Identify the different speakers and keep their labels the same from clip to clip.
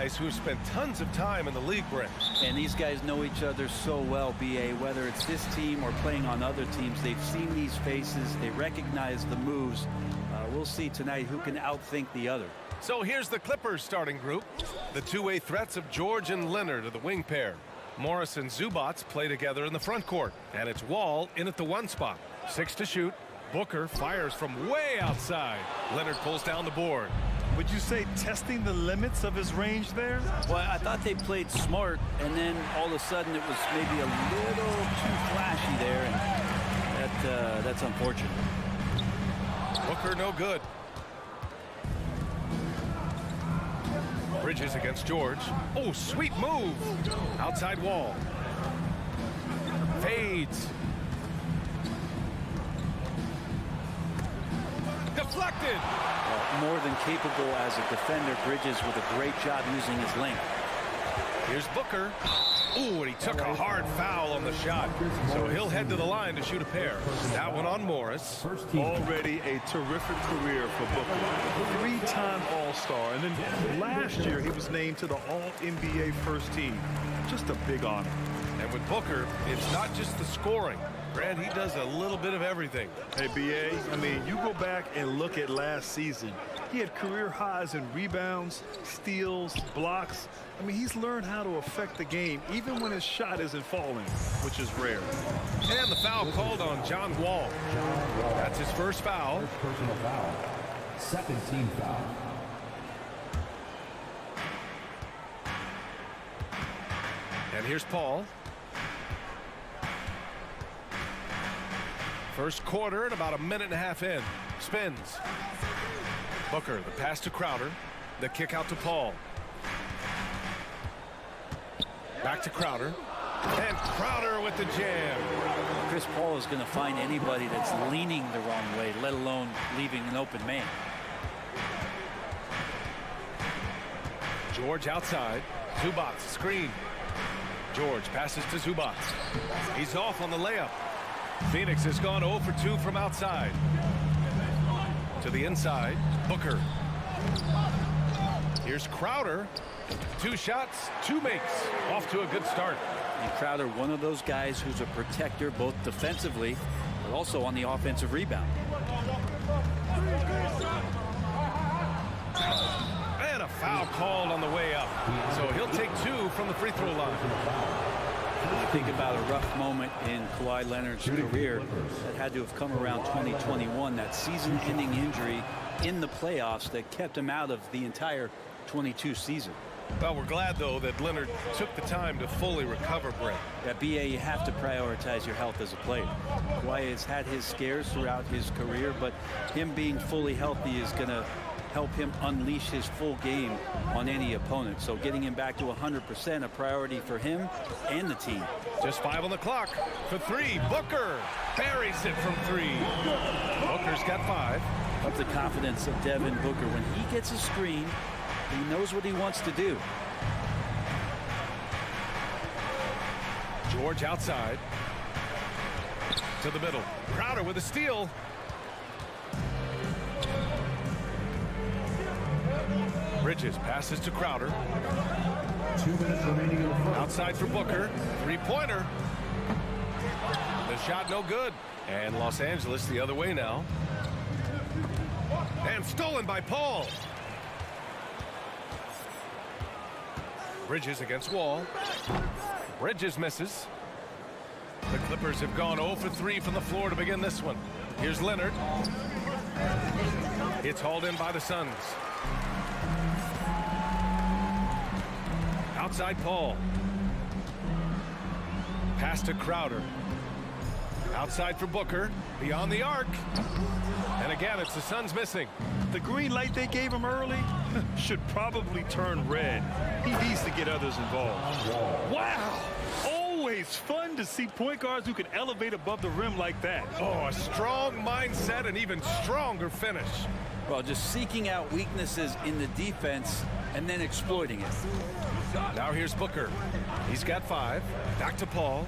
Speaker 1: guys who have spent tons of time in the league bring.
Speaker 2: And these guys know each other so well, B.A., whether it's this team or playing on other teams. They've seen these faces. They recognize the moves. We'll see tonight who can outthink the other.
Speaker 1: So here's the Clippers starting group. The two-way threats of George and Leonard are the wing pair. Morris and Zubats play together in the front court. And it's Wall in at the 1 spot. 6 to shoot. Booker fires from way outside. Leonard pulls down the board.
Speaker 3: Would you say testing the limits of his range there?
Speaker 2: Well, I thought they played smart, and then all of a sudden it was maybe a little too flashy there, and that's unfortunate.
Speaker 1: Booker no good. Bridges against George. Oh, sweet move. Outside Wall. Fades. Deflected.
Speaker 2: More than capable as a defender. Bridges with a great job using his length.
Speaker 1: Here's Booker. Ooh, and he took a hard foul on the shot. So he'll head to the line to shoot a pair. That one on Morris.
Speaker 3: Already a terrific career for Booker. 3-time All-Star. And then last year he was named to the All-NBA first team. Just a big honor.
Speaker 1: And with Booker, it's not just the scoring. Brad, he does a little bit of everything.
Speaker 3: Hey, B.A., I mean, you go back and look at last season. He had career highs in rebounds, steals, blocks. I mean, he's learned how to affect the game, even when his shot isn't falling, which is rare.
Speaker 1: And the foul called on John Wall. That's his first foul.
Speaker 4: First personal foul. Second team foul.
Speaker 1: And here's Paul. First quarter and about a minute and a half in. Spins. Booker, the pass to Crowder. The kick out to Paul. Back to Crowder. And Crowder with the jam.
Speaker 2: Chris Paul is going to find anybody that's leaning the wrong way, let alone leaving an open man.
Speaker 1: George outside. Zubats screen. George passes to Zubats. He's off on the layup. Phoenix has gone 0 for 2 from outside. To the inside, Booker. Here's Crowder. 2 shots, 2 makes. Off to a good start.
Speaker 2: And Crowder, one of those guys who's a protector both defensively, but also on the offensive rebound.
Speaker 1: And a foul called on the way up. So he'll take 2 from the free throw line.
Speaker 2: You think about a rough moment in Kawhi Leonard's career that had to have come around 2021, that season-ending injury in the playoffs that kept him out of the entire 22 season.
Speaker 1: Well, we're glad, though, that Leonard took the time to fully recover, Brent.
Speaker 2: At BA, you have to prioritize your health as a player. Kawhi has had his scares throughout his career, but him being fully healthy is going to help him unleash his full game on any opponent. So getting him back to 100%, a priority for him and the team.
Speaker 1: Just 5 on the clock for 3. Booker buries it from 3. Booker's got 5.
Speaker 2: Up the confidence of Devin Booker. When he gets a screen, he knows what he wants to do.
Speaker 1: George outside. To the middle. Crowder with a steal. Bridges passes to Crowder.
Speaker 4: 2 minutes remaining in the first.
Speaker 1: Outside for Booker. 3-pointer. The shot no good. And Los Angeles the other way now. And stolen by Paul. Bridges against Wall. Bridges misses. The Clippers have gone 0 for 3 from the floor to begin this one. Here's Leonard. It's hauled in by the Suns. Outside Paul. Pass to Crowder. Outside for Booker. Beyond the arc. And again, it's the Suns missing.
Speaker 3: The green light they gave him early should probably turn red. He needs to get others involved. Wow! Always fun to see point guards who can elevate above the rim like that.
Speaker 1: Oh, a strong mindset and even stronger finish.
Speaker 2: Well, just seeking out weaknesses in the defense and then exploiting it.
Speaker 1: Now here's Booker. He's got 5. Back to Paul.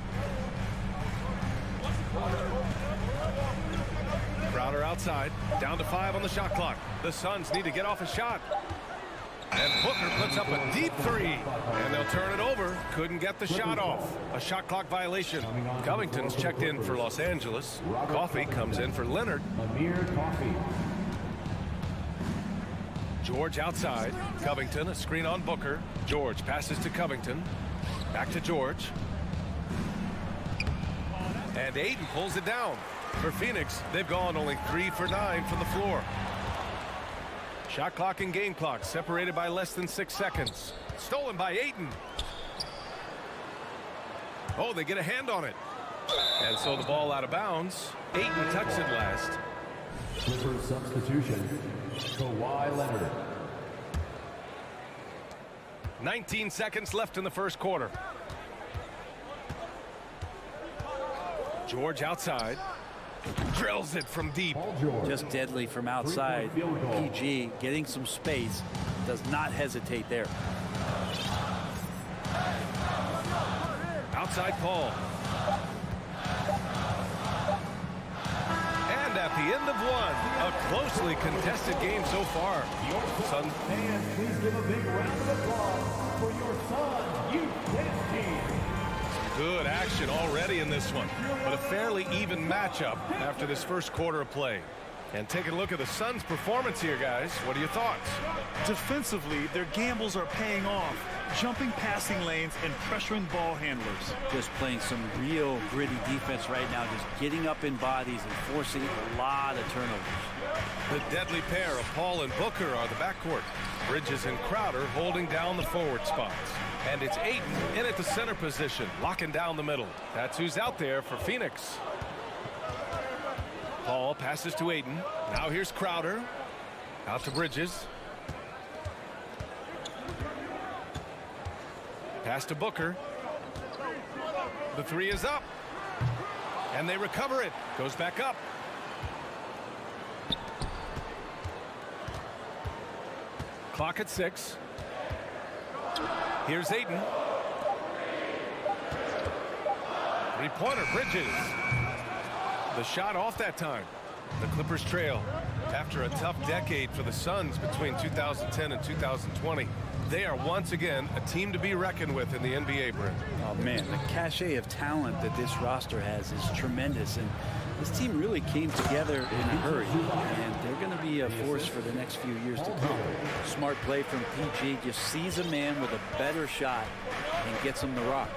Speaker 1: Crowder outside. Down to 5 on the shot clock. The Suns need to get off a shot. And Booker puts up a deep three. And they'll turn it over. Couldn't get the shot off. A shot clock violation. Covington's checked in for Los Angeles. Coffey comes in for Leonard. George outside. Covington, a screen on Booker. George passes to Covington. Back to George. And Aiden pulls it down. For Phoenix, they've gone only 3 for 9 from the floor. Shot clock and game clock separated by less than 6 seconds. Stolen by Aiden. Oh, they get a hand on it. And so the ball out of bounds. Aiden touched it last.
Speaker 4: Clippers substitution. Kawhi Leonard.
Speaker 1: 19 seconds left in the first quarter. George outside. Drills it from deep.
Speaker 2: Just deadly from outside. PG getting some space. Does not hesitate there.
Speaker 1: Outside Paul. And at the end of one, a closely contested game so far. Suns.
Speaker 4: And please give a big round of applause for your Sun Youth Tennis Team.
Speaker 1: Good action already in this one, but a fairly even matchup after this first quarter of play. And taking a look at the Suns' performance here, guys. What are your thoughts?
Speaker 3: Defensively, their gambles are paying off, jumping passing lanes and pressuring ball handlers.
Speaker 2: Just playing some real gritty defense right now, just getting up in bodies and forcing a lot of turnovers.
Speaker 1: The deadly pair of Paul and Booker are the backcourt. Bridges and Crowder holding down the forward spots. And it's Aiden in at the center position, locking down the middle. That's who's out there for Phoenix. Paul passes to Aiden. Now here's Crowder. Out to Bridges. Pass to Booker. The three is up. And they recover it. Goes back up. Clock at 6. Here's Aiden. Three-pointer, Bridges. The shot off that time. The Clippers trail. After a tough decade for the Suns between 2010 and 2020, they are once again a team to be reckoned with in the NBA, Brent.
Speaker 2: Oh, man, the cachet of talent that this roster has is tremendous. And this team really came together in a hurry. And they're going to be a force for the next few years to come. Smart play from PG. Just sees a man with a better shot and gets him the rock.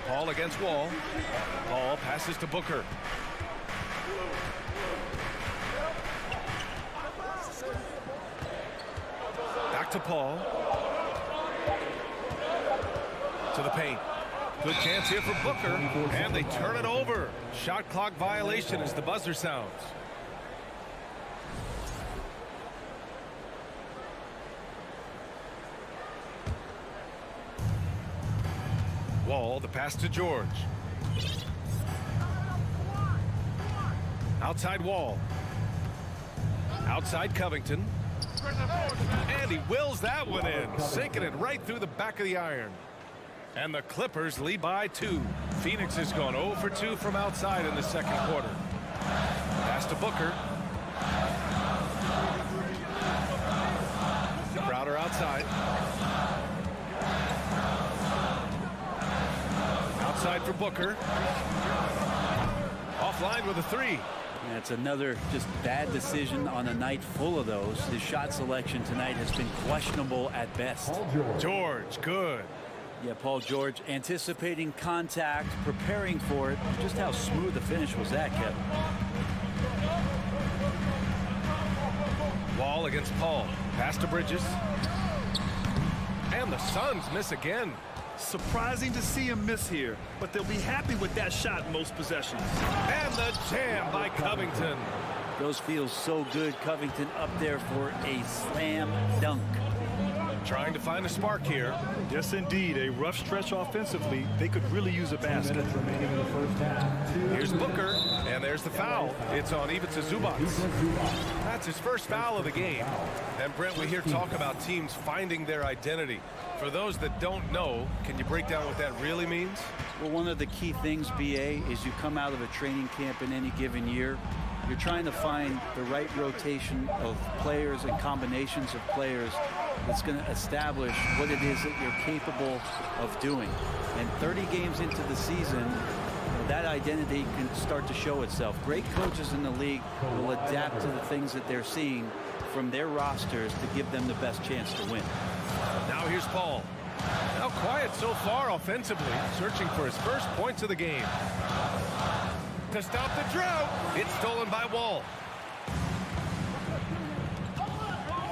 Speaker 1: Paul against Wall. Paul passes to Booker. Back to Paul. To the paint. Good chance here for Booker. And they turn it over. Shot clock violation as the buzzer sounds. Wall, the pass to George. Outside Wall. Outside Covington. And he wills that one in, sinking it right through the back of the iron. And the Clippers lead by 2. Phoenix has gone 0 for 2 from outside in the second quarter. Pass to Booker. Crowder outside. Outside for Booker. Offline with a 3.
Speaker 2: That's another just bad decision on a night full of those. His shot selection tonight has been questionable at best.
Speaker 1: George, good.
Speaker 2: Yeah, Paul George anticipating contact, preparing for it. Just how smooth the finish was that, Kevin.
Speaker 1: Wall against Paul. Pass to Bridges. And the Suns miss again.
Speaker 3: Surprising to see him miss here, but they'll be happy with that shot most possessions.
Speaker 1: And the jam by Covington.
Speaker 2: Those feels so good. Covington up there for a slam dunk.
Speaker 1: Trying to find a spark here.
Speaker 3: Yes, indeed. A rough stretch offensively. They could really use a basket.
Speaker 4: Remaining in the first half.
Speaker 1: Here's Booker, and there's the foul. It's on Ivica Zubac. That's his first foul of the game. And Brent, we hear talk about teams finding their identity. For those that don't know, can you break down what that really means?
Speaker 2: Well, one of the key things, BA, is you come out of a training camp in any given year You're trying to find the right rotation of players and combinations of players that's going to establish what it is that you're capable of doing. And 30 games into the season, that identity can start to show itself. Great coaches in the league will adapt to the things that they're seeing from their rosters to give them the best chance to win.
Speaker 1: Now here's Paul. Now quiet so far offensively, searching for his first points of the game. To stop the drought, it's stolen by Wall.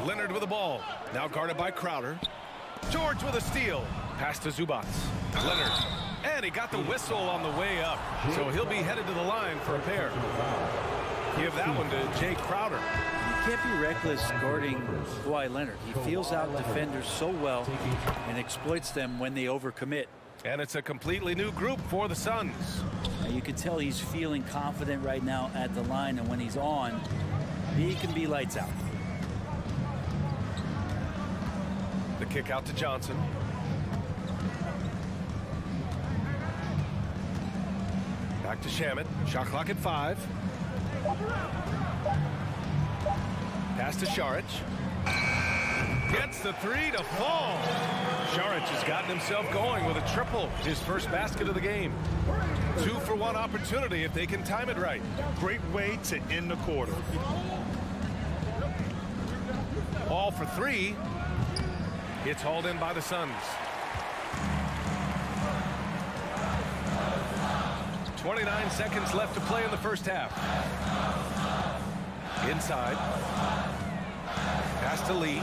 Speaker 1: Leonard with the ball, now guarded by Crowder. George with a steal, pass to Zubac. Leonard, and he got the whistle on the way up, so he'll be headed to the line for a pair. Give that one to Jay Crowder.
Speaker 2: You can't be reckless guarding Kawhi Leonard. He feels out defenders so well and exploits them when they overcommit.
Speaker 1: And it's a completely new group for the Suns.
Speaker 2: Now you can tell he's feeling confident right now at the line, and when he's on, he can be lights out.
Speaker 1: The kick out to Johnson. Back to Shamet. Shot clock at 5. Pass to Šarić. Gets the 3 to fall. Šarić has gotten himself going with a triple, his first basket of the game. 2-for-1 opportunity if they can time it right.
Speaker 3: Great way to end the quarter.
Speaker 1: Ball for 3. It's hauled in by the Suns. 29 seconds left to play in the first half. Inside. Pass to Lee.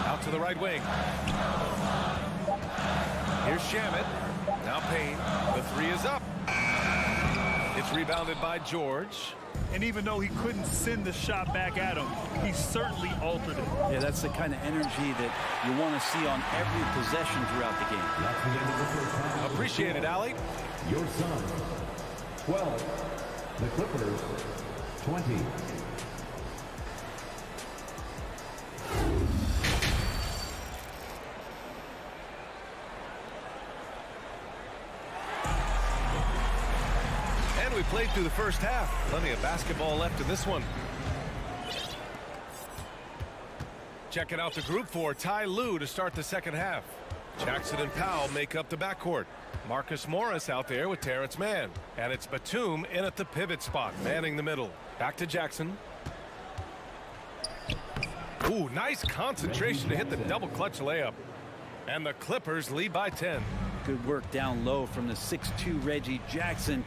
Speaker 1: Out to the right wing. Here's Shamet. Now Payne. The 3 is up. It's rebounded by George.
Speaker 3: And even though he couldn't send the shot back at him, he certainly altered it.
Speaker 2: Yeah, that's the kind of energy that you want to see on every possession throughout the game.
Speaker 1: Appreciate it, Allie.
Speaker 4: Your Suns, 12. The Clippers, 20.
Speaker 1: And we played through the first half. Plenty of basketball left in this one. Checking out the group for Ty Lue to start the second half. Jackson and Powell make up the backcourt. Marcus Morris out there with Terrence Mann. And it's Batum in at the pivot spot, manning the middle. Back to Jackson. Ooh, nice concentration to hit the double clutch layup. And the Clippers lead by 10.
Speaker 2: Good work down low from the 6'2" Reggie Jackson.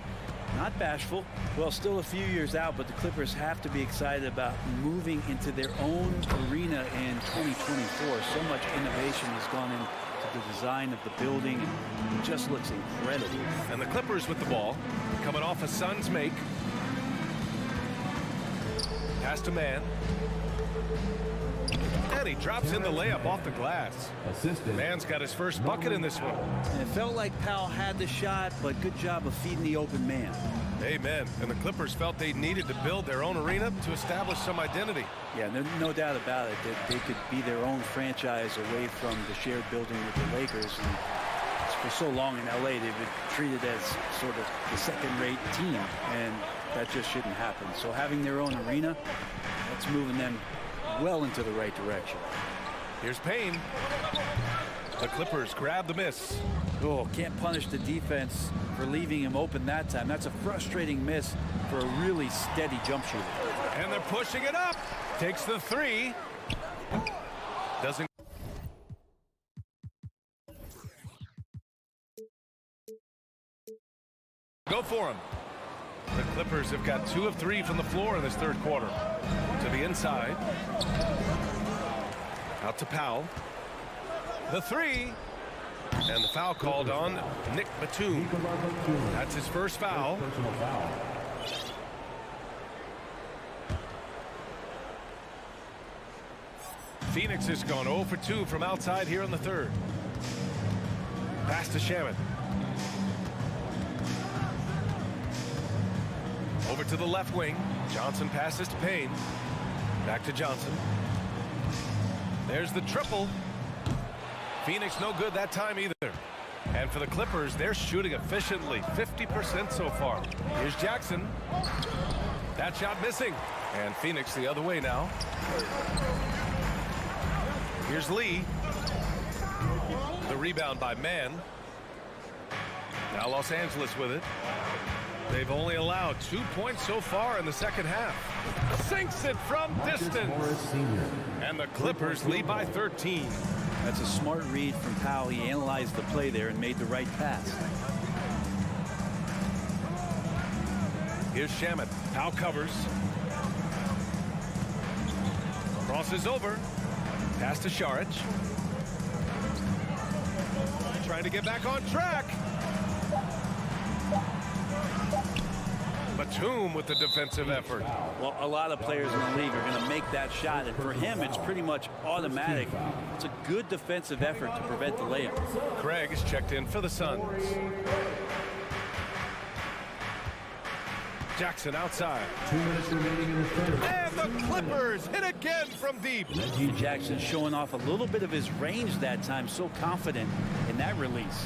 Speaker 2: Not bashful. Well, still a few years out, but the Clippers have to be excited about moving into their own arena in 2024. So much innovation has gone into the design of the building. It just looks incredible.
Speaker 1: And the Clippers with the ball, coming off a Suns make. Pass to Mann. And he drops in the layup off the glass. Mann's got his first bucket in this one.
Speaker 2: And it felt like Powell had the shot, but good job of feeding the open man.
Speaker 1: Amen. And the Clippers felt they needed to build their own arena to establish some identity.
Speaker 2: Yeah, no doubt about it that they could be their own franchise away from the shared building with the Lakers. And for so long in LA, they've been treated as sort of the second-rate team, and that just shouldn't happen. So having their own arena, that's moving them well into the right direction.
Speaker 1: Here's Payne. The Clippers grab the miss.
Speaker 2: Oh, can't punish the defense for leaving him open that time. That's a frustrating miss for a really steady jump shooter.
Speaker 1: And they're pushing it up. Takes the 3. Doesn't. Go for him. The Clippers have got 2 of 3 from the floor in this third quarter. To the inside. Out to Powell. The 3. And the foul called on Nick Batum. That's his first foul. Phoenix has gone 0 for 2 from outside here in the third. Pass to Shamet. Over to the left wing. Johnson passes to Payne. Back to Johnson. There's the triple. Phoenix no good that time either. And And for the Clippers, they're shooting efficiently, 50% so far. Here's Jackson. That shot missing. And Phoenix the other way now. Here's Lee. The rebound by Mann. Now Los Angeles with it. They've only allowed 2 points so far in the second half. Sinks it from distance. And the Clippers lead by 13.
Speaker 2: That's a smart read from Powell. He analyzed the play there and made the right pass.
Speaker 1: Here's Shamet. Powell covers. Crosses over. Pass to Šarić. Trying to get back on track. Batum with the defensive effort.
Speaker 2: Well, a lot of players in the league are going to make that shot, and for him, it's pretty much automatic. It's a good defensive effort to prevent the layup.
Speaker 1: Craig is checked in for the Suns. Jackson outside.
Speaker 4: 2 minutes remaining in the third.
Speaker 1: And the Clippers hit again from deep.
Speaker 2: Reggie Jackson showing off a little bit of his range that time, so confident in that release.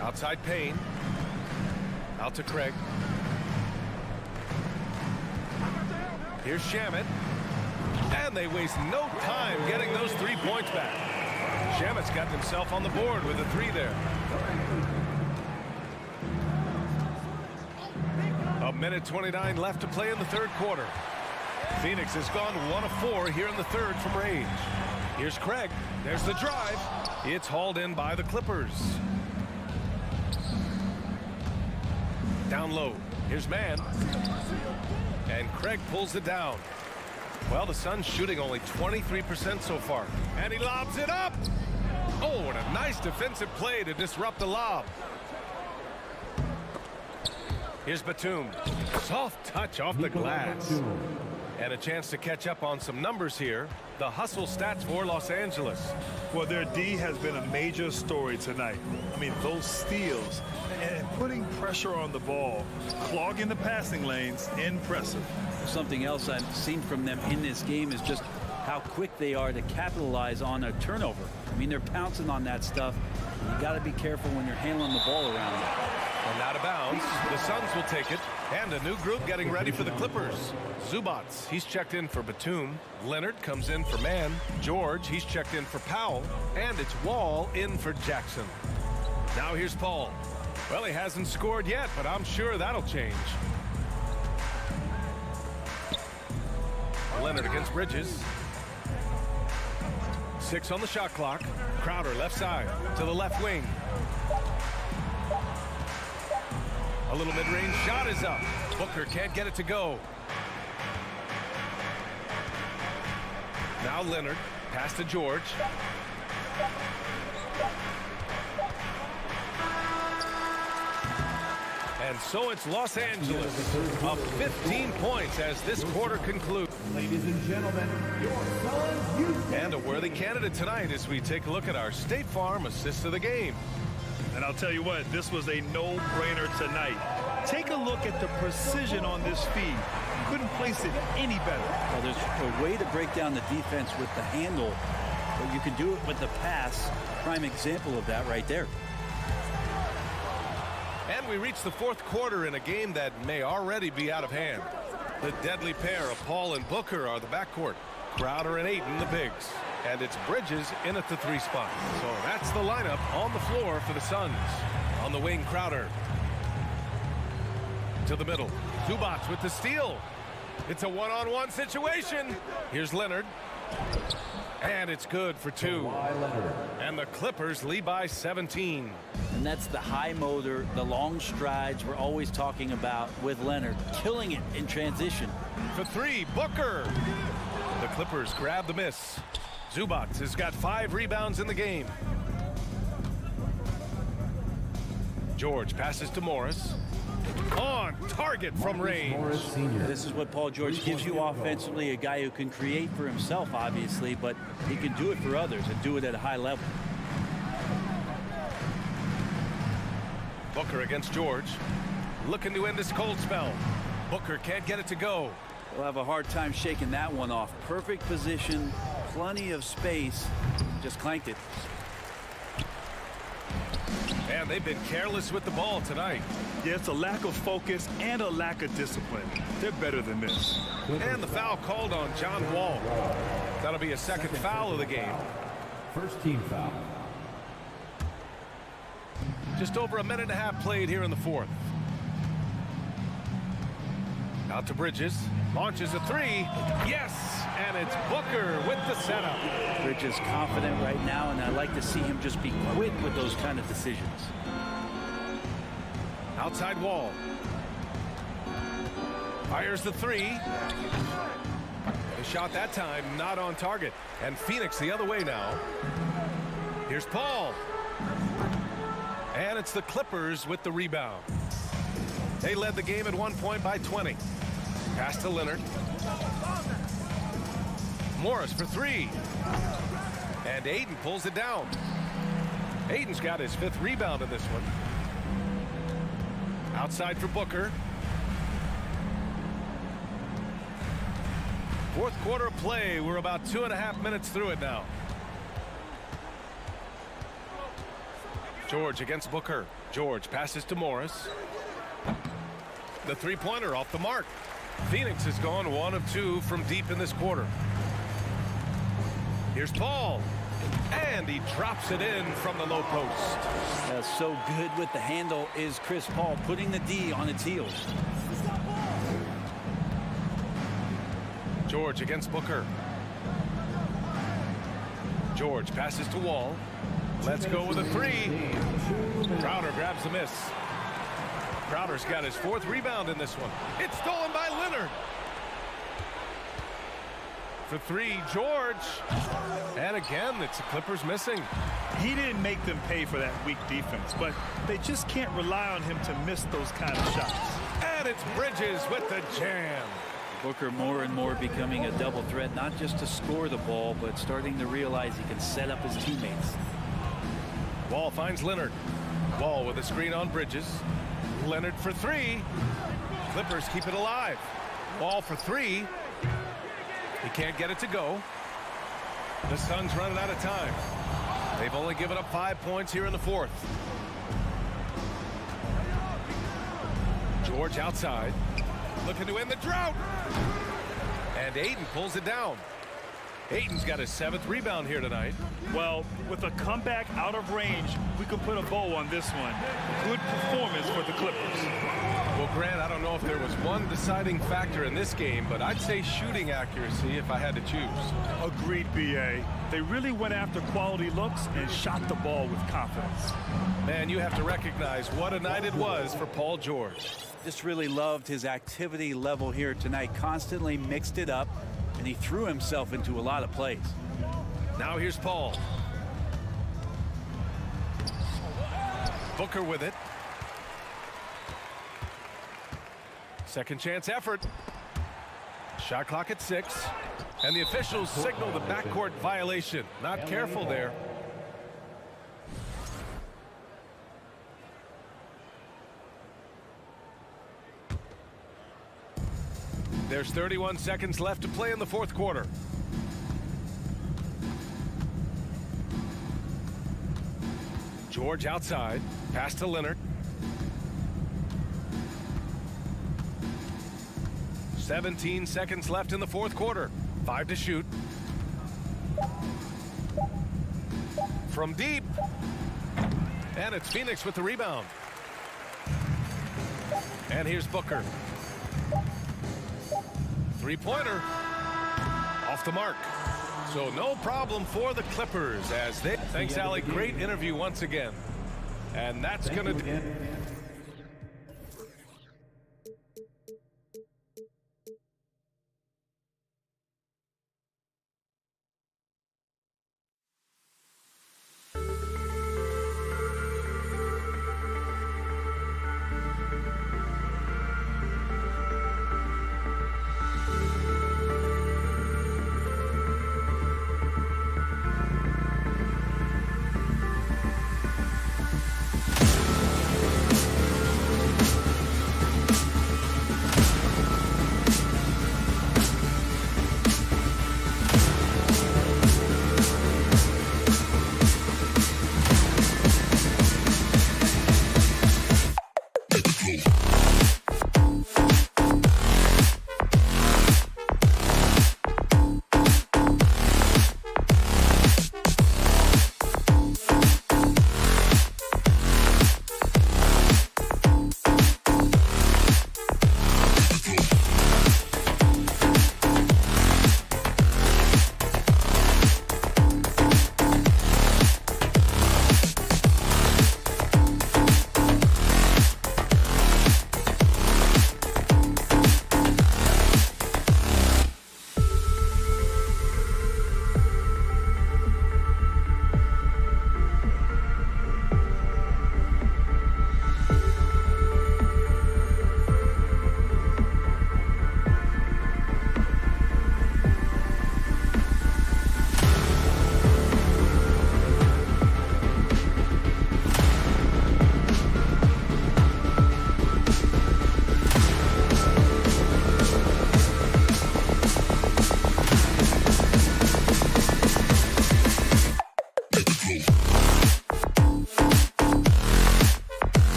Speaker 1: Outside Payne. Out to Craig. Here's Shamet. And they waste no time getting those 3 points back. Shamet's got himself on the board with a 3 there. A minute 29 left to play in the third quarter. Phoenix has gone 1 of 4 here in the third from range. Here's Craig. There's the drive. It's hauled in by the Clippers. Down low. Here's Mann. And Craig pulls it down. Well, the Suns shooting only 23% so far. And he lobs it up. Oh, and a nice defensive play to disrupt the lob. Here's Batum. Soft touch off the glass. And a chance to catch up on some numbers here. The hustle stats for Los Angeles.
Speaker 3: Well, their D has been a major story tonight. I mean, those steals and putting pressure on the ball, clogging the passing lanes, impressive.
Speaker 2: Something else I've seen from them in this game is just how quick they are to capitalize on a turnover. I mean, they're pouncing on that stuff. You got to be careful when you're handling the ball around them.
Speaker 1: And out of bounds, the Suns will take it. And a new group getting ready for the Clippers. Zubac, he's checked in for Batum. Leonard comes in for Mann. George, he's checked in for Powell. And it's Wall in for Jackson. Now here's Paul. Well, he hasn't scored yet, but I'm sure that'll change. Leonard against Bridges. 6 on the shot clock. Crowder left side to the left wing. A little mid-range shot is up. Booker can't get it to go. Now Leonard. Pass to George. And so it's Los Angeles up 15 points as this quarter concludes.
Speaker 4: Ladies and gentlemen, your Suns youth.
Speaker 1: And a worthy candidate tonight as we take a look at our State Farm assist of the game.
Speaker 3: And I'll tell you what, this was a no-brainer tonight. Take a look at the precision on this feed. Couldn't place it any better.
Speaker 2: Well, there's a way to break down the defense with the handle, but you can do it with the pass. Prime example of that right there.
Speaker 1: And we reach the fourth quarter in a game that may already be out of hand. The deadly pair of Paul and Booker are the backcourt. Crowder and Ayton the bigs. And it's Bridges in at the 3 spot. So that's the lineup on the floor for the Suns. On the wing, Crowder. To the middle. Zubac with the steal. It's a one-on-one situation. Here's Leonard. And it's good for 2. And the Clippers lead by 17.
Speaker 2: And that's the high motor, the long strides we're always talking about with Leonard. Killing it in transition.
Speaker 1: For 3, Booker. The Clippers grab the miss. Zubac has got 5 rebounds in the game. George passes to Morris. On target from range.
Speaker 2: This is what Paul George gives you offensively, a guy who can create for himself, obviously, but he can do it for others and do it at a high level.
Speaker 1: Booker against George. Looking to end this cold spell. Booker can't get it to go.
Speaker 2: We'll have a hard time shaking that one off. Perfect position, plenty of space. Just clanked it.
Speaker 1: And they've been careless with the ball tonight.
Speaker 3: Yeah, it's a lack of focus and a lack of discipline. They're better than this.
Speaker 1: And the foul called on John Wall. That'll be a second foul of the game.
Speaker 4: First team foul.
Speaker 1: Just over a minute and a half played here in the fourth. Out to Bridges. Launches a three. Yes! And it's Booker with the setup.
Speaker 2: Bridges confident right now, and I like to see him just be quick with those kind of decisions.
Speaker 1: Outside Wall. Fires the three. The shot that time not on target. And Phoenix the other way now. Here's Paul. And it's the Clippers with the rebound. They led the game at one point by 20. Pass to Leonard. Morris for three. And Aiden pulls it down. Aiden's got his 5th rebound in this one. Outside for Booker. Fourth quarter play. We're about 2.5 minutes through it now. George against Booker. George passes to Morris. The three-pointer off the mark. Phoenix has gone 1 of 2 from deep in this quarter. Here's Paul. And he drops it in from the low post.
Speaker 2: So good with the handle is Chris Paul, putting the D on its heels.
Speaker 1: George against Booker. George passes to Wall. Let's go with a three. Crowder grabs the miss. Crowder's got his 4th rebound in this one. It's stolen by Leonard. For three, George. And again, it's the Clippers missing.
Speaker 3: He didn't make them pay for that weak defense, but they just can't rely on him to miss those kind of shots.
Speaker 1: And it's Bridges with the jam.
Speaker 2: Booker more and more becoming a double threat, not just to score the ball, but starting to realize he can set up his teammates.
Speaker 1: Wall finds Leonard. Wall with a screen on Bridges. Leonard for three. Clippers keep it alive. Wall for three. He can't get it to go. The Suns running out of time. They've only given up 5 points here in the fourth. George outside. Looking to end the drought. And Aiden pulls it down. Aiden's got his 7th rebound here tonight.
Speaker 3: Well, with a comeback out of range, we can put a bow on this one. Good performance for the Clippers.
Speaker 1: Well, Grant, I don't know if there was one deciding factor in this game, but I'd say shooting accuracy if I had to choose.
Speaker 3: Agreed, B.A. They really went after quality looks and shot the ball with confidence.
Speaker 1: Man, you have to recognize what a night it was for Paul George.
Speaker 2: Just really loved his activity level here tonight. Constantly mixed it up, and he threw himself into a lot of plays.
Speaker 1: Now here's Paul. Booker with it. Second chance effort. Shot clock at 6. And the officials signal the backcourt violation. Not careful there. There's 31 seconds left to play in the fourth quarter. George outside. Pass to Leonard. 17 seconds left in the fourth quarter. 5 to shoot. From deep. And it's Phoenix with the rebound. And here's Booker. Three-pointer. Off the mark. So no problem for the Clippers as they... Thanks, Allie. Great interview once again. And that's going to...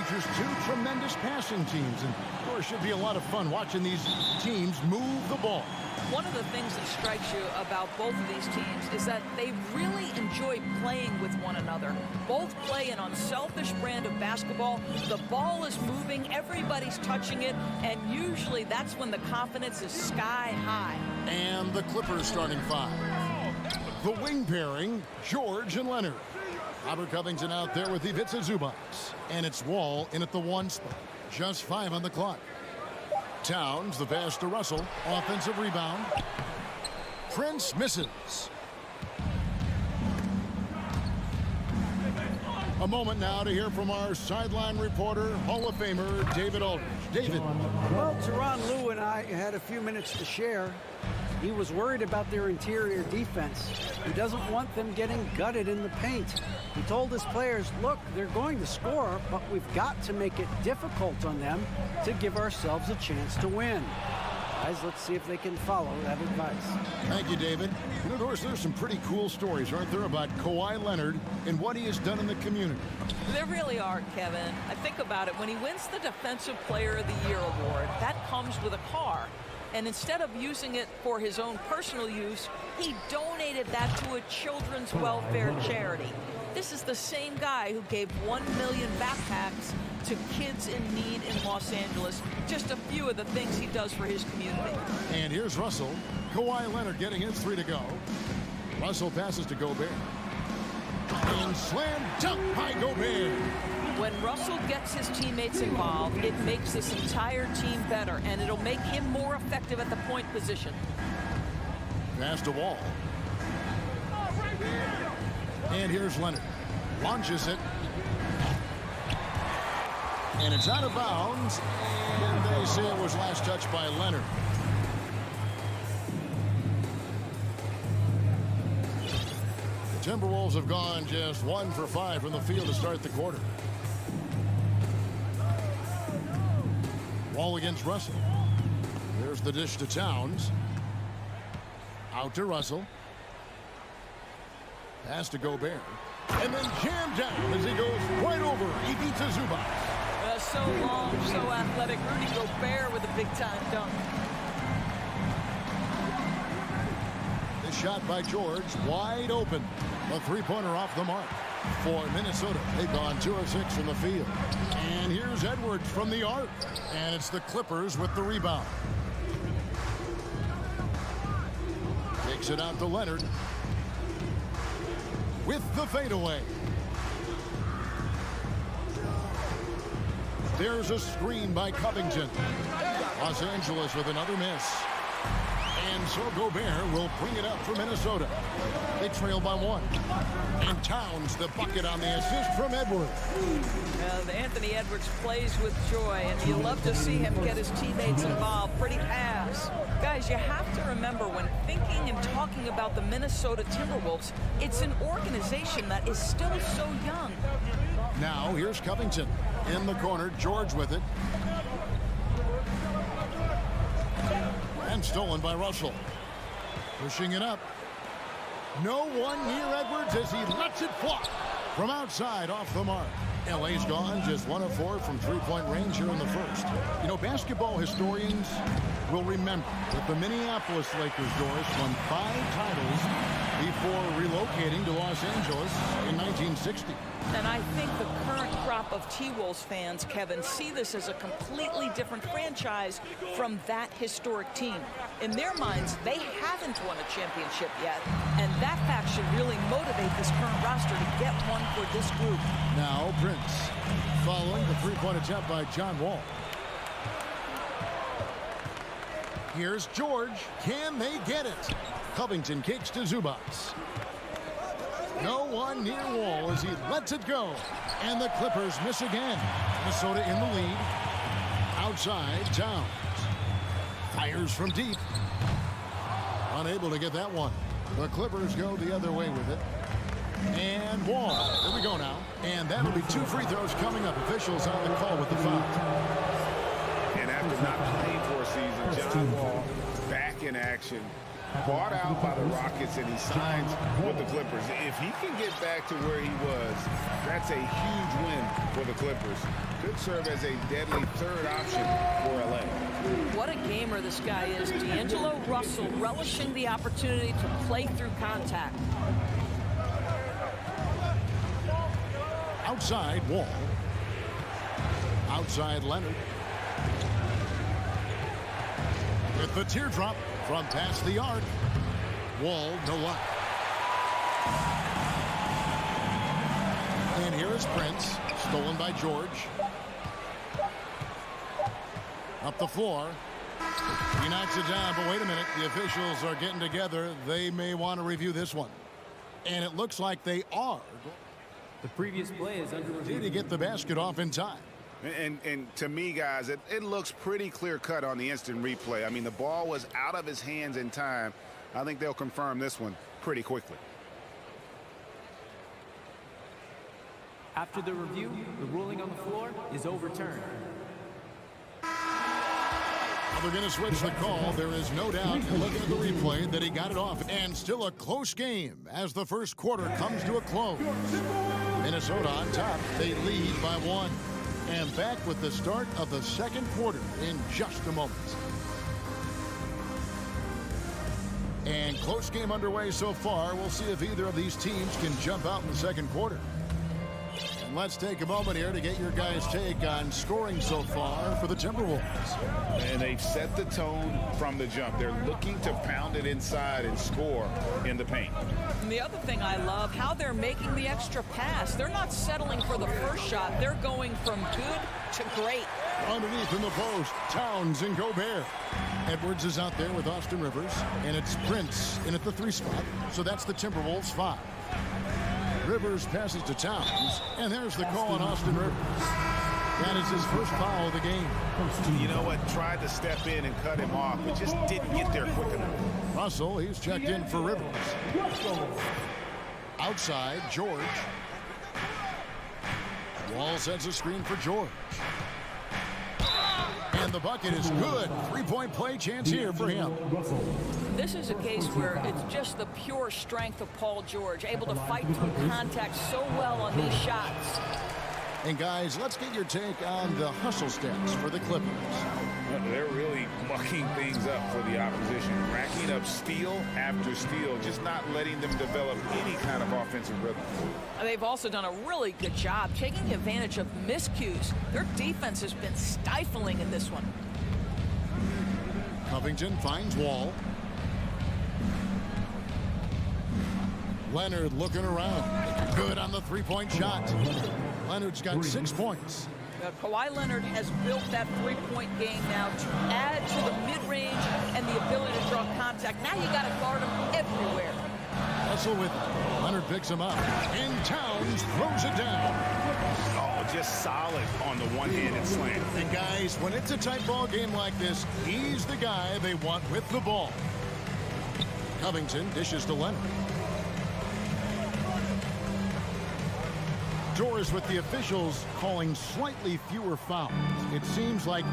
Speaker 5: features two tremendous passing teams, and of course, should be a lot of fun watching these teams move the ball.
Speaker 6: One of the things that strikes you about both of these teams is that they really enjoy playing with one another. Both play an unselfish brand of basketball. The ball is moving, everybody's touching it, and usually that's when the confidence is sky high.
Speaker 5: And the Clippers starting five. The wing pairing, George and Leonard. Robert Covington out there with Ivica Zubac. And it's Wall in at the 1 spot. Just 5 on the clock. Towns, the pass to Russell. Offensive rebound. Prince misses. A moment now to hear from our sideline reporter, Hall of Famer David Aldridge. David.
Speaker 7: Well, Tyronn Lue and I had a few minutes to share. He was worried about their interior defense. He doesn't want them getting gutted in the paint. He told his players, look, they're going to score, but we've got to make it difficult on them to give ourselves a chance to win. Guys, let's see if they can follow that advice.
Speaker 5: Thank you, David. And of course, there's some pretty cool stories, aren't there, about Kawhi Leonard and what he has done in the community.
Speaker 6: There really are, Kevin. I think about it. When he wins the Defensive Player of the Year award, that comes with a car. And instead of using it for his own personal use, he donated that to a children's welfare charity. This is the same guy who gave 1 million backpacks to kids in need in Los Angeles. Just a few of the things he does for his community.
Speaker 5: And here's Russell. Kawhi Leonard getting his 3 to go. Russell passes to Gobert. And slam dunk by Gobert.
Speaker 6: When Russell gets his teammates involved, it makes this entire team better, and it'll make him more effective at the point position.
Speaker 5: Pass to Wall. And here's Leonard. Launches it. And it's out of bounds. And they say it was last touched by Leonard. The Timberwolves have gone just 1 for 5 from the field to start the quarter. Wall against Russell. There's the dish to Towns. Out to Russell. Pass to Gobert. And then jammed down as he goes right over Ivica Zubac.
Speaker 6: So long, so athletic. Rudy Gobert with a big-time dunk.
Speaker 5: This shot by George, wide open. A three-pointer off the mark. For Minnesota, they've gone 2 of 6 from the field. And here's Edwards from the arc. And it's the Clippers with the rebound. Takes it out to Leonard. With the fadeaway. There's a screen by Covington. Los Angeles with another miss. And so Gobert will bring it up for Minnesota. They trail by 1. And Towns the bucket on the assist from Edwards.
Speaker 6: Anthony Edwards plays with joy, and you love to see him get his teammates involved. Pretty pass. Guys, you have to remember when thinking and talking about the Minnesota Timberwolves, it's an organization that is still so young.
Speaker 5: Now here's Covington in the corner. George with it. And stolen by Russell. Pushing it up. No one near Edwards as he lets it fly from outside off the mark. LA's gone just 1 of 4 from three-point range here in the first. You know, basketball historians will remember that the Minneapolis Lakers, Doris, won 5 titles before relocating to Los Angeles in 1960.
Speaker 6: And I think the current crop of T-Wolves fans, Kevin, see this as a completely different franchise from that historic team. In their minds, they haven't won a championship yet, and that fact should really motivate this current roster to get one for this group.
Speaker 5: Now Prince, following the three-point attempt by John Wall. Here's George. Can they get it? Covington kicks to Zubac. No one near Wall as he lets it go. And the Clippers miss again. Minnesota in the lead. Outside, Towns. Fires from deep. Unable to get that one. The Clippers go the other way with it. And Wall. Here we go now. And that'll be 2 free throws coming up. Officials on the call with the foul.
Speaker 8: And after not playing for a season, John Wall back in action. Bought out by the Rockets, and he signs with the Clippers. If he can get back to where he was, that's a huge win for the Clippers. could serve as a deadly third option for LA.
Speaker 6: What a gamer this guy is. D'Angelo Russell relishing the opportunity to play through contact.
Speaker 5: Outside Wall. Outside Leonard. With the teardrop from past the arc. Wall, no luck. And here is Prince. Stolen by George. Up the floor. He knocks it down, but wait a minute. The officials are getting together. They may want to review this one. And it looks like they are.
Speaker 9: The previous play is under review.
Speaker 5: To get the basket off in time.
Speaker 8: And to me, guys, it looks pretty clear-cut on the instant replay. I mean, the ball was out of his hands in time. I think they'll confirm this one pretty quickly.
Speaker 9: After the review, the ruling on the floor is overturned.
Speaker 5: They're going to switch the call. There is no doubt, looking at the replay, that he got it off. And still a close game as the first quarter comes to a close. Minnesota on top. They lead by 1. And back with the start of the second quarter in just a moment. And close game underway so far. We'll see if either of these teams can jump out in the second quarter. And let's take a moment here to get your guys' take on scoring so far for the Timberwolves.
Speaker 8: And they've set the tone from the jump. They're looking to pound it inside and score in the paint.
Speaker 6: And the other thing I love, how they're making the extra pass. They're not settling for the first shot. They're going from good to great.
Speaker 5: Underneath in the post, Towns and Gobert. Edwards is out there with Austin Rivers, and it's Prince in at the 3 spot. So that's the Timberwolves 5. Rivers passes to Towns, and there's the call on Austin Rivers. That is his first foul of the game.
Speaker 8: You know what? Tried to step in and cut him off, but just didn't get there quick enough.
Speaker 5: Russell, he's checked in for Rivers. Outside, George. Wall sets a screen for George. And the bucket is good. 3-point play chance here for him.
Speaker 6: This is a case where it's just the pure strength of Paul George, able to fight through contact so well on these shots.
Speaker 5: And guys, let's get your take on the hustle stats for the Clippers.
Speaker 8: They're really mucking things up for the opposition, racking up steal after steal, just not letting them develop any kind of offensive rhythm.
Speaker 6: They've also done a really good job taking advantage of miscues. Their defense has been stifling in this one.
Speaker 5: Covington finds Wall. Leonard looking around. Good on the 3-point shot. Leonard's got 6 points.
Speaker 6: Kawhi Leonard has built that 3-point game now to add to the mid-range and the ability to draw contact. Now you got to guard him everywhere.
Speaker 5: Russell with it. Leonard picks him up. And Towns throws it down.
Speaker 8: Oh, just solid on the one-handed slam.
Speaker 5: And guys, when it's a tight ball game like this, he's the guy they want with the ball. Covington dishes to Leonard. Doors with the officials calling slightly fewer fouls. It seems like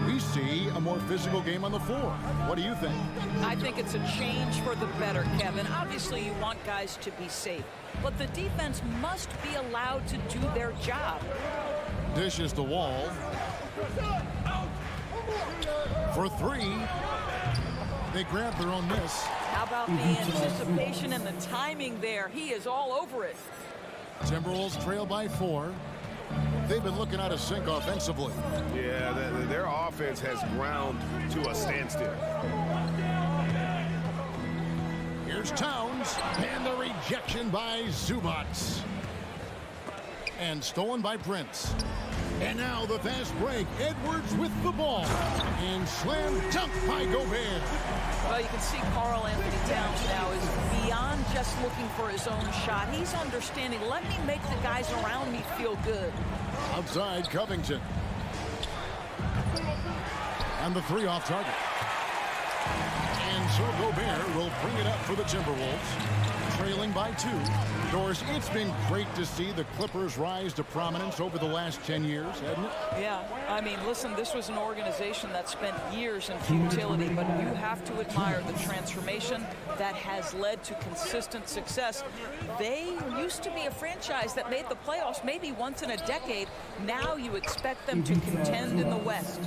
Speaker 5: we see a more physical game on the floor. What do you think?
Speaker 6: I think it's a change for the better, Kevin. Obviously, you want guys to be safe, but the defense must be allowed to do their job.
Speaker 5: Dishes to Wall. For 3. They grab their own miss.
Speaker 6: How about the anticipation and the timing there? He is all over it.
Speaker 5: Timberwolves trail by 4. They've been looking out of sync offensively.
Speaker 8: Yeah, their offense has ground to a standstill.
Speaker 5: Here's Towns, and the rejection by Zubac. And stolen by Prince. And now the fast break. Edwards with the ball. And slam dunk by Gobert.
Speaker 6: Well, you can see Karl Anthony Towns now is beyond just looking for his own shot. He's understanding, let me make the guys around me feel good.
Speaker 5: Outside Covington. And the 3 off target. And so Gobert will bring it up for the Timberwolves. trailing by 2. Doris, it's been great to see the Clippers rise to prominence over the last 10 years, hasn't it?
Speaker 6: Yeah, I mean, listen, this was an organization that spent years in futility, but you have to admire the transformation that has led to consistent success. They used to be a franchise that made the playoffs maybe once in a decade. Now you expect them to contend in the West.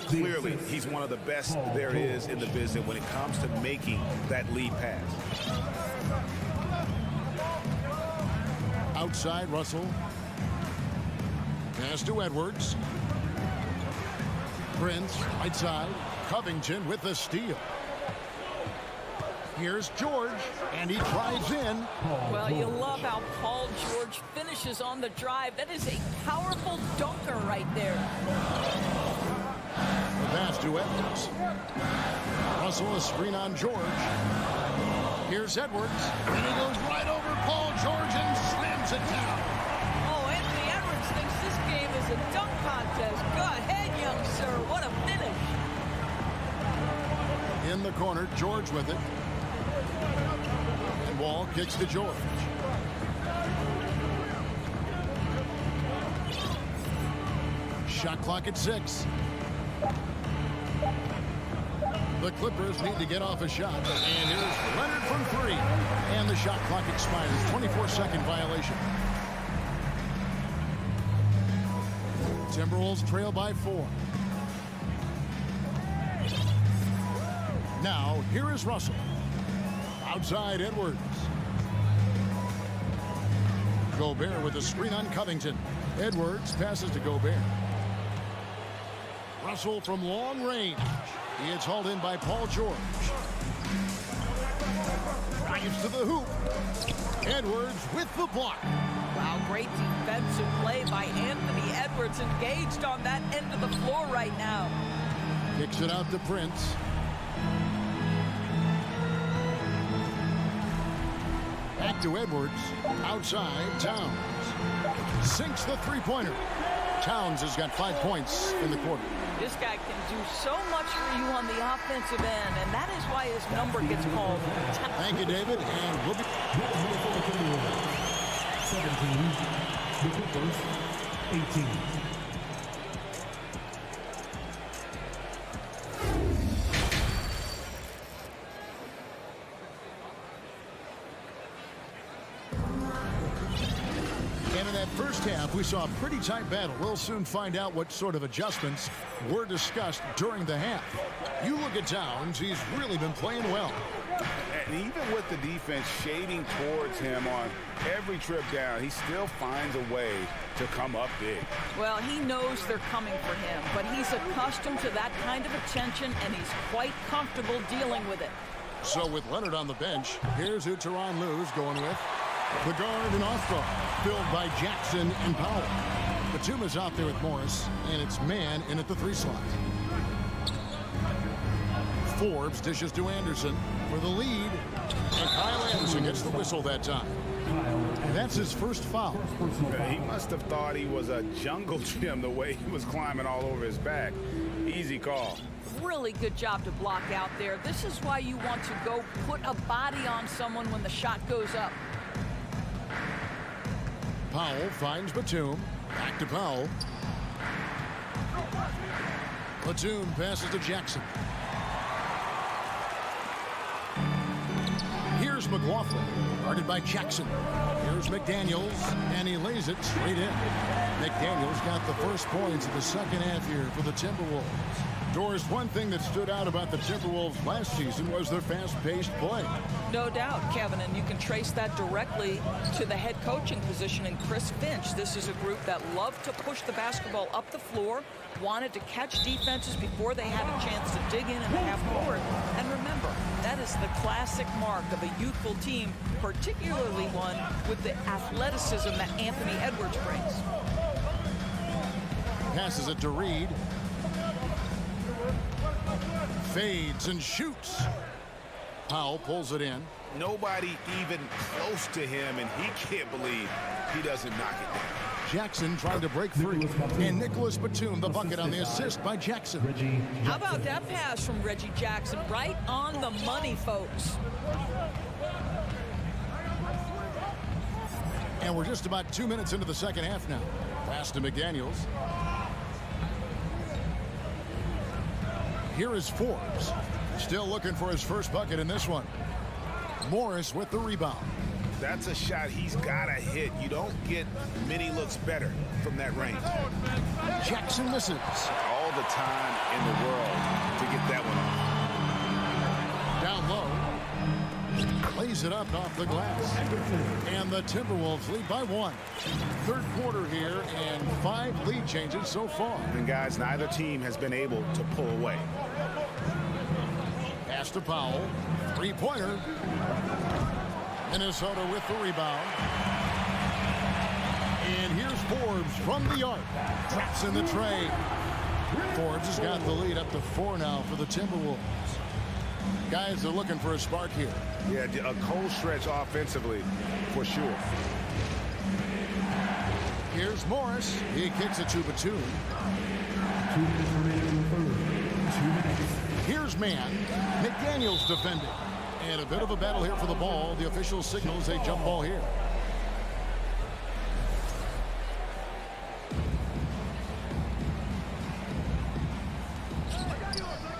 Speaker 8: Clearly, he's one of the best there is in the business when it comes to making that lead pass.
Speaker 5: Outside, Russell. Pass to Edwards. Prince, right side. Covington with the steal. Here's George, and he drives in.
Speaker 6: Well, you love how Paul George finishes on the drive. That is a powerful dunker right there.
Speaker 5: The pass to Edwards. Russell, a screen on George. Here's Edwards, and he goes right over Paul George and slams it down.
Speaker 6: Oh, Anthony Edwards thinks this game is a dunk contest. Go ahead, young sir. What a finish.
Speaker 5: In the corner, George with it. And Wall kicks to George. Shot clock at 6. The Clippers need to get off a shot. And here's Leonard from 3. And the shot clock expires. 24-second violation. Timberwolves trail by 4. Now, here is Russell. Outside, Edwards. Gobert with a screen on Covington. Edwards passes to Gobert. Russell from long range. He is hauled in by Paul George. Drives to the hoop. Edwards with the block.
Speaker 6: Wow, great defensive play by Anthony Edwards, engaged on that end of the floor right now.
Speaker 5: Kicks it out to Prince. Back to Edwards. Outside, Towns. Sinks the three-pointer. Towns has got 5 points in the quarter.
Speaker 6: This guy can do so much for you on the offensive end, and that is why his number gets called.
Speaker 5: Thank you, David, and we'll be...
Speaker 4: 17, the Clippers, 18.
Speaker 5: And in that first half, we saw a pretty tight battle. We'll soon find out what sort of adjustments were discussed during the half. You look at Towns, he's really been playing well.
Speaker 8: And even with the defense shading towards him on every trip down, he still finds a way to come up big.
Speaker 6: Well, he knows they're coming for him, but he's accustomed to that kind of attention, and he's quite comfortable dealing with it.
Speaker 5: So with Leonard on the bench, here's who Tyronn Lue's going with. The guard and off guard, filled by Jackson and Powell. Batum is out there with Morris, and it's man in at the 3 slot. Forbes dishes to Anderson for the lead, and Kyle Anderson gets the whistle that time. That's his first foul.
Speaker 8: He must have thought he was a jungle gym the way he was climbing all over his back. Easy call.
Speaker 6: Really good job to block out there. This is why you want to go put a body on someone when the shot goes up.
Speaker 5: Powell finds Batum. Back to Powell. Batum passes to Jackson. Here's McLaughlin, guarded by Jackson. Here's McDaniels, and he lays it straight in. McDaniels got the first points of the second half here for the Timberwolves. Doris, one thing that stood out about the Timberwolves last season was their fast-paced play.
Speaker 6: No doubt, Kevin, and you can trace that directly to the head coaching position in Chris Finch. This is a group that loved to push the basketball up the floor, wanted to catch defenses before they had a chance to dig in the half court. And remember, that is the classic mark of a youthful team, particularly one with the athleticism that Anthony Edwards brings.
Speaker 5: Passes it to Reed. Fades and shoots. Powell pulls it in.
Speaker 8: Nobody even close to him, and he can't believe he doesn't knock it down.
Speaker 5: Jackson trying to break free. And Nicholas Batum, the bucket on the assist by Jackson.
Speaker 6: How about that pass from Reggie Jackson? Right on the money, folks.
Speaker 5: And we're just about 2 minutes into the second half now. Pass to McDaniels. Here is Forbes. Still looking for his first bucket in this one. Morris with the rebound.
Speaker 8: That's a shot he's got to hit. You don't get many looks better from that range.
Speaker 5: Jackson misses.
Speaker 8: All the time in the world to get that one off.
Speaker 5: Down low. Plays it up off the glass. And the Timberwolves lead by 1. Third quarter here and 5 lead changes so far.
Speaker 8: And guys, neither team has been able to pull away.
Speaker 5: Pass to Powell. Three-pointer. Minnesota with the rebound. And here's Forbes from the arc. Traps in the tray. Forbes has got the lead up to 4 now for the Timberwolves. Guys are looking for a spark here.
Speaker 8: Yeah, a cold stretch offensively, for sure.
Speaker 5: Here's Morris. He kicks it to Batum.
Speaker 4: 2 minutes remaining in the third. 2 minutes.
Speaker 5: Here's man. McDaniels defending. And a bit of a battle here for the ball. The official signals a jump ball here.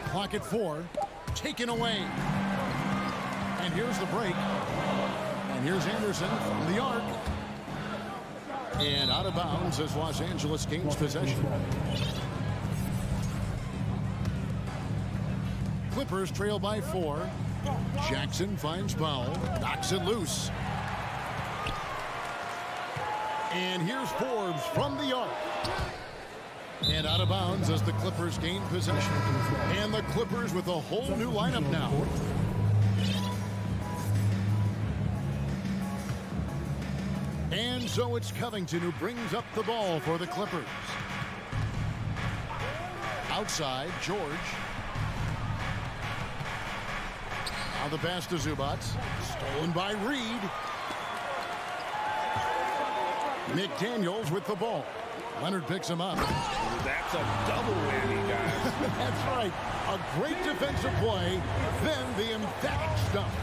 Speaker 5: Clock at 4. Taken away. And here's the break. And here's Anderson from the arc. And out of bounds as Los Angeles gains possession. Clippers trail by 4. Jackson finds Powell. Knocks it loose. And here's Forbes from the arc. And out of bounds as the Clippers gain possession. And the Clippers with a whole new lineup now. And so it's Covington who brings up the ball for the Clippers. Outside, George. Now the pass to Zubac. Stolen by Reed. McDaniels with the ball. Leonard picks him up.
Speaker 8: That's a double whammy, guys.
Speaker 5: That's right. A great defensive play, then the emphatic stuff.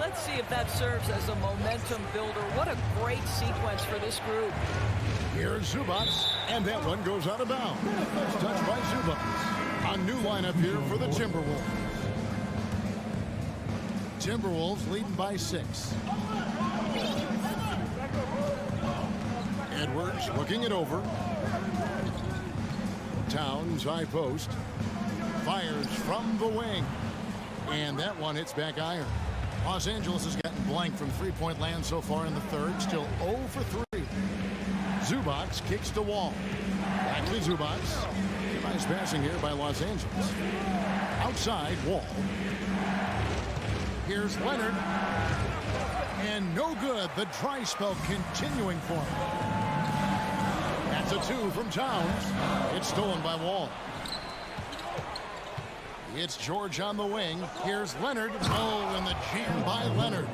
Speaker 6: Let's see if that serves as a momentum builder. What a great sequence for this group.
Speaker 5: Here's Zubac, and that one goes out of bounds. First touch by Zubac. A new lineup here for the Timberwolves. Timberwolves leading by 6. Edwards looking it over. Towns high post. Fires from the wing. And that one hits back iron. Los Angeles has gotten blank from three-point land so far in the third. Still 0 for 3. Zubac kicks to Wall. Back to Zubac. Nice passing here by Los Angeles. Outside, Wall. Here's Leonard. And no good. The dry spell continuing for him. That's a 2 from Towns. It's stolen by Wall. It's George on the wing. Here's Leonard. Oh, and the jam by Leonard.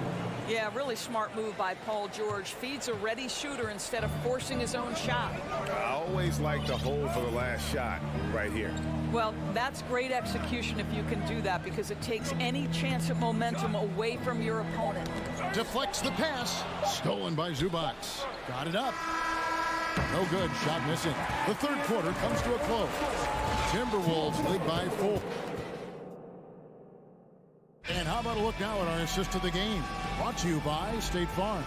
Speaker 6: Yeah, really smart move by Paul George. Feeds a ready shooter instead of forcing his own shot.
Speaker 8: I always like to hold for the last shot right here.
Speaker 6: Well, that's great execution if you can do that, because it takes any chance at momentum away from your opponent.
Speaker 5: Deflects the pass. Stolen by Zubac. Got it up. No good. Shot missing. The third quarter comes to a close. Timberwolves lead by 4. And how about a look now at our assist to the game? Brought to you by State Farm.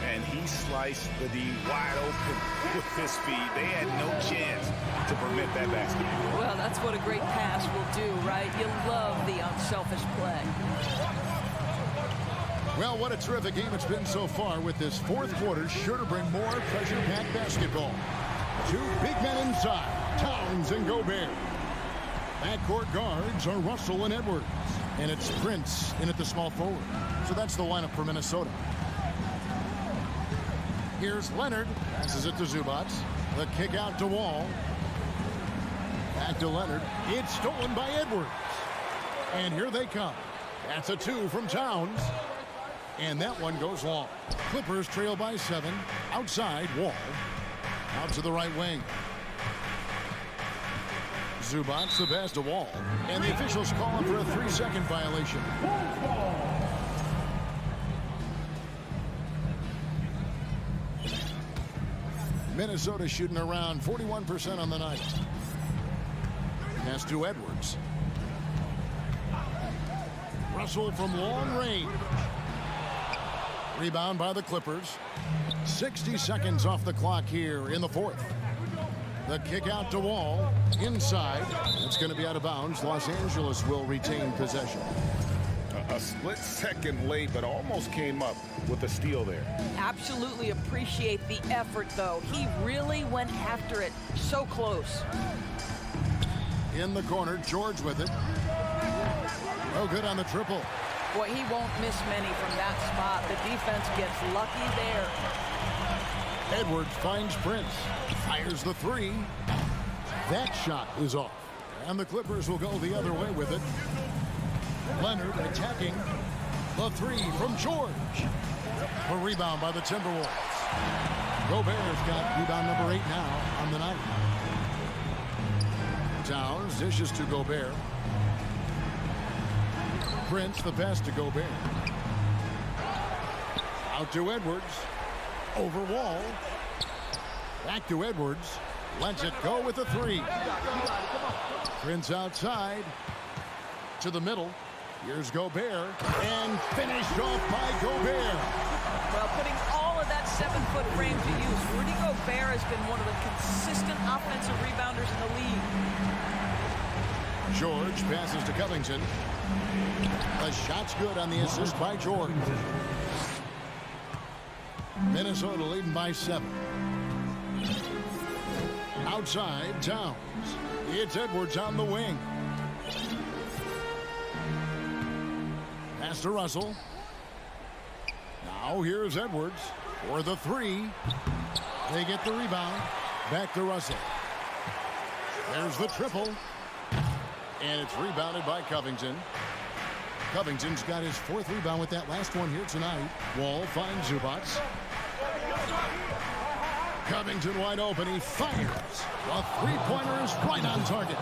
Speaker 8: And he sliced the D wide open with his speed. They had no chance to prevent that basket.
Speaker 6: Well, that's what a great pass will do, right? You love the unselfish play.
Speaker 5: Well, what a terrific game it's been so far, with this fourth quarter sure to bring more pressure-packed basketball. 2 big men inside, Towns and Gobert. Backcourt guards are Russell and Edwards. And it's Prince in at the small forward. So that's the lineup for Minnesota. Here's Leonard. Passes it to Zubac. The kick out to Wall. Back to Leonard. It's stolen by Edwards. And here they come. That's a 2 from Towns. And that one goes long. Clippers trail by 7. Outside, Wall. Out to the right wing. Zubac, the pass to Wall. And the officials calling for a 3-second violation. Minnesota shooting around 41% on the night. Pass to Edwards. Russell from long range. Rebound by the Clippers. 60 seconds off the clock here in the fourth. The kick out to Wall. Inside. It's going to be out of bounds. Los Angeles will retain possession.
Speaker 8: A split second late, but almost came up with a steal there.
Speaker 6: Absolutely appreciate the effort, though. He really went after it. So close.
Speaker 5: In the corner, George with it. No good on the triple.
Speaker 6: Boy, he won't miss many from that spot. The defense gets lucky there.
Speaker 5: Edwards finds Prince. Fires the three. That shot is off. And the Clippers will go the other way with it. Leonard attacking. The three from George. A rebound by the Timberwolves. Gobert's got rebound number 8 now on the night. Towns dishes to Gobert. Prince the pass to Gobert. Out to Edwards. Over Wall. Back to Edwards. Lets it go with the three. Prince outside. To the middle. Here's Gobert. And finished off by Gobert.
Speaker 6: Well, putting all of that 7-foot frame to use, Rudy Gobert has been one of the consistent offensive rebounders in the league.
Speaker 5: George passes to Covington. The shot's good on the assist by George. Minnesota leading by 7. Outside, Towns. It's Edwards on the wing. Pass to Russell. Now here's Edwards for the three. They get the rebound. Back to Russell. There's the triple. And it's rebounded by Covington. Covington's got his 4th rebound with that last one here tonight. Wall finds Zubac. Covington wide open. He fires. A three-pointer is right on target.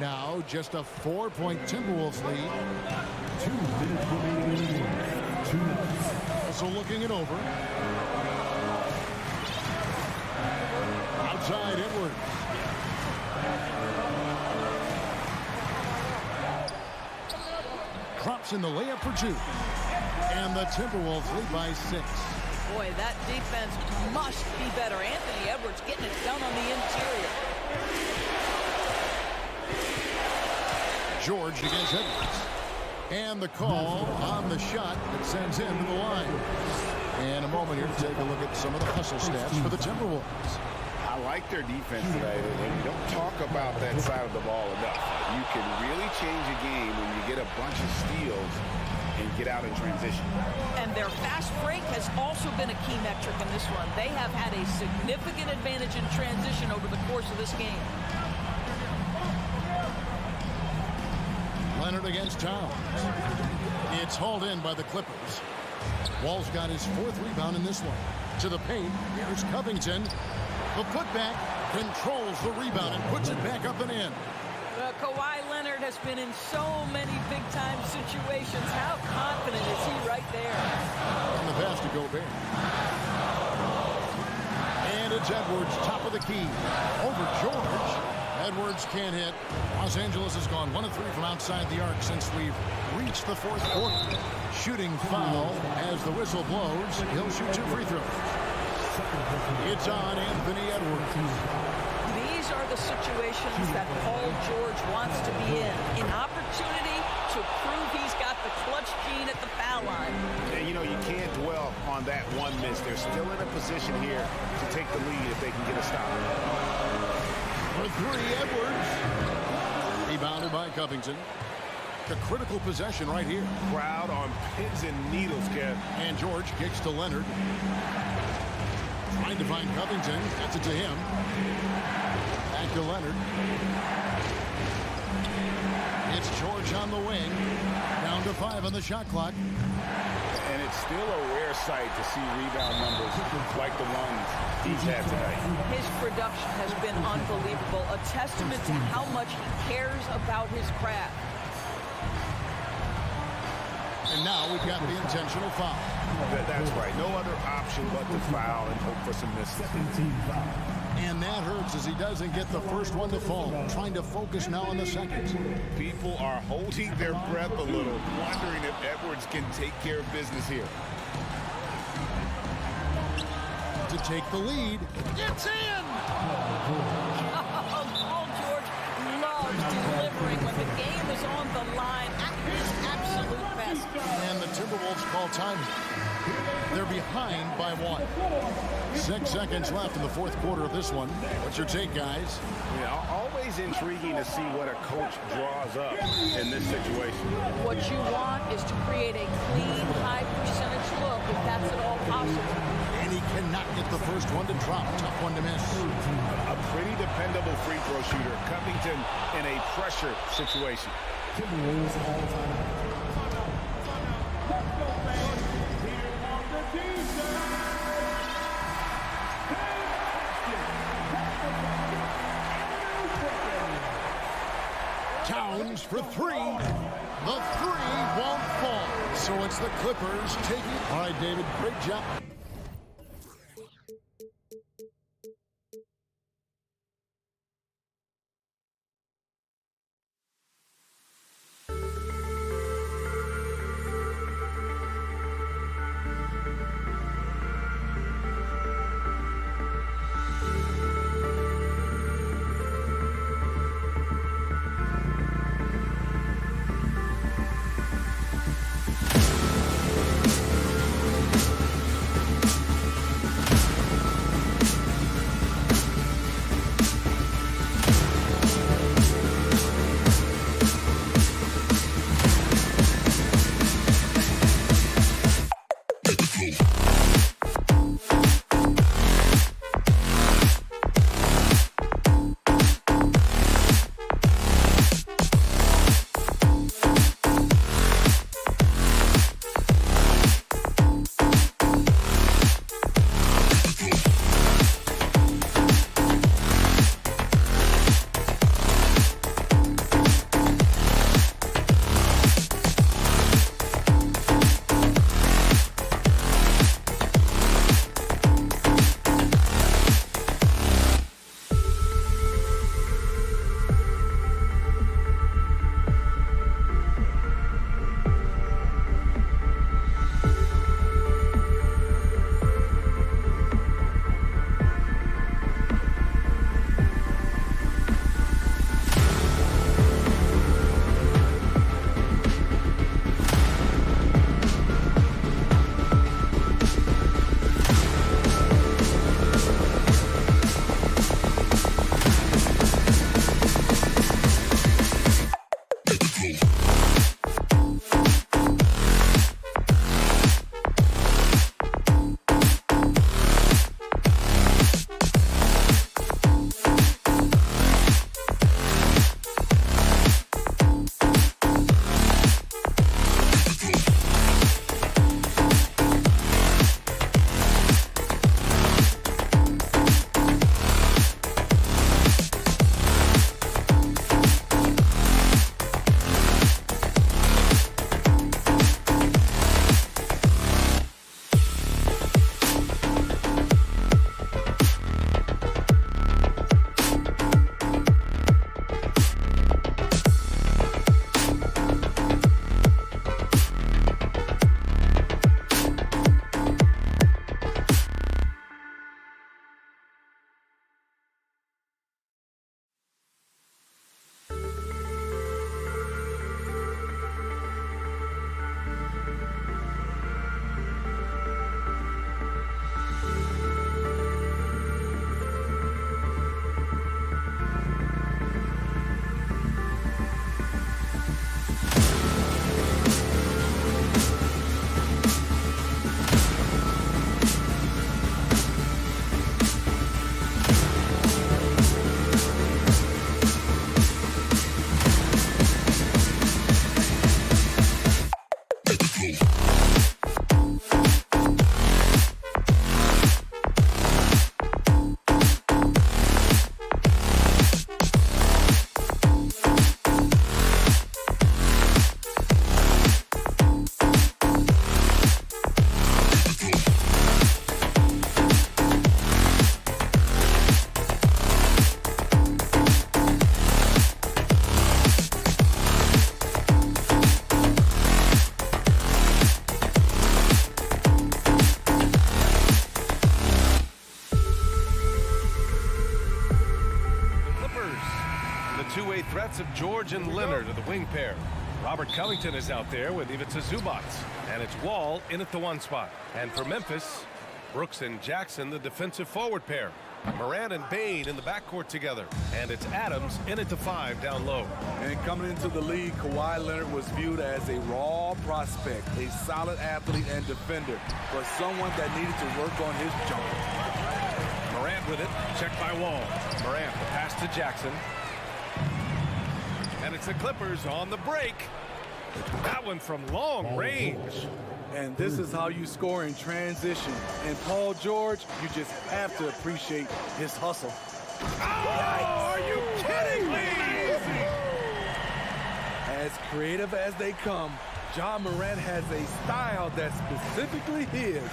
Speaker 5: Now just a 4-point Timberwolves lead.
Speaker 4: 2 minutes remaining. 2 minutes.
Speaker 5: Also looking it over. Outside Edwards. Drops in the layup for 2. And the Timberwolves lead by 6.
Speaker 6: Boy, that defense must be better. Anthony Edwards getting it done on the interior.
Speaker 5: George against Edwards. And the call on the shot that sends him to the line. And a moment here to take a look at some of the hustle stats for the Timberwolves.
Speaker 8: I like their defense today. You don't talk about that side of the ball enough. You can really change a game when you get a bunch of steals and get out in transition.
Speaker 6: And their fast break has also been a key metric in this one. They have had a significant advantage in transition over the course of this game.
Speaker 5: Leonard against Towns. It's hauled in by the Clippers. Wall's got his 4th rebound in this one. To the paint. Here's Covington. The putback controls the rebound and puts it back up and in.
Speaker 6: Kawhi Leonard has been in so many big-time situations. How confident is he right there?
Speaker 5: And the pass to Gobert. And it's Edwards, top of the key. Over George. Edwards can't hit. Los Angeles has gone 1 of 3 from outside the arc since we've reached the 4th quarter. Shooting foul as the whistle blows. He'll shoot 2 free throws. It's on Anthony Edwards.
Speaker 6: These are the situations that Paul George wants to be in. An opportunity to prove he's got the clutch gene at the foul line.
Speaker 8: And you know, you can't dwell on that one miss. They're still in a position here to take the lead if they can get a stop.
Speaker 5: For 3, Edwards. Rebounded by Covington. A critical possession right here.
Speaker 8: Crowd on pins and needles, Kev.
Speaker 5: And George kicks to Leonard. Trying to find Covington. Gets it to him. Back to Leonard. It's George on the wing. Down to 5 on the shot clock.
Speaker 8: And it's still a rare sight to see rebound numbers like the ones he's had tonight.
Speaker 6: His production has been unbelievable. A testament to how much he cares about his craft.
Speaker 5: And now we've got the intentional foul.
Speaker 8: That's right. No other option but to foul and hope for some misses.
Speaker 5: And that hurts as he doesn't get the first one to fall. Trying to focus now on the second.
Speaker 8: People are holding their breath a little, wondering if Edwards can take care of business here.
Speaker 5: To take the lead. It's in!
Speaker 6: Paul George loves delivering when the game is on the line at his absolute best.
Speaker 5: And the Timberwolves call time. They're behind by 1. 6 seconds left in the fourth quarter of this one. What's your take, guys?
Speaker 8: Yeah, always intriguing to see what a coach draws up in this situation.
Speaker 6: What you want is to create a clean, high percentage look if that's at all possible.
Speaker 5: And he cannot get the first one to drop. Tough one to miss.
Speaker 8: A pretty dependable free throw shooter. Covington in a pressure situation.
Speaker 4: Timberwolves all time.
Speaker 5: Towns for 3. The 3 won't fall. So it's the Clippers taking. All right, David, great job.
Speaker 1: George and Leonard are the wing pair. Robert Covington is out there with Ivica Zubac. And it's Wall in at the 1 spot. And for Memphis, Brooks and Jackson, the defensive forward pair. Morant and Bane in the backcourt together. And it's Adams in at the 5 down low.
Speaker 10: And coming into the league, Kawhi Leonard was viewed as a raw prospect, a solid athlete and defender, but someone that needed to work on his jumper.
Speaker 1: Morant with it, checked by Wall. Morant, the pass to Jackson. And it's the Clippers on the break. That one from long range.
Speaker 10: And this is how you score in transition. And Paul George, you just have to appreciate his hustle.
Speaker 1: Oh, are you kidding me?
Speaker 10: As creative as they come, Ja Morant has a style that's specifically his.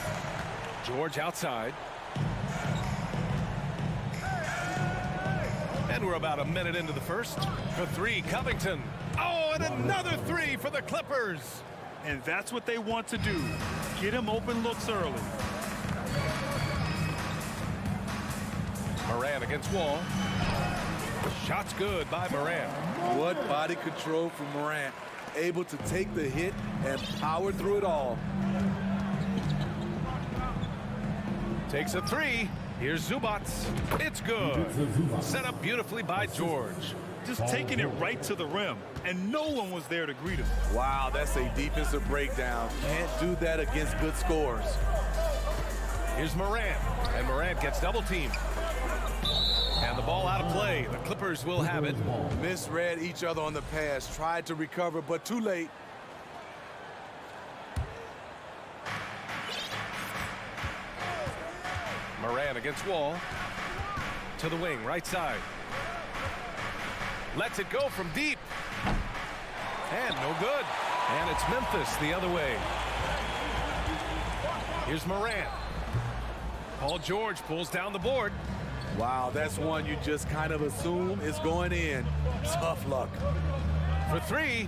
Speaker 1: George outside. And we're about a minute into the first. For 3, Covington. Oh, and another 3 for the Clippers.
Speaker 3: And that's what they want to do. Get him open looks early.
Speaker 1: Morant against Wall. Shot's good by Morant.
Speaker 10: What body control from Morant. Able to take the hit and power through it all.
Speaker 1: Takes a 3. Here's Zubac. It's good. Set up beautifully by George.
Speaker 3: Just taking it right to the rim, and no one was there to greet him.
Speaker 10: Wow, that's a defensive breakdown. Can't do that against good scores.
Speaker 1: Here's Morant, and Morant gets double teamed. And the ball out of play. The Clippers will have it.
Speaker 10: Misread each other on the pass, tried to recover, but too late.
Speaker 1: Morant against Wall. To the wing, right side. Lets it go from deep. And no good. And it's Memphis the other way. Here's Morant. Paul George pulls down the board.
Speaker 10: Wow, that's one you just kind of assume is going in. Tough luck.
Speaker 1: For 3.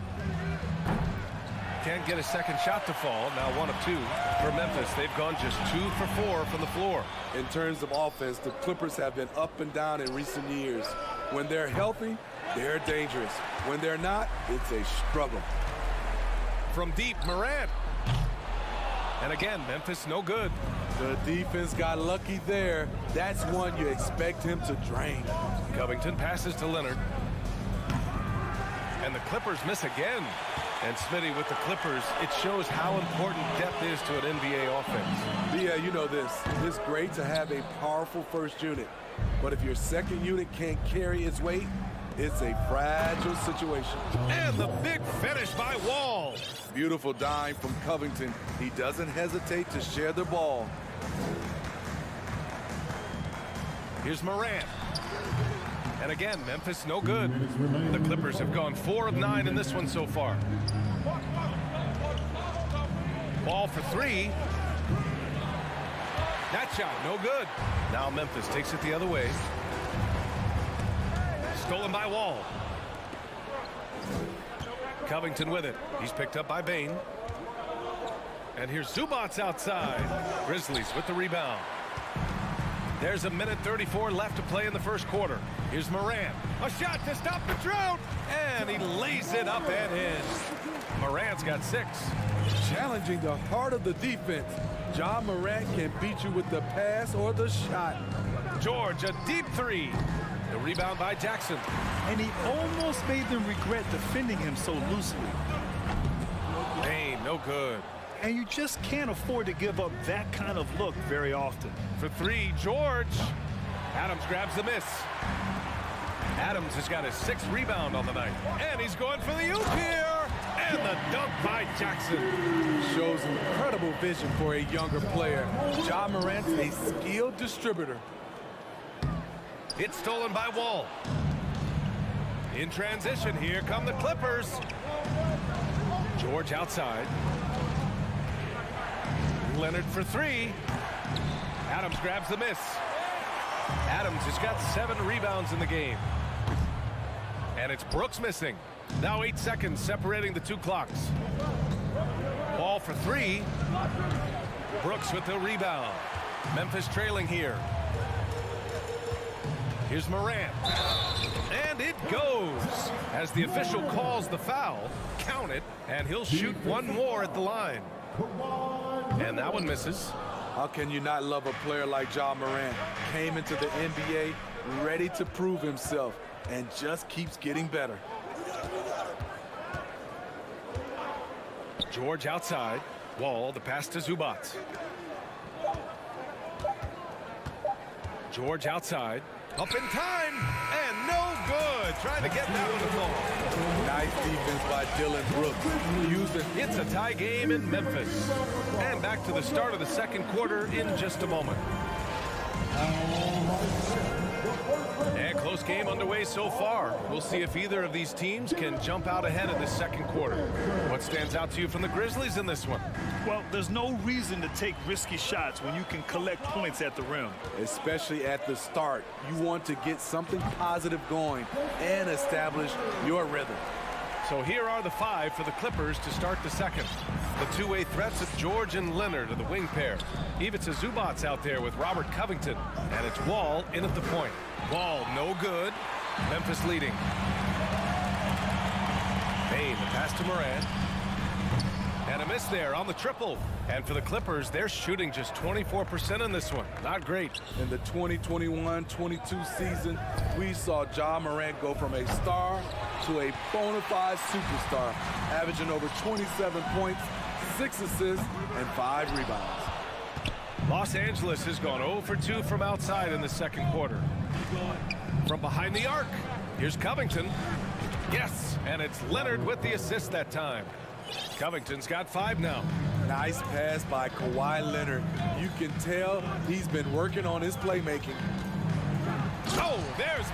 Speaker 1: Can't get a second shot to fall. Now 1 of 2 for Memphis. They've gone just 2 for 4 from the floor.
Speaker 10: In terms of offense, the Clippers have been up and down in recent years. When they're healthy, they're dangerous. When they're not, it's a struggle.
Speaker 1: From deep, Morant. And again, Memphis no good.
Speaker 10: The defense got lucky there. That's one you expect him to drain.
Speaker 1: Covington passes to Leonard. And the Clippers miss again. And Smitty with the Clippers, it shows how important depth is to an NBA offense.
Speaker 10: Yeah, you know this. It's great to have a powerful first unit. But if your second unit can't carry its weight, it's a fragile situation.
Speaker 1: And the big finish by Wall.
Speaker 10: Beautiful dime from Covington. He doesn't hesitate to share the ball.
Speaker 1: Here's Morant. And again, Memphis no good. The Clippers have gone 4 of 9 in this one so far. Ball for 3. That shot, no good. Now Memphis takes it the other way. Stolen by Wall. Covington with it. He's picked up by Bane. And here's Zubac outside. Grizzlies with the rebound. There's 1:34 left to play in the first quarter. Here's Morant. A shot to stop the drought. And he lays it up and in. Morant's got 6.
Speaker 10: Challenging the heart of the defense. Ja Morant can beat you with the pass or the shot.
Speaker 1: George, a deep 3. The rebound by Jackson.
Speaker 3: And he almost made them regret defending him so loosely.
Speaker 1: Bane, no good.
Speaker 3: And you just can't afford to give up that kind of look very often.
Speaker 1: For 3, George. Adams grabs the miss. Adams has got his 6th rebound on the night. And he's going for the oop here. And the dunk by Jackson.
Speaker 10: Shows incredible vision for a younger player. Ja Morant's a skilled distributor.
Speaker 1: It's stolen by Wall. In transition, here come the Clippers. George outside. Leonard for 3. Adams grabs the miss. Adams has got 7 rebounds in the game. And it's Brooks missing. Now 8 seconds separating the 2 clocks. Ball for 3. Brooks with the rebound. Memphis trailing here. Here's Morant. And it goes. As the official calls the foul, count it, and he'll shoot one more at the line. And that one misses.
Speaker 10: How can you not love a player like Ja Morant? Came into the NBA ready to prove himself and just keeps getting better.
Speaker 1: George outside. Wall, the pass to Zubac. George outside. Up in time, and no good. Trying to get that one to fall.
Speaker 10: Nice defense by Dylan Brooks.
Speaker 1: It's a tie game in Memphis. And back to the start of the second quarter in just a moment. And close game underway so far. We'll see if either of these teams can jump out ahead in the second quarter. What stands out to you from the Grizzlies in this one?
Speaker 3: Well, there's no reason to take risky shots when you can collect points at the rim.
Speaker 10: Especially at the start. You want to get something positive going and establish your rhythm.
Speaker 1: So here are the five for the Clippers to start the second. The two-way threats of George and Leonard are the wing pair. Ivica Zubac out there with Robert Covington. And it's Wall in at the point. Wall no good. Memphis leading. Bane, the pass to Morant. And a miss there on the triple. And for the Clippers, they're shooting just 24% in this one. Not great.
Speaker 10: In the 2021-22 season, we saw Ja Morant go from a star to a bona fide superstar, averaging over 27 points, 6 assists, and 5 rebounds.
Speaker 1: Los Angeles has gone 0 for 2 from outside in the second quarter. From behind the arc, here's Covington. Yes, and it's Leonard with the assist that time. Covington's got 5 now.
Speaker 10: Nice pass by Kawhi Leonard. You can tell he's been working on his playmaking.
Speaker 1: Oh, there's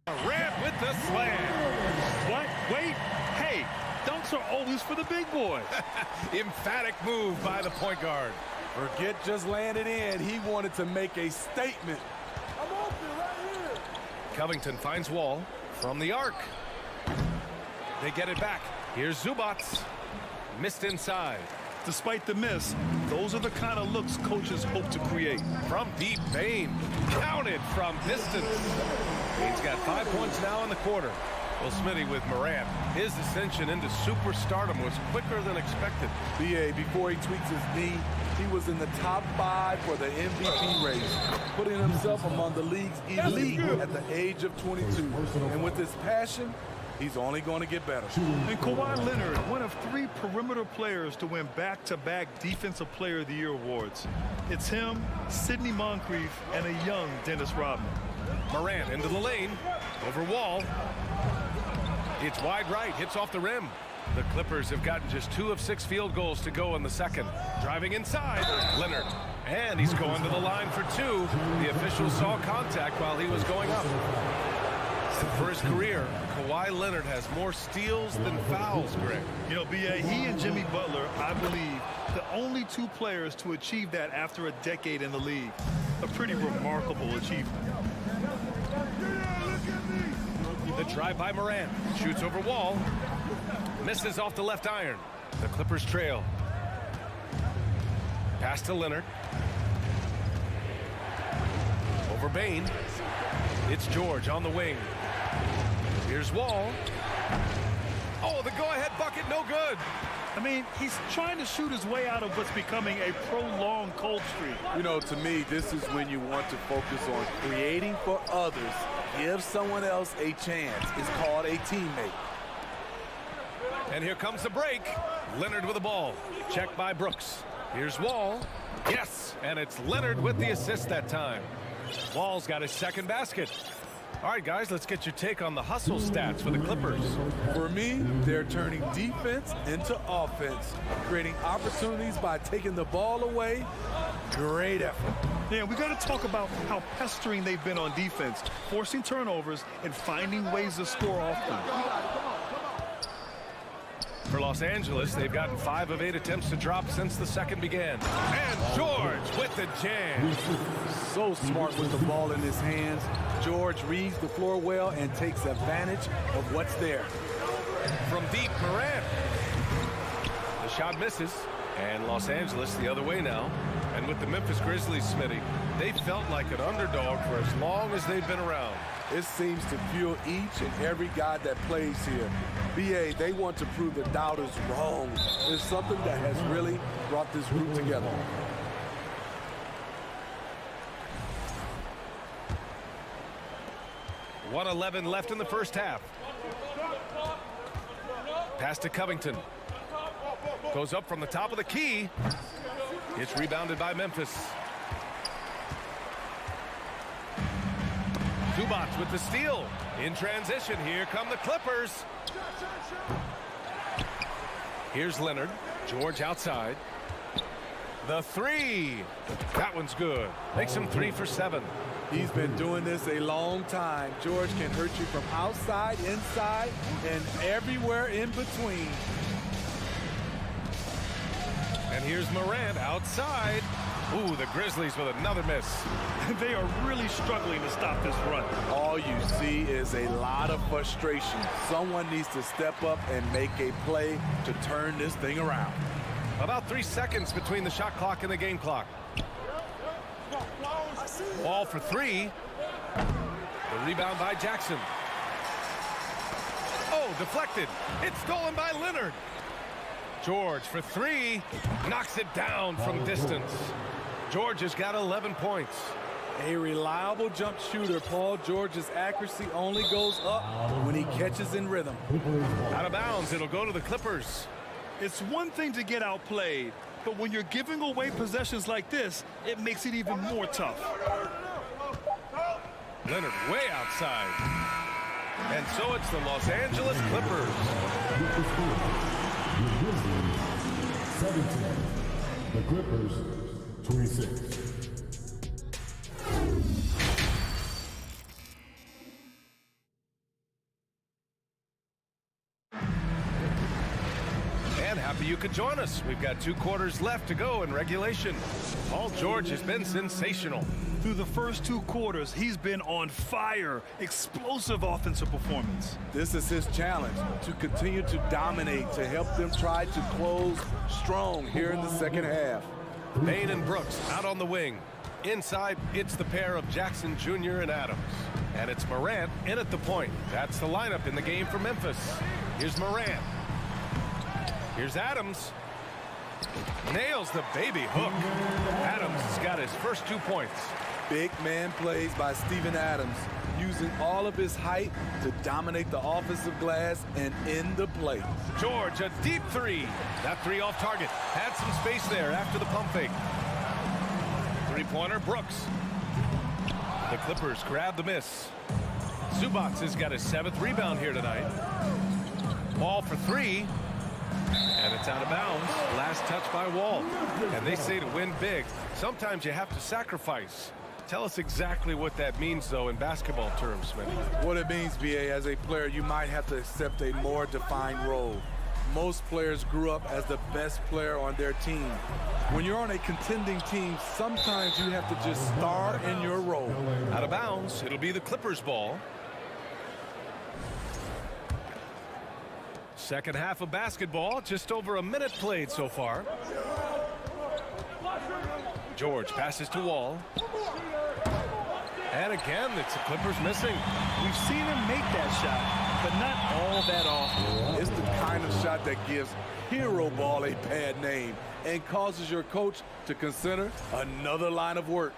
Speaker 1: Morant with the slam.
Speaker 3: What? Wait. Hey, dunks are always for the big boys.
Speaker 1: Emphatic move by the point guard.
Speaker 10: Forget just landed in. He wanted to make a statement. I'm open right here.
Speaker 1: Covington finds Wall from the arc. They get it back. Here's Zubac. Missed inside.
Speaker 3: Despite the miss, those are the kind of looks coaches hope to create.
Speaker 1: From deep, Bane. Counted from distance. Bane's got 5 points now in the quarter. Well, Smitty with Morant. His ascension into superstardom was quicker than expected.
Speaker 10: BA, before he tweaks his knee, he was in the top 5 for the MVP race, putting himself among the league's elite at the age of 22. And with his passion, he's only going to get better.
Speaker 3: And Kawhi Leonard, one of 3 perimeter players to win back-to-back Defensive Player of the Year awards. It's him, Sidney Moncrief, and a young Dennis Rodman.
Speaker 1: Morant into the lane. Over Wall. It's wide right. Hits off the rim. The Clippers have gotten just 2 of 6 field goals to go in the second. Driving inside. Leonard. And he's going to the line for 2. The official saw contact while he was going up. For his career, Kawhi Leonard has more steals than fouls, Greg.
Speaker 3: You know, B.A., he and Jimmy Butler, I believe, the only 2 players to achieve that after a decade in the league. A pretty remarkable achievement.
Speaker 1: The drive by Morant. Shoots over Wall. Misses off the left iron. The Clippers trail. Pass to Leonard. Over Bane. It's George on the wing. Here's Wall. Oh, the go-ahead bucket, no good.
Speaker 3: I mean, he's trying to shoot his way out of what's becoming a prolonged cold streak.
Speaker 10: You know, to me, this is when you want to focus on creating for others. Give someone else a chance. It's called a teammate.
Speaker 1: And here comes the break. Leonard with the ball. Checked by Brooks. Here's Wall. Yes, and it's Leonard with the assist that time. Wall's got his second basket. All right, guys, let's get your take on the hustle stats for the Clippers.
Speaker 10: For me, they're turning defense into offense, creating opportunities by taking the ball away. Great effort.
Speaker 3: Yeah, we got to talk about how pestering they've been on defense, forcing turnovers and finding ways to score often.
Speaker 1: For Los Angeles, they've gotten 5 of 8 attempts to drop since the second began. And George with the jam.
Speaker 10: So smart with the ball in his hands. George reads the floor well and takes advantage of what's there.
Speaker 1: From deep, Morant. The shot misses. And Los Angeles the other way now. And with the Memphis Grizzlies, Smitty, they felt like an underdog for as long as they've been around.
Speaker 10: It seems to fuel each and every guy that plays here. BA, they want to prove the doubters wrong. It's something that has really brought this group together.
Speaker 1: .111 left in the first half. Pass to Covington. Goes up from the top of the key. It's rebounded by Memphis. Zubac with the steal. In transition, here come the Clippers. Here's Leonard. George outside. The three. That one's good. Makes him 3 for 7.
Speaker 10: He's been doing this a long time. George can hurt you from outside, inside, and everywhere in between.
Speaker 1: And here's Morant outside. Ooh, the Grizzlies with another miss.
Speaker 3: They are really struggling to stop this run.
Speaker 10: All you see is a lot of frustration. Someone needs to step up and make a play to turn this thing around.
Speaker 1: About 3 seconds between the shot clock and the game clock. Ball for 3. The rebound by Jackson. Oh, deflected. It's stolen by Leonard. George for 3. Knocks it down from distance. George has got 11 points.
Speaker 10: A reliable jump shooter. Paul George's accuracy only goes up when he catches in rhythm.
Speaker 1: Out of bounds, it'll go to the Clippers.
Speaker 3: It's one thing to get outplayed, but when you're giving away possessions like this, it makes it even more tough.
Speaker 1: Leonard way outside. And so it's the Los Angeles Clippers.
Speaker 4: The Grizzlies, 17. The Clippers, 26.
Speaker 1: And happy you could join us. We've got 2 quarters left to go in regulation. Paul George has been sensational.
Speaker 3: Through the first 2 quarters, he's been on fire. Explosive offensive performance.
Speaker 10: This is his challenge, to continue to dominate, to help them try to close strong here in the second half.
Speaker 1: Payne and Brooks out on the wing. Inside, it's the pair of Jackson Jr. and Adams. And it's Morant in at the point. That's the lineup in the game for Memphis. Here's Morant. Here's Adams. Nails the baby hook. Adams has got his first 2 points.
Speaker 10: Big man plays by Steven Adams, using all of his height to dominate the offensive glass and end the play.
Speaker 1: George, a deep 3. That 3 off target. Had some space there after the pump fake. 3-pointer, Brooks. The Clippers grab the miss. Zubac has got his 7th rebound here tonight. Ball for 3. And it's out of bounds. Last touch by Wall. And they say to win big, sometimes you have to sacrifice. Tell us exactly what that means, though, in basketball terms, Smitty.
Speaker 10: What it means, BA, as a player, you might have to accept a more defined role. Most players grew up as the best player on their team. When you're on a contending team, sometimes you have to just star in your role.
Speaker 1: Out of bounds, it'll be the Clippers' ball. Second half of basketball, just over a minute played so far. George passes to Wall. And again, it's the Clippers missing.
Speaker 3: We've seen him make that shot, but not all that often.
Speaker 10: It's the kind of shot that gives hero ball a bad name and causes your coach to consider another line of work.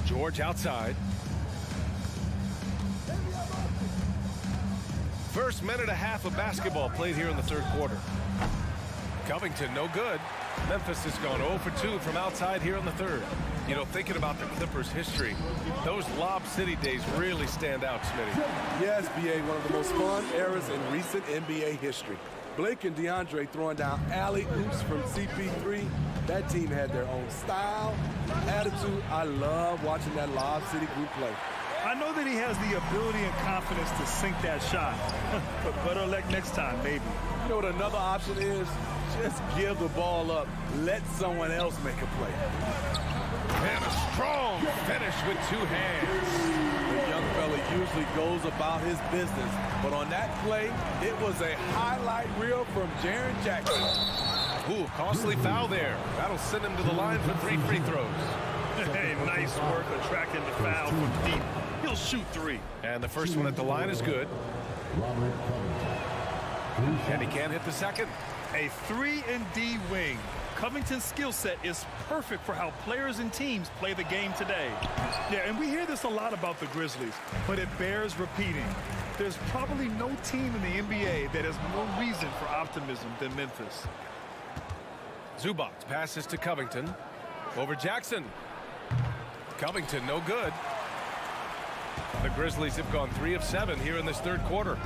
Speaker 1: George outside. First minute and a half of basketball played here in the 3rd quarter. Covington, no good. Memphis has gone 0 for 2 from outside here in the 3rd. You know, thinking about the Clippers' history, those Lob City days really stand out, Smitty.
Speaker 10: Yes, BA, one of the most fun eras in recent NBA history. Blake and DeAndre throwing down alley-oops from CP3. That team had their own style, attitude. I love watching that Lob City group play.
Speaker 3: I know that he has the ability and confidence to sink that shot. But better luck next time, maybe.
Speaker 10: You know what another option is? Just give the ball up. Let someone else make a play.
Speaker 1: And a strong finish with 2 hands.
Speaker 10: The young fella He usually goes about his business. But on that play, it was a highlight reel from Jaren Jackson.
Speaker 1: Ooh, costly foul there. That'll send him to the line for 3 free throws.
Speaker 3: Hey, nice work attracting the foul from deep. He'll shoot 3.
Speaker 1: And the first one at the line is good. And he can't hit the second.
Speaker 3: A 3-and-D wing. Covington's skill set is perfect for how players and teams play the game today. Yeah, and we hear this a lot about the Grizzlies, but it bears repeating. There's probably no team in the NBA that has more reason for optimism than Memphis.
Speaker 1: Zubac passes to Covington. Over Jackson. Covington, no good. The Grizzlies have gone 3 of 7 here in this third quarter.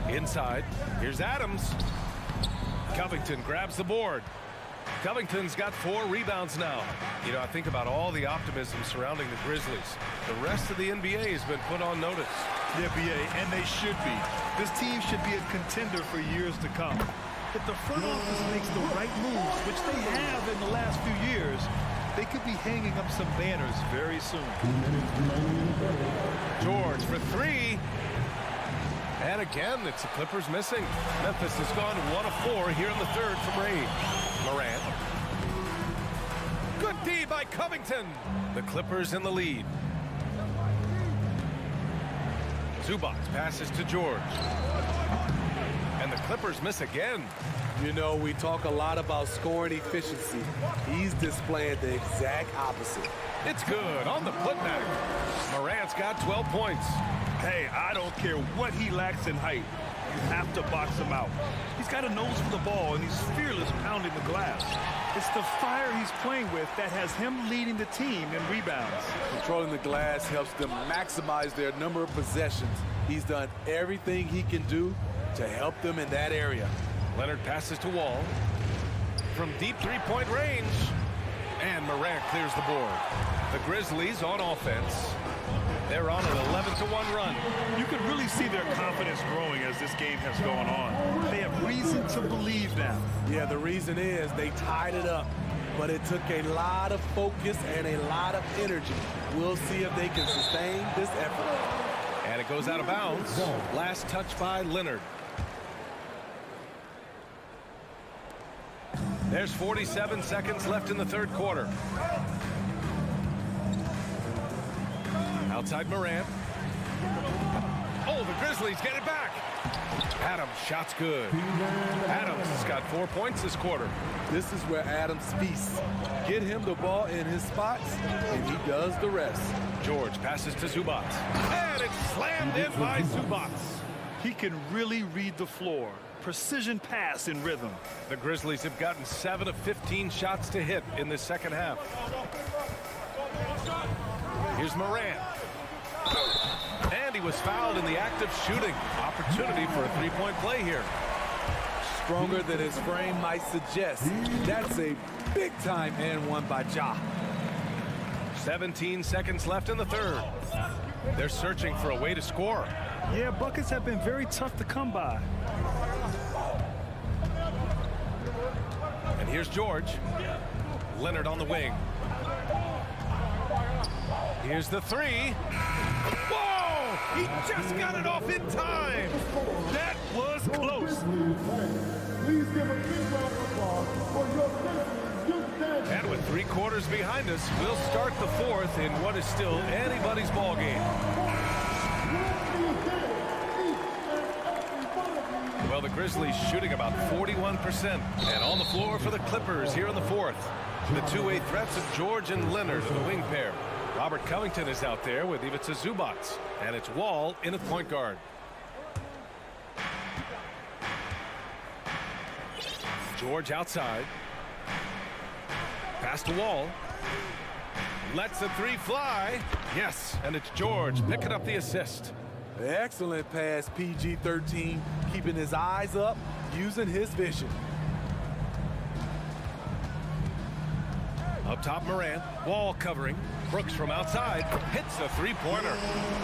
Speaker 1: Inside, here's Adams. Covington grabs the board. Covington's got 4 rebounds now. You know, I think about all the optimism surrounding the Grizzlies. The rest of the NBA has been put on notice.
Speaker 3: The NBA, and they should be. This team should be a contender for years to come. If the front office makes the right moves, which they have in the last few years, they could be hanging up some banners very soon.
Speaker 1: George for 3. And again, it's the Clippers missing. Memphis has gone 1 of 4 here in the third from range. Morant. Good D by Covington. The Clippers in the lead. Zubac passes to George. And the Clippers miss again.
Speaker 10: You know, we talk a lot about scoring efficiency. He's displaying the exact opposite.
Speaker 1: It's good on the putback. Morant's got 12 points.
Speaker 3: Hey, I don't care what he lacks in height. You have to box him out. He's got a nose for the ball, and he's fearless pounding the glass. It's the fire he's playing with that has him leading the team in rebounds.
Speaker 10: Controlling the glass helps them maximize their number of possessions. He's done everything he can do to help them in that area.
Speaker 1: Leonard passes to Wall. From deep 3-point range. And Morant clears the board. The Grizzlies on offense. They're on an 11-1 run.
Speaker 3: You can really see their confidence growing as this game has gone on. They have reason to believe now.
Speaker 10: Yeah, the reason is they tied it up, but it took a lot of focus and a lot of energy. We'll see if they can sustain this effort.
Speaker 1: And it goes out of bounds. Last touch by Leonard. There's 47 seconds left in the third quarter. Outside Morant. Oh, the Grizzlies get it back. Adams, shot's good. Adams has got 4 points this quarter.
Speaker 10: This is where Adams feasts. Get him the ball in his spots, and he does the rest.
Speaker 1: George passes to Zubac. And it's slammed in by Zubac.
Speaker 3: He can really read the floor. Precision pass in rhythm.
Speaker 1: The Grizzlies have gotten 7 of 15 shots to hit in this second half. Here's Morant. And he was fouled in the act of shooting. Opportunity for a 3-point play here.
Speaker 10: Stronger than his frame might suggest. That's a big-time and one by Ja.
Speaker 1: 17 seconds left in the third. They're searching for a way to score.
Speaker 3: Yeah, buckets have been very tough to come by.
Speaker 1: And here's George. Leonard on the wing. Here's the 3. Whoa! He just got it off in time.
Speaker 3: That was close.
Speaker 4: Please give a big round of applause for your Grizzlies.
Speaker 1: And with 3 quarters behind us, we'll start the fourth in what is still anybody's ball game. Well, the Grizzlies shooting about 41%. And on the floor for the Clippers here in the fourth. The two-way threats of George and Leonard, the wing pair. Robert Covington is out there with Ivica Zubac. And it's Wall in at point guard. George outside. Pass to Wall. Lets the 3 fly. Yes, and it's George picking up the assist.
Speaker 10: Excellent pass, PG-13, keeping his eyes up, using his vision.
Speaker 1: Up top, Morant. Wall covering. Brooks from outside hits a 3-pointer.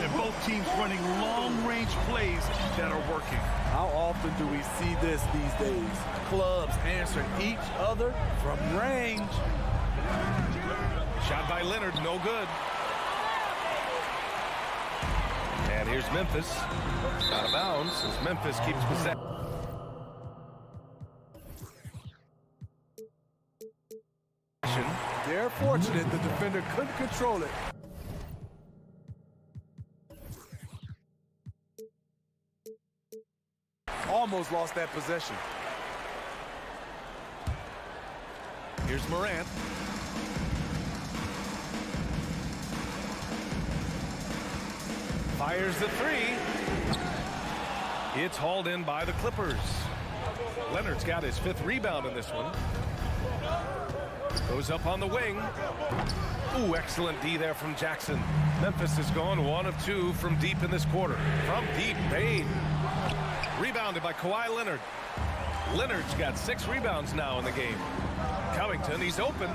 Speaker 3: And both teams running long-range plays that are working.
Speaker 10: How often do we see this these days? Clubs answering each other from range.
Speaker 1: Shot by Leonard, no good. And here's Memphis. Out of bounds as Memphis keeps possession.
Speaker 10: They're fortunate the defender couldn't control it. Almost lost that possession.
Speaker 1: Here's Morant. Fires the three. It's hauled in by the Clippers. Leonard's got his 5th rebound in this one. Goes up on the wing. Ooh, excellent D there from Jackson. Memphis has gone 1 of 2 from deep in this quarter. From deep, Bane. Rebounded by Kawhi Leonard. Leonard's got 6 rebounds now in the game. Covington, he's open.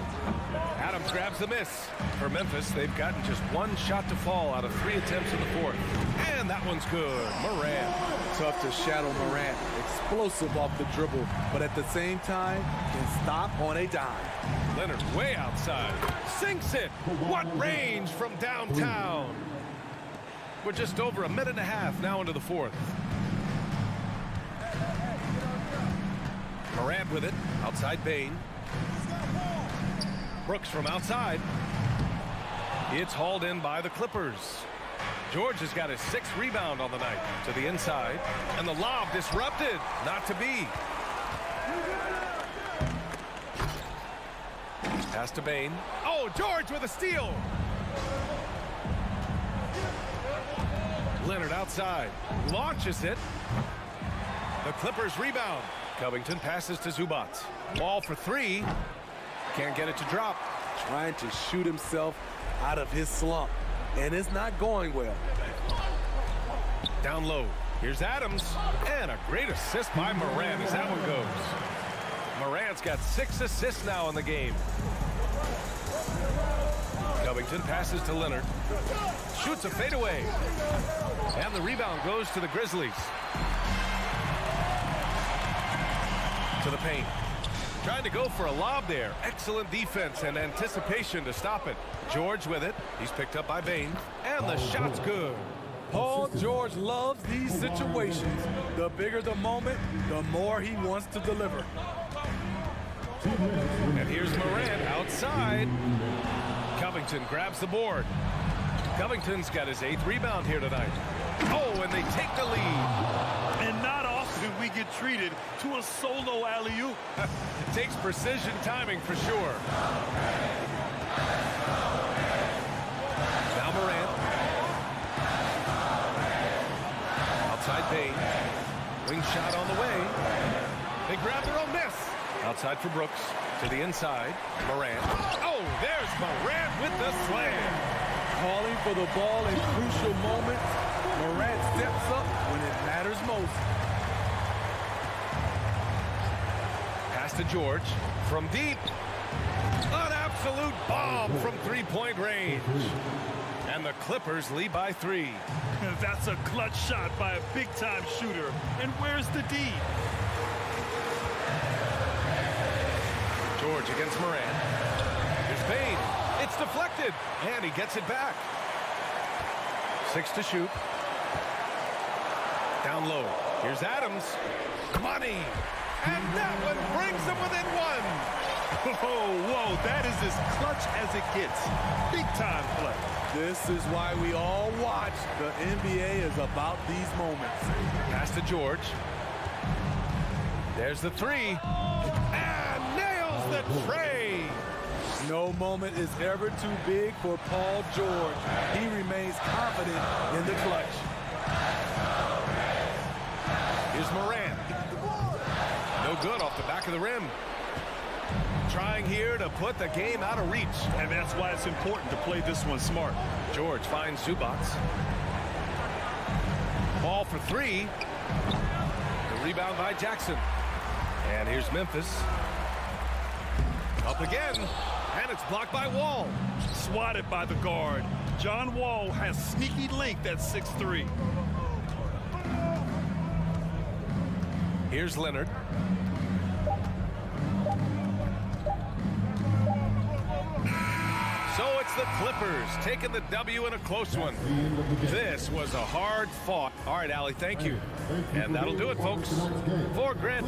Speaker 1: Adams grabs the miss. For Memphis, they've gotten just 1 shot to fall out of 3 attempts in the 4th. And that one's good. Morant.
Speaker 10: Tough to shadow Morant. Explosive off the dribble, but at the same time, can stop on a dime.
Speaker 1: Leonard way outside. Sinks it. What range from downtown. We're just over a minute and a half now into the 4th. Morant with it. Outside Bane. Brooks from outside. It's hauled in by the Clippers. George has got his 6th rebound on the night. To the inside. And the lob disrupted. Not to be. Pass to Bane. Oh, George with a steal. Leonard outside. Launches it. The Clippers rebound. Covington passes to Zubac. Ball for 3. Can't get it to drop.
Speaker 10: Trying to shoot himself out of his slump, and it's not going well.
Speaker 1: Down low. Here's Adams. And a great assist by Morant as that one goes. Morant's got 6 assists now in the game. Covington passes to Leonard. Shoots a fadeaway. And the rebound goes to the Grizzlies. To the paint. Trying to go for a lob there. Excellent defense and anticipation to stop it. George with it. He's picked up by Bane. And the shot's good.
Speaker 10: Paul George loves these situations. The bigger the moment, the more he wants to deliver.
Speaker 1: And here's Morant outside. Covington grabs the board. Covington's got his 8th rebound here tonight. Oh, and they take the lead.
Speaker 3: And not often we get treated to a solo alley-oop.
Speaker 1: Takes precision timing for sure. Now Morant. Outside Bane. Wing shot on the way. They grab their own miss. Outside for Brooks. To the inside. Morant. Oh, there's Morant with the slam.
Speaker 10: Calling for the ball in crucial moments. Morant steps up when it matters most.
Speaker 1: Pass to George. From deep. An absolute bomb from 3-point range. And the Clippers lead by 3.
Speaker 3: That's a clutch shot by a big-time shooter. And where's the D?
Speaker 1: George against Morant. Here's Bane. It's deflected. And he gets it back. 6 to shoot. Down low. Here's Adams. Money. And that one brings them within 1.
Speaker 3: Whoa, that is as clutch as it gets. Big-time play.
Speaker 10: This is why we all watch. The NBA is about these moments.
Speaker 1: Pass to George. There's the 3. And nails the tray.
Speaker 10: No moment is ever too big for Paul George. He remains confident in the clutch.
Speaker 1: Here's Morant. No good off the back of the rim. Trying here to put the game out of reach.
Speaker 3: And that's why it's important to play this one smart.
Speaker 1: George finds Zubac. Ball for 3. The rebound by Jackson. And here's Memphis. Up again. And it's blocked by Wall.
Speaker 3: Swatted by the guard. John Wall has sneaky length at 6'3".
Speaker 1: Here's Leonard. So it's It's the Clippers taking the W in a close one. This was a hard fought. All right, Allie, thank you. And that'll do it, folks. For Grid.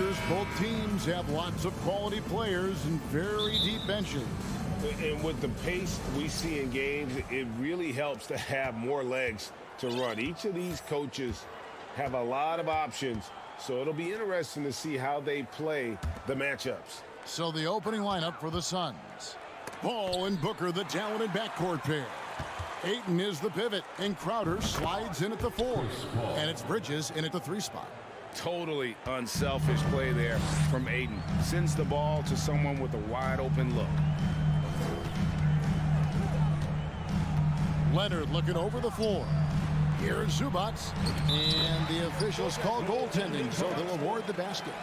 Speaker 5: Lakers, both teams have lots of quality players and very deep benches.
Speaker 8: And with the pace we see in games, it really helps to have more legs to run. Each of these coaches have a lot of options, so it'll be interesting to see how they play the matchups.
Speaker 5: So the opening lineup for the Suns. Ball and Booker, the talented backcourt pair. Ayton is the pivot, and Crowder slides in at the 4. And it's Bridges in at the 3 spot.
Speaker 8: Totally unselfish play there from Ayton. Sends the ball to someone with a wide open look.
Speaker 5: Leonard looking over the floor. Here's Zubac. And the officials call goaltending, so they'll award the basket.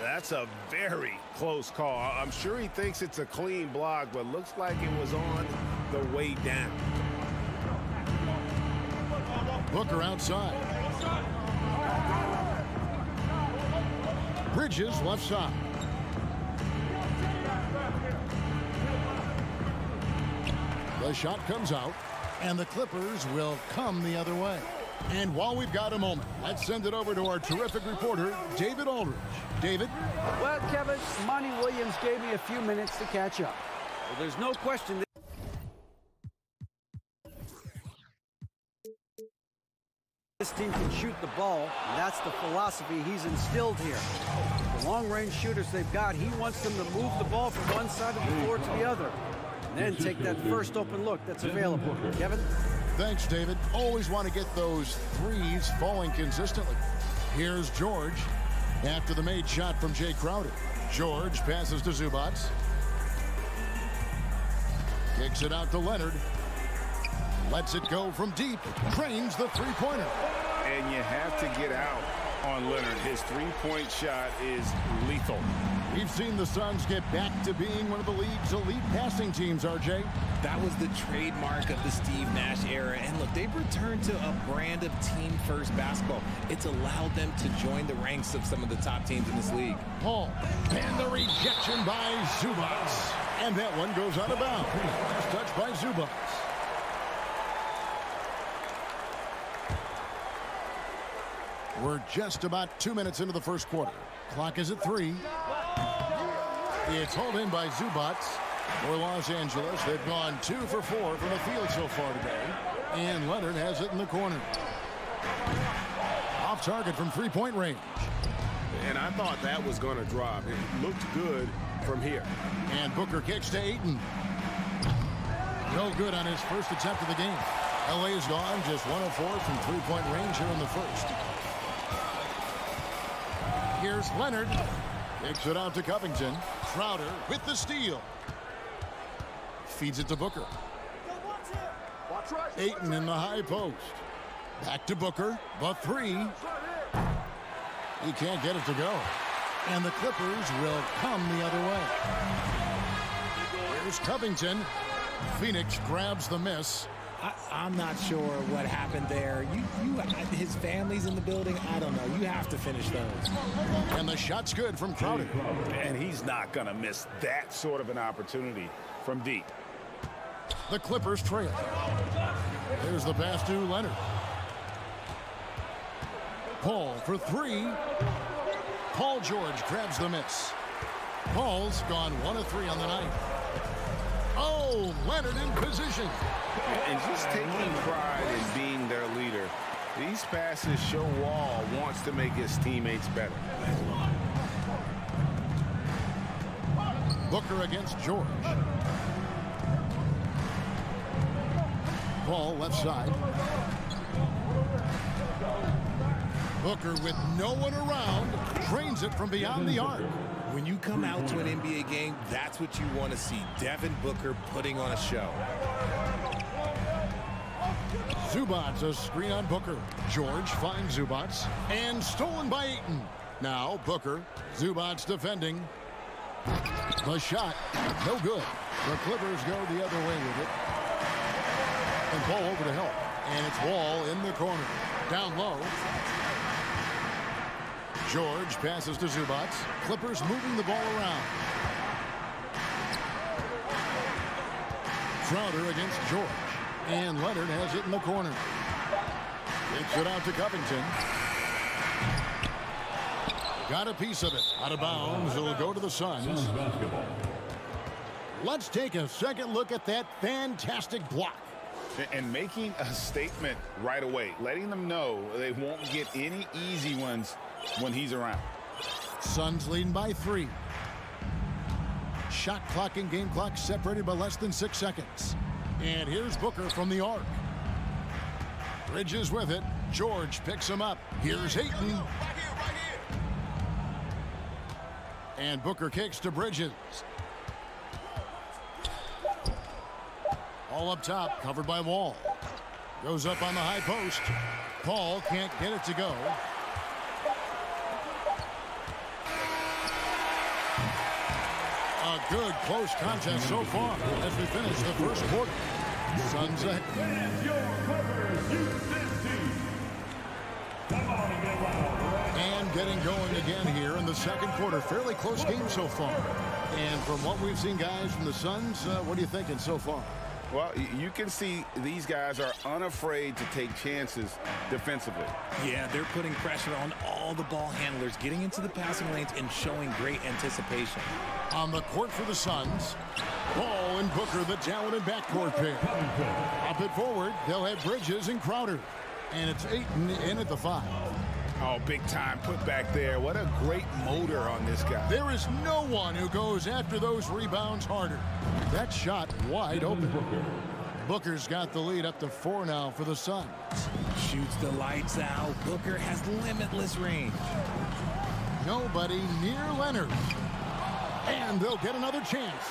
Speaker 8: That's a very close call. I'm sure he thinks it's a clean block, but looks like it was on the way down.
Speaker 5: Booker outside. Bridges left side. The shot comes out, and the Clippers will come the other way. And while we've got a moment, let's send it over to our terrific reporter, David Aldridge. David?
Speaker 7: Well, Kevin, Monty Williams gave me a few minutes to catch up. Well, there's no question that this team can shoot the ball, and that's the philosophy he's instilled here. The long-range shooters they've got, he wants them to move the ball from one side of the floor to the other, and then take that first open look that's available. Kevin?
Speaker 5: Thanks, David. Always want to get those threes falling consistently. Here's George after the made shot from Jay Crowder. George passes to Zubac. Kicks it out to Leonard. Lets it go from deep. Drains the three-pointer.
Speaker 8: And you have to get out on Leonard. His three-point shot is lethal.
Speaker 5: We've seen the Suns get back to being one of the league's elite passing teams, RJ.
Speaker 11: That was the trademark of the Steve Nash era. And look, they've returned to a brand of team-first basketball. It's allowed them to join the ranks of some of the top teams in this league.
Speaker 5: Paul, and the rejection by Zubac. And that one goes out of bounds. Last touch by Zubac. We're just about 2 minutes into the first quarter. Clock is at 3. It's hauled in by Zubac for Los Angeles. They've gone 2 for 4 from the field so far today. And Leonard has it in the corner. Off target from three-point range.
Speaker 8: And I thought that was going to drop. It looked good from here.
Speaker 5: And Booker kicks to Ayton. No good on his first attempt of the game. LA is gone just 1 of 4 from three-point range here in the first. Here's Leonard. Kicks it out to Covington. Crowder with the steal. Feeds it to Booker. Ayton in the high post. Back to Booker. The 3. He can't get it to go. And the Clippers will come the other way. Here's Covington. Phoenix grabs the miss.
Speaker 11: I'm not sure what happened there. His family's in the building. I don't know. You have to finish those.
Speaker 5: And the shot's good from Crowder.
Speaker 8: And he's not going to miss that sort of an opportunity from deep.
Speaker 5: The Clippers trail. There's the pass to Leonard. Paul for 3. Paul George grabs the miss. Paul's gone 1 of 3 on the night. Oh, Leonard in position.
Speaker 8: And just taking pride in being their leader. These passes show Wall wants to make his teammates better.
Speaker 5: Booker against George. Ball left side. Booker with no one around. Drains it from beyond the arc.
Speaker 11: When you come out to an NBA game, that's what you want to see. Devin Booker putting on a show.
Speaker 5: Zubac, a screen on Booker. George finds Zubac. And stolen by Ayton. Now Booker. Zubac defending. The shot. No good. The Clippers go the other way with it. And Paul over to help. And it's Wall in the corner. Down low. George passes to Zubac. Clippers moving the ball around. Crowder against George. And Leonard has it in the corner. Takes it out to Covington. Got a piece of it. Out of bounds. It'll go to the Suns. Let's take a second look at that fantastic block.
Speaker 12: And making a statement right away, letting them know they won't get any easy ones when he's around.
Speaker 5: Suns leading by 3. Shot clock and game clock separated by less than 6 seconds. And here's Booker from the arc. Bridges with it. George picks him up. Here's Ayton. And Booker kicks to Bridges. All up top, covered by Wall. Goes up on the high post. Paul can't get it to go. A good close contest so far as we finish the first quarter. Suns ahead. And getting going again here in the second quarter. Fairly close game so far. And from what we've seen, guys, from the Suns, what are you thinking so far?
Speaker 12: Well, you can see these guys are unafraid to take chances defensively.
Speaker 11: Yeah, they're putting pressure on all the ball handlers, getting into the passing lanes and showing great anticipation.
Speaker 5: On the court for the Suns, Paul and Booker, the talented backcourt pair. Up it forward, they'll have Bridges and Crowder. And it's Ayton in at the 5.
Speaker 12: Oh, big time put back there. What a great motor on this guy.
Speaker 5: There is no one who goes after those rebounds harder. That shot wide open. Booker's got the lead up to 4 now for the Suns.
Speaker 11: Shoots the lights out. Booker has limitless range.
Speaker 5: Nobody near Leonard. And they'll get another chance.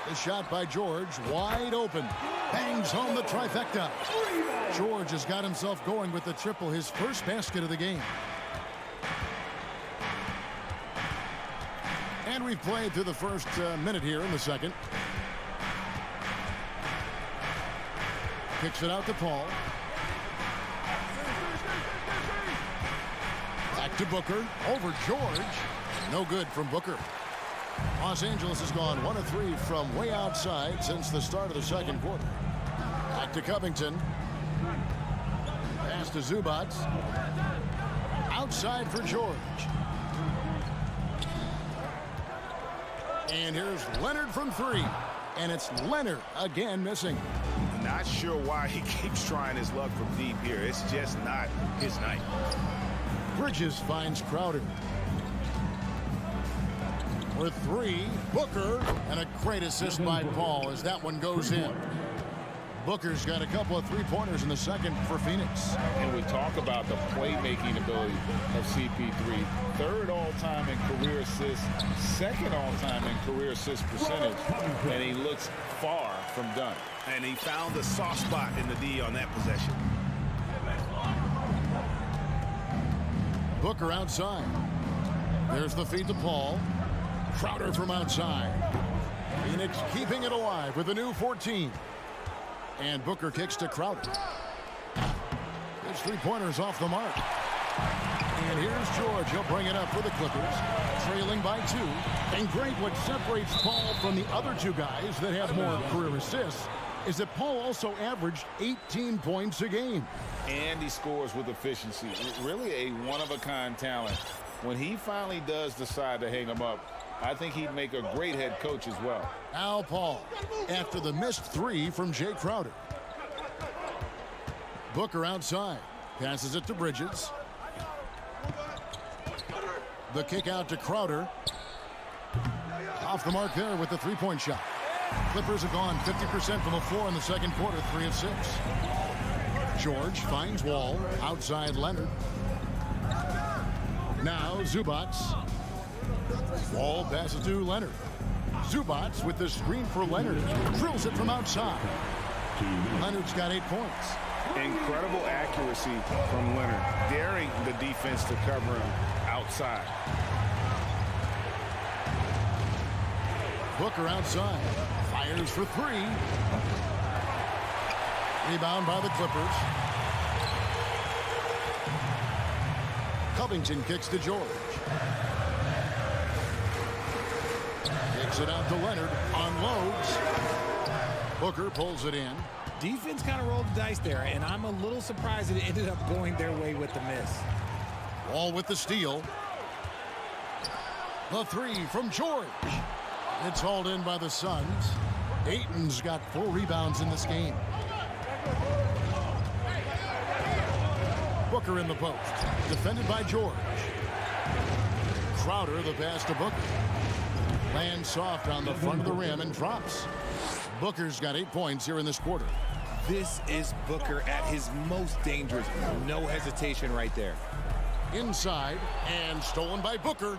Speaker 5: The shot by George, wide open. Bangs home the trifecta. George has got himself going with the triple, his first basket of the game. And we've played through the first minute here in the second. Kicks it out to Paul. Back to Booker. Over George. No good from Booker. Los Angeles has gone 1 of 3 from way outside since the start of the second quarter. Back to Covington. Pass to Zubats. Outside for George. And here's Leonard from 3. And it's Leonard again missing.
Speaker 12: Not sure why he keeps trying his luck from deep here. It's just not his night.
Speaker 5: Bridges finds Crowder. For 3, Booker, and a great assist by Paul as that one goes in. Booker's got a couple of 3-pointers in the second for Phoenix.
Speaker 12: And we talk about the playmaking ability of CP3. 3rd all-time in career assists, 2nd all-time in career assist percentage, and he looks far from done.
Speaker 1: And he found the soft spot in the D on that possession.
Speaker 5: Booker outside. There's the feed to Paul. Crowder from outside. Phoenix keeping it alive with a new 14. And Booker kicks to Crowder. His 3-pointers off the mark. And here's George. He'll bring it up for the Clippers. Trailing by 2. And great, what separates Paul from the other 2 guys that have more career assists is that Paul also averaged 18 points a game.
Speaker 12: And he scores with efficiency. Really a one-of-a-kind talent. When he finally does decide to hang him up, I think he'd make a great head coach as well.
Speaker 5: Now Paul, after the missed 3 from Jay Crowder. Booker outside. Passes it to Bridges. The kick out to Crowder. Off the mark there with the 3-point shot. Clippers have gone 50% from the floor in the second quarter, 3 of 6. George finds Wall. Outside Leonard. Now Zubats. Wall passes to Leonard. Zubats with the screen for Leonard. Drills it from outside. Leonard's got 8 points.
Speaker 12: Incredible accuracy from Leonard, daring the defense to cover him outside.
Speaker 5: Booker outside. Fires for 3. Rebound by the Clippers. Covington kicks to George. Kicks it out to Leonard. Unloads. Booker pulls it in.
Speaker 11: Defense kind of rolled the dice there, and I'm a little surprised it ended up going their way with the miss.
Speaker 5: Wall with the steal. The three from George. It's hauled in by the Suns. Ayton's got 4 rebounds in this game. Booker in the post. Defended by George. Crowder, the pass to Booker. Lands soft on the front of the rim and drops. Booker's got 8 points here in this quarter.
Speaker 11: This is Booker at his most dangerous. No hesitation right there.
Speaker 5: Inside and stolen by Booker.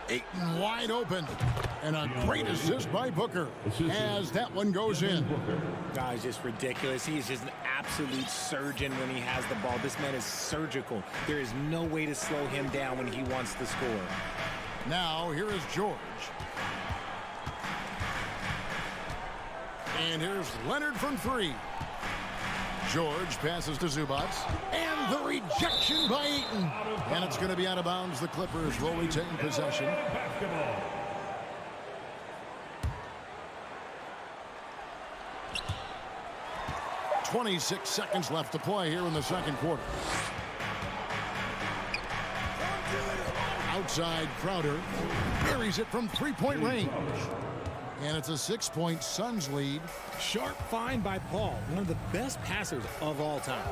Speaker 5: Ayton wide open. And a great assist by Booker as that one goes in.
Speaker 11: Guys, just ridiculous. He is just an absolute surgeon when he has the ball. This man is surgical. There is no way to slow him down when he wants to score.
Speaker 5: Now here is George. And here's Leonard from 3. George passes to Zubac. And the rejection by Ayton. And it's going to be out of bounds. The Clippers will retain possession. 26 seconds left to play here in the second quarter. Outside Crowder. Buries it from 3-point range. And it's a 6-point Suns lead.
Speaker 11: Sharp find by Paul, one of the best passers of all time.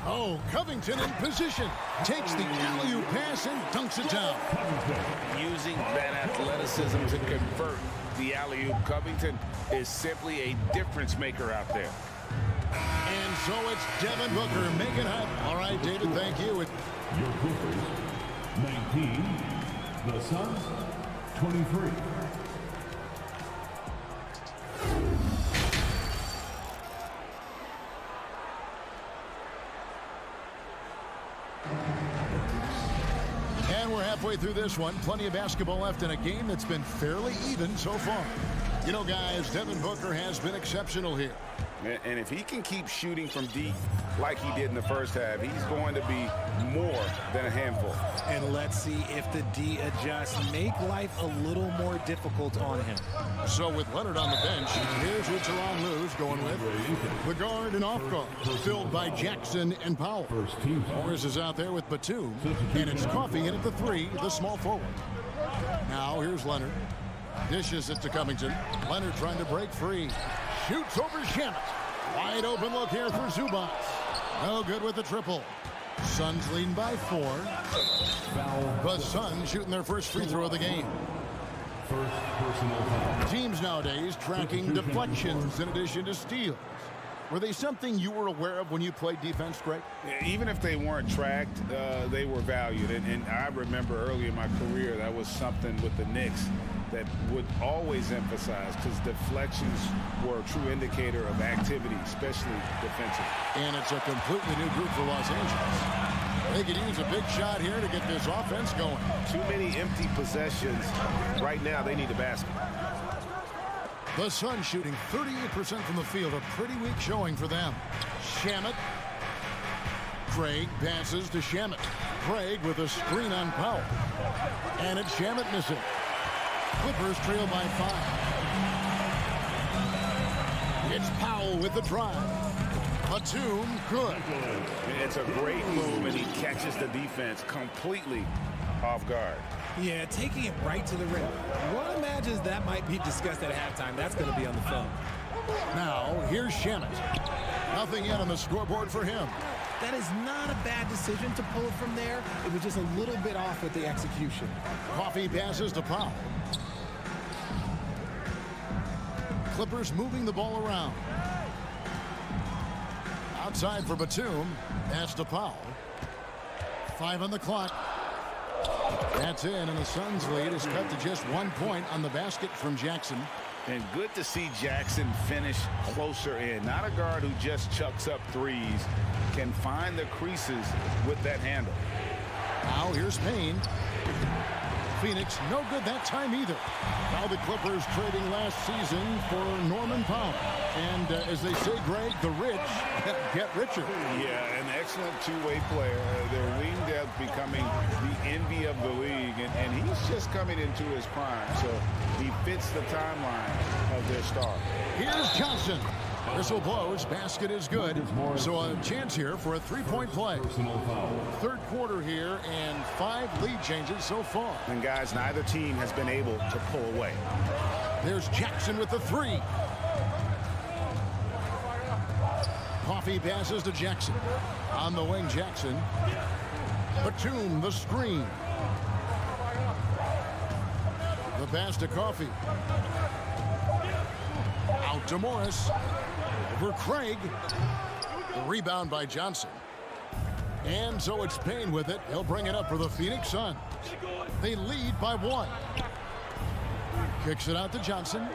Speaker 5: Oh, Covington in position. Takes the alley-oop pass and dunks it down.
Speaker 8: Using that athleticism to convert the alley-oop. Covington is simply a difference maker out there.
Speaker 5: And so it's Devin Booker making it. All right, David, thank you.
Speaker 4: Your Clippers, 19. The Suns, 23.
Speaker 5: And we're halfway through this one. Plenty of basketball left in a game that's been fairly even so far. You know, guys, Devin Booker has been exceptional here.
Speaker 8: And if he can keep shooting from deep like he did in the first half, he's going to be more than a handful.
Speaker 11: And let's see if the D adjusts, make life a little more difficult on him.
Speaker 5: So with Leonard on the bench, here's who Tyronn Lue's going with. The guard and off guard, filled by Jackson and Powell. Morris is out there with Batum, and it's Coffey in at the 3, the small forward. Now here's Leonard. Dishes it to Covington. Leonard trying to break free. Shoots over Shamet. Wide open look here for Zubac. No good with the triple. Suns leading by 4. The Suns shooting their first free throw of the game. Teams nowadays tracking deflections in addition to steals. Were they something you were aware of when you played defense, Greg?
Speaker 8: Even if they weren't tracked, they were valued. And I remember early in my career, that was something with the Knicks that would always emphasize, because deflections were a true indicator of activity, especially defensive.
Speaker 5: And it's a completely new group for Los Angeles. They could use a big shot here to get this offense going.
Speaker 8: Too many empty possessions. Right now, they need a basket.
Speaker 5: The Suns shooting 38% from the field, a pretty weak showing for them. Shamet. Craig passes to Shamet. Craig with a screen on Powell. And it's Shamet missing. Clippers trail by 5. It's Powell with the drive. Batum, good.
Speaker 8: It's a great move, and he catches the defense completely off guard.
Speaker 11: Yeah, taking it right to the rim. One imagines that might be discussed at halftime. That's going to be on the film.
Speaker 5: Now, here's Shamet. Nothing yet on the scoreboard for him.
Speaker 11: That is not a bad decision to pull it from there. It was just a little bit off with the execution.
Speaker 5: Coffey passes to Powell. Clippers moving the ball around. Outside for Batum. Pass to Powell. 5 on the clock. That's in, and the Suns' lead is cut to just 1 point on the basket from Jackson.
Speaker 8: And good to see Jackson finish closer in. Not a guard who just chucks up threes. Can find the creases with that handle.
Speaker 5: Now here's Payne. Phoenix, no good that time either. Now the Clippers trading last season for Norman Powell. And as they say, Greg, the rich get richer.
Speaker 8: Yeah, an excellent two-way player. Their wing depth becoming the envy of the league. And he's just coming into his prime. So he fits the timeline of their star.
Speaker 5: Here's Johnson. Whistle blows, basket is good. So a chance here for a three-point play. Third quarter here and 5 lead changes so far.
Speaker 12: And guys, neither team has been able to pull away.
Speaker 5: There's Jackson with the 3. Coffee passes to Jackson. On the wing, Jackson. Batum, the screen. The pass to Coffee. Out to Morris. Over Craig. The rebound by Johnson. And so it's Payne with it. He'll bring it up for the Phoenix Suns. They lead by 1. Kicks it out to Johnson.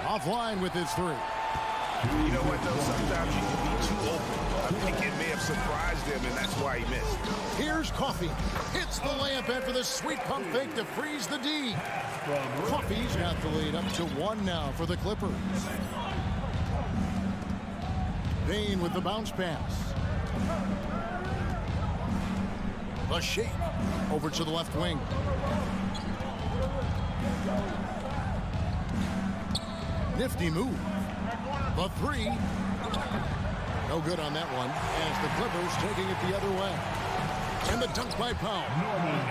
Speaker 5: Offline with his 3.
Speaker 8: You know what, though? Sometimes you can be too open. I think it may have surprised him, and that's why he missed.
Speaker 5: Here's Coffee. Hits the layup after the sweet pump fake to freeze the D. Coffee's got the lead up to 1 now for the Clippers. Payne with the bounce pass. The shake over to the left wing. Nifty move. The 3. No good on that one as the Clippers taking it the other way. And the dunk by Powell.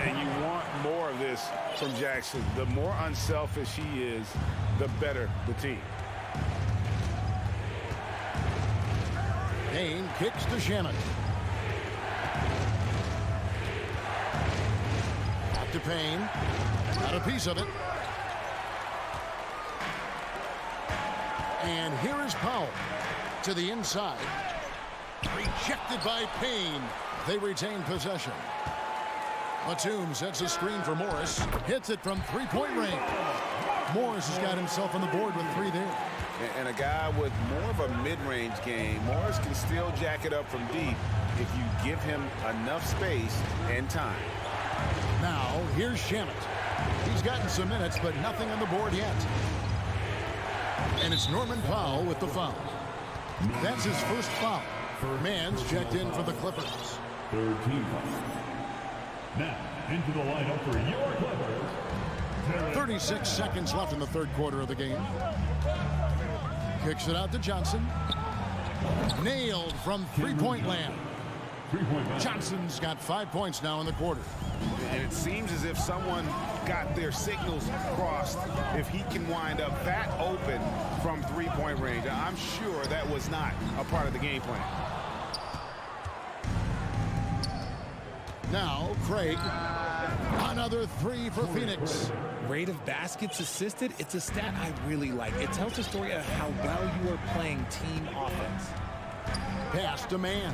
Speaker 8: And you want more of this from Jackson. The more unselfish he is, the better the team.
Speaker 5: Payne kicks to Shannon. Back to Payne. Got a piece of it. And here is Powell to the inside. Rejected by Payne. They retain possession. Batum sets a screen for Morris. Hits it from 3-point range. Morris has got himself on the board with 3 there.
Speaker 8: And a guy with more of a mid-range game, Morris can still jack it up from deep if you give him enough space and time.
Speaker 5: Now, here's Shamet. He's gotten some minutes, but nothing on the board yet. And it's Norman Powell with the foul. That's his first foul. Mann's checked in for the Clippers.
Speaker 4: Third team foul. Now, into the lineup for your Clippers.
Speaker 5: 36 seconds left in the third quarter of the game. Kicks it out to Johnson. Nailed from 3-point land. Johnson's got 5 points now in the quarter.
Speaker 8: And it seems as if someone got their signals crossed if he can wind up that open from 3-point range. I'm sure that was not a part of the game plan.
Speaker 5: Now, Craig. Another 3 for Phoenix.
Speaker 11: Rate of baskets assisted, it's a stat I really like. It tells the story of how well you are playing team offense.
Speaker 5: Pass to Mann.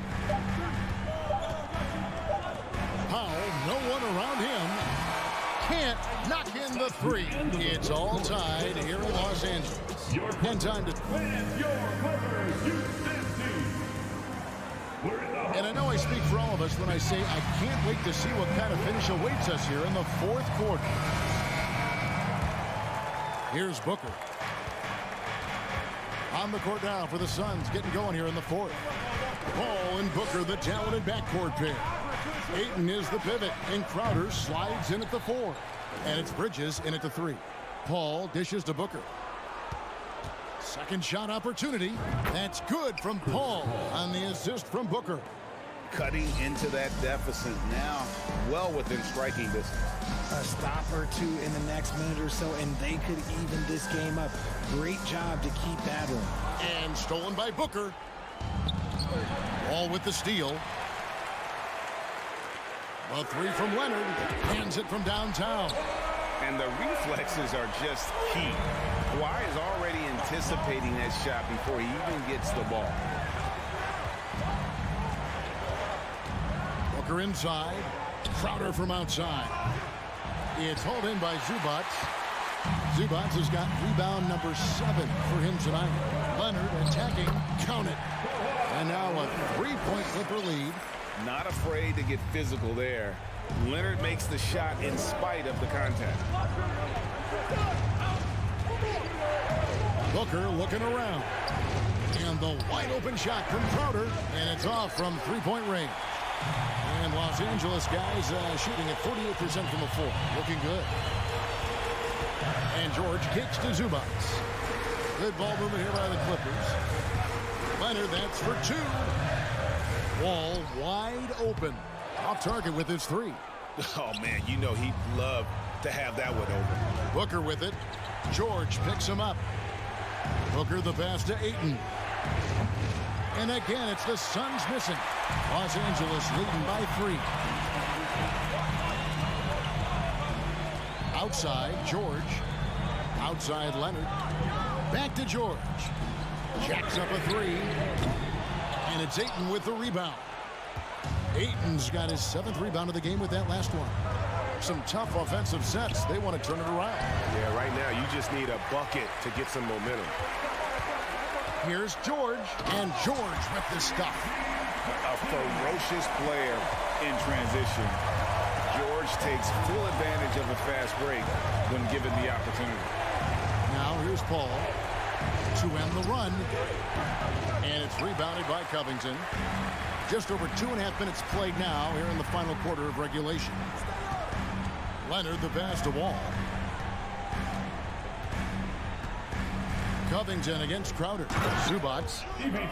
Speaker 5: Powell, no one around him. Can't knock in the 3. It's all tied here in Los Angeles. And time to... And I know I speak for all of us when I say I can't wait to see what kind of finish awaits us here in the fourth quarter. Here's Booker. On the court now for the Suns, getting going here in the fourth. Paul and Booker, the talented backcourt pair. Ayton is the pivot, and Crowder slides in at the 4. And it's Bridges in at the 3. Paul dishes to Booker. Second shot opportunity. That's good from Paul on the assist from Booker.
Speaker 8: Cutting into that deficit now, well within striking distance.
Speaker 11: A stop or two in the next minute or so, and they could even this game up. Great job to keep battling.
Speaker 5: And stolen by Booker. Ball with the steal. A 3 from Leonard. Hands it from downtown.
Speaker 8: And the reflexes are just key. Kawhi is already anticipating that shot before he even gets the ball.
Speaker 5: Booker inside. Crowder from outside. It's hauled in by Zubats. Zubats has got rebound number 7 for him tonight. Leonard attacking. Count it. And now a 3-point Clipper lead.
Speaker 8: Not afraid to get physical there. Leonard makes the shot in spite of the contact.
Speaker 5: Booker looking around. And the wide open shot from Crowder. And it's off from 3-point range. And Los Angeles guys shooting at 48% from the floor. Looking good. And George kicks to Zubats. Good ball movement here by the Clippers. Leonard, that's for two. Wall wide open. Off target with his three.
Speaker 8: Oh, man, you know he'd love to have that one open.
Speaker 5: Booker with it. George picks him up. Booker the pass to Ayton. And again, it's the Suns missing. Los Angeles leading by 3. Outside, George. Outside, Leonard. Back to George. Jacks up a 3. And it's Ayton with the rebound. Ayton's got his 7th rebound of the game with that last one. Some tough offensive sets. They want to turn it around.
Speaker 8: Yeah, right now you just need a bucket to get some momentum.
Speaker 5: Here's George. And George with the stuff.
Speaker 12: A ferocious player in transition. George takes full advantage of a fast break when given the opportunity.
Speaker 5: Now here's Paul to end the run. And it's rebounded by Covington. Just over 2.5 minutes played now here in the final quarter of regulation. Leonard the pass to Wall. Covington against Crowder. Zubac.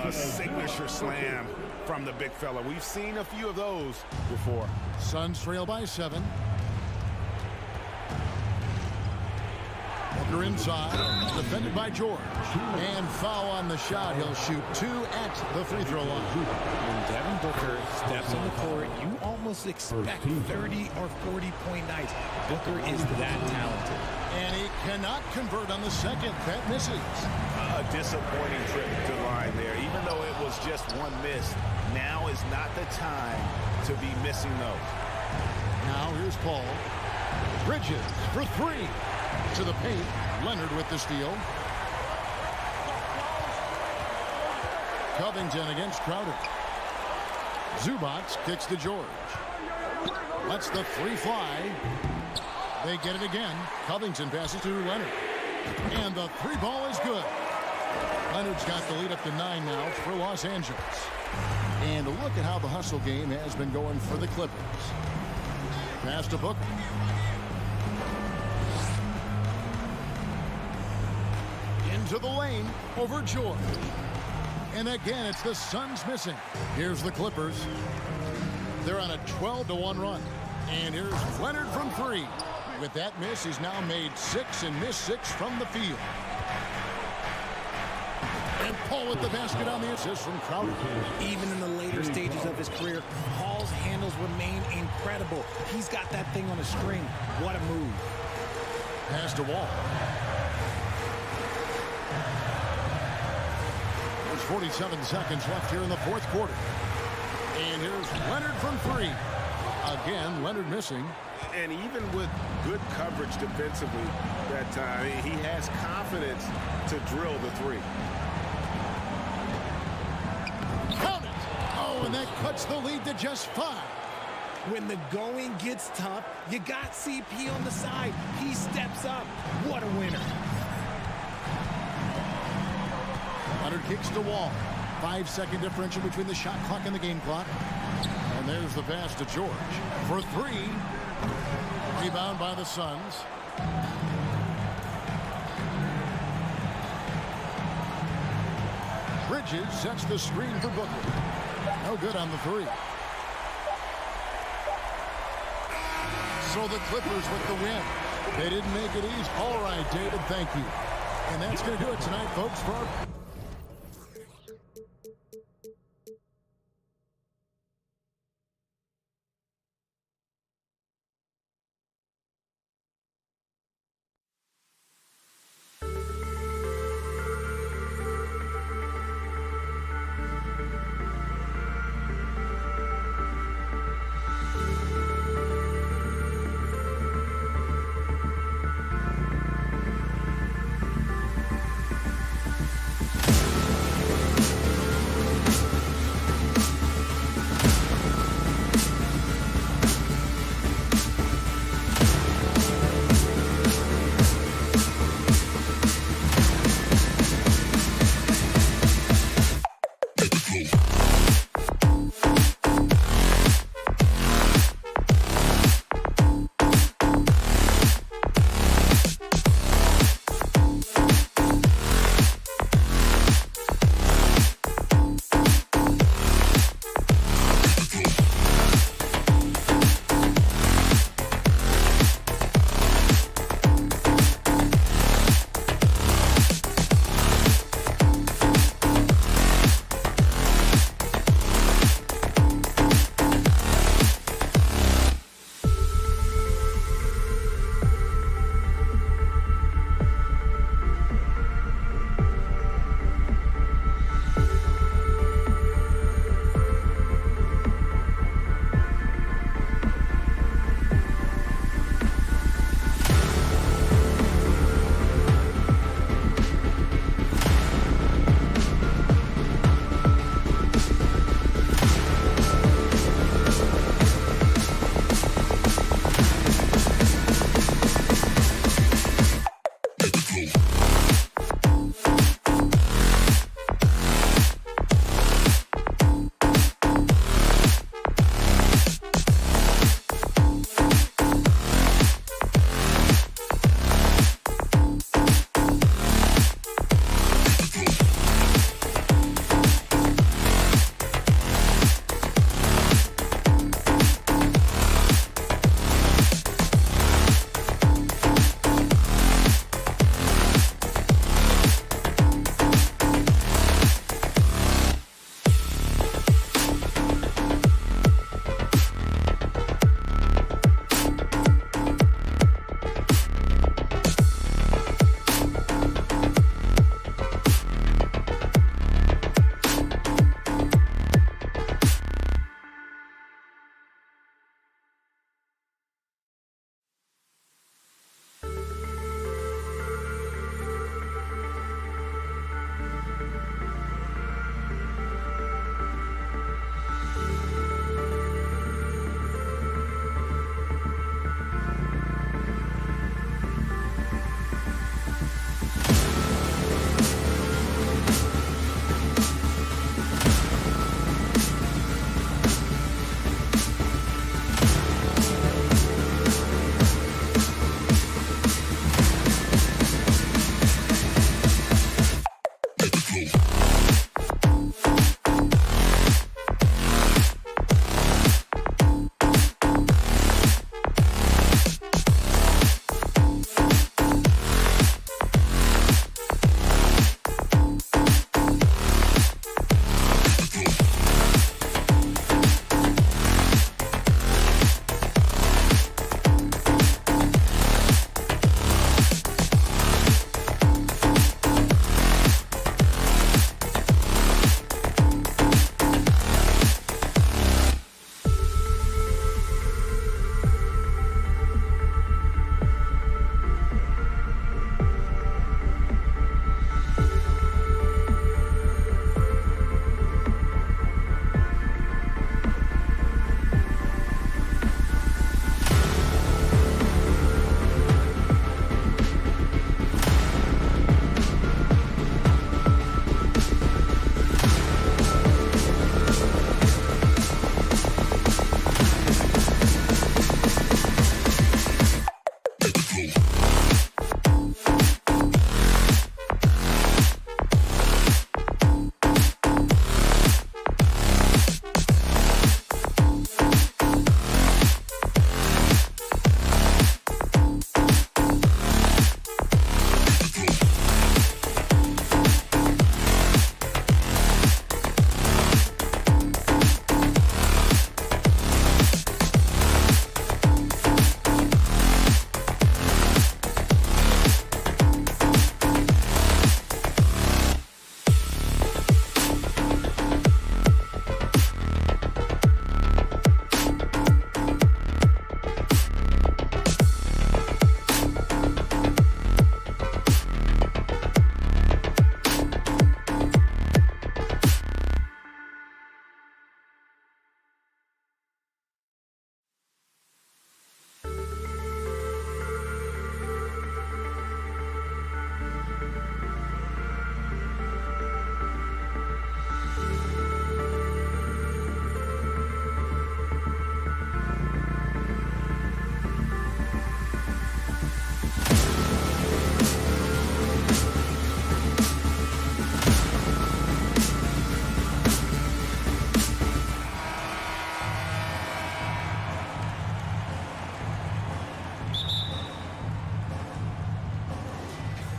Speaker 8: A signature slam from the big fella. We've seen a few of those before.
Speaker 5: Suns trail by 7. Booker inside. Defended by George. And foul on the shot. He'll shoot 2 at the free throw line.
Speaker 11: When Devin Booker steps on the court, you almost expect 30 or 40-point nights. Booker is that talented.
Speaker 5: And he cannot convert on the second. That misses.
Speaker 8: A disappointing trip to the line there. Even though it was just one miss, now is not the time to be missing those.
Speaker 5: Now here's Paul. Bridges for 3. To the paint. Leonard with the steal. Covington against Crowder. Zubac kicks to George. Lets the 3 fly. They get it again. Covington passes to Leonard. And the 3 ball is good. Leonard's got the lead up to 9 now for Los Angeles. And look at how the hustle game has been going for the Clippers. Pass to Booker. Into the lane over George. And again, it's the Suns missing. Here's the Clippers. They're on a 12-1 run. And here's Leonard from 3. With that miss, he's now made 6 and missed 6 from the field. And Paul with the basket on the assist from Crowder.
Speaker 11: Even in the later stages of his career, Paul's handles remain incredible. He's got that thing on a string. What a move.
Speaker 5: Pass to Wall. There's 47 seconds left here in the 4th quarter. And here's Leonard from 3. Again, Leonard missing.
Speaker 8: And even with good coverage defensively that time, he has confidence to drill the 3.
Speaker 5: Count it! Oh, and that cuts the lead to just 5.
Speaker 11: When the going gets tough, you got CP on the side. He steps up. What a winner.
Speaker 5: Leonard kicks to Wall. 5-second differential between the shot clock and the game clock. And there's the pass to George for 3. Rebound by the Suns. Bridges sets the screen for Booker. No good on the 3. So the Clippers with the win. They didn't make it easy. All right, David, thank you. And that's going to do it tonight, folks, for our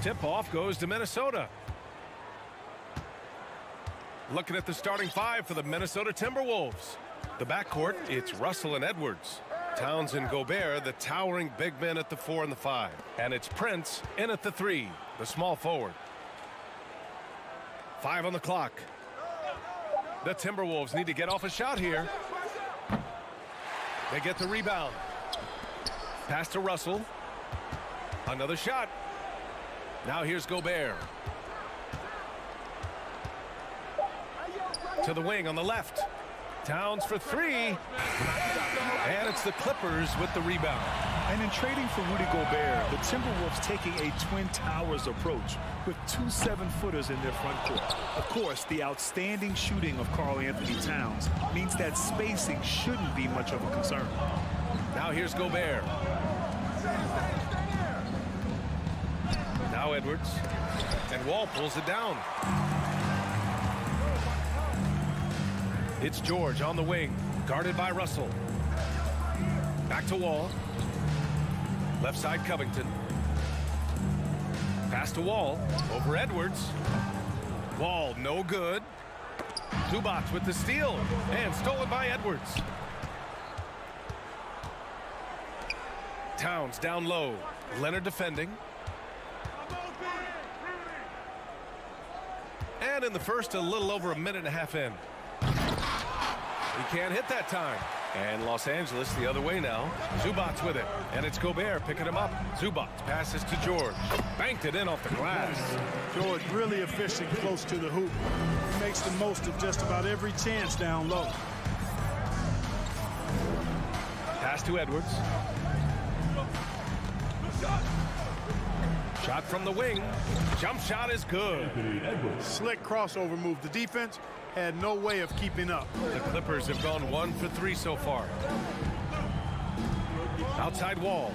Speaker 1: tip-off goes to Minnesota. Looking at the starting five for the Minnesota Timberwolves. The backcourt, it's Russell and Edwards. Towns and Gobert, the towering big men at the 4 and the 5. And it's Prince in at the 3, the small forward. 5 on the clock. The Timberwolves need to get off a shot here. They get the rebound. Pass to Russell. Another shot. Now here's Gobert. To the wing on the left. Towns for 3. And it's the Clippers with the rebound.
Speaker 3: And in trading for Rudy Gobert, the Timberwolves taking a Twin Towers approach with 2 7-footers in their front court. Of course, the outstanding shooting of Karl Anthony Towns means that spacing shouldn't be much of a concern.
Speaker 1: Now here's Gobert. Now Edwards. And Wall pulls it down. It's George on the wing, guarded by Russell. Back to Wall. Left side Covington. Pass to Wall. Over Edwards. Wall no good. Zubac with the steal. And stolen by Edwards. Towns down low. Leonard defending. And in the first, a little over a minute and a half in. He can't hit that time. And Los Angeles the other way now. Zubac with it. And it's Gobert picking him up. Zubac passes to George. Banked it in off the glass.
Speaker 3: George really efficient close to the hoop. He makes the most of just about every chance down low.
Speaker 1: Pass to Edwards. Shot from the wing. Jump shot is good.
Speaker 3: Slick crossover move. The defense had no way of keeping up.
Speaker 1: The Clippers have gone 1 for 3 so far. Outside Wall.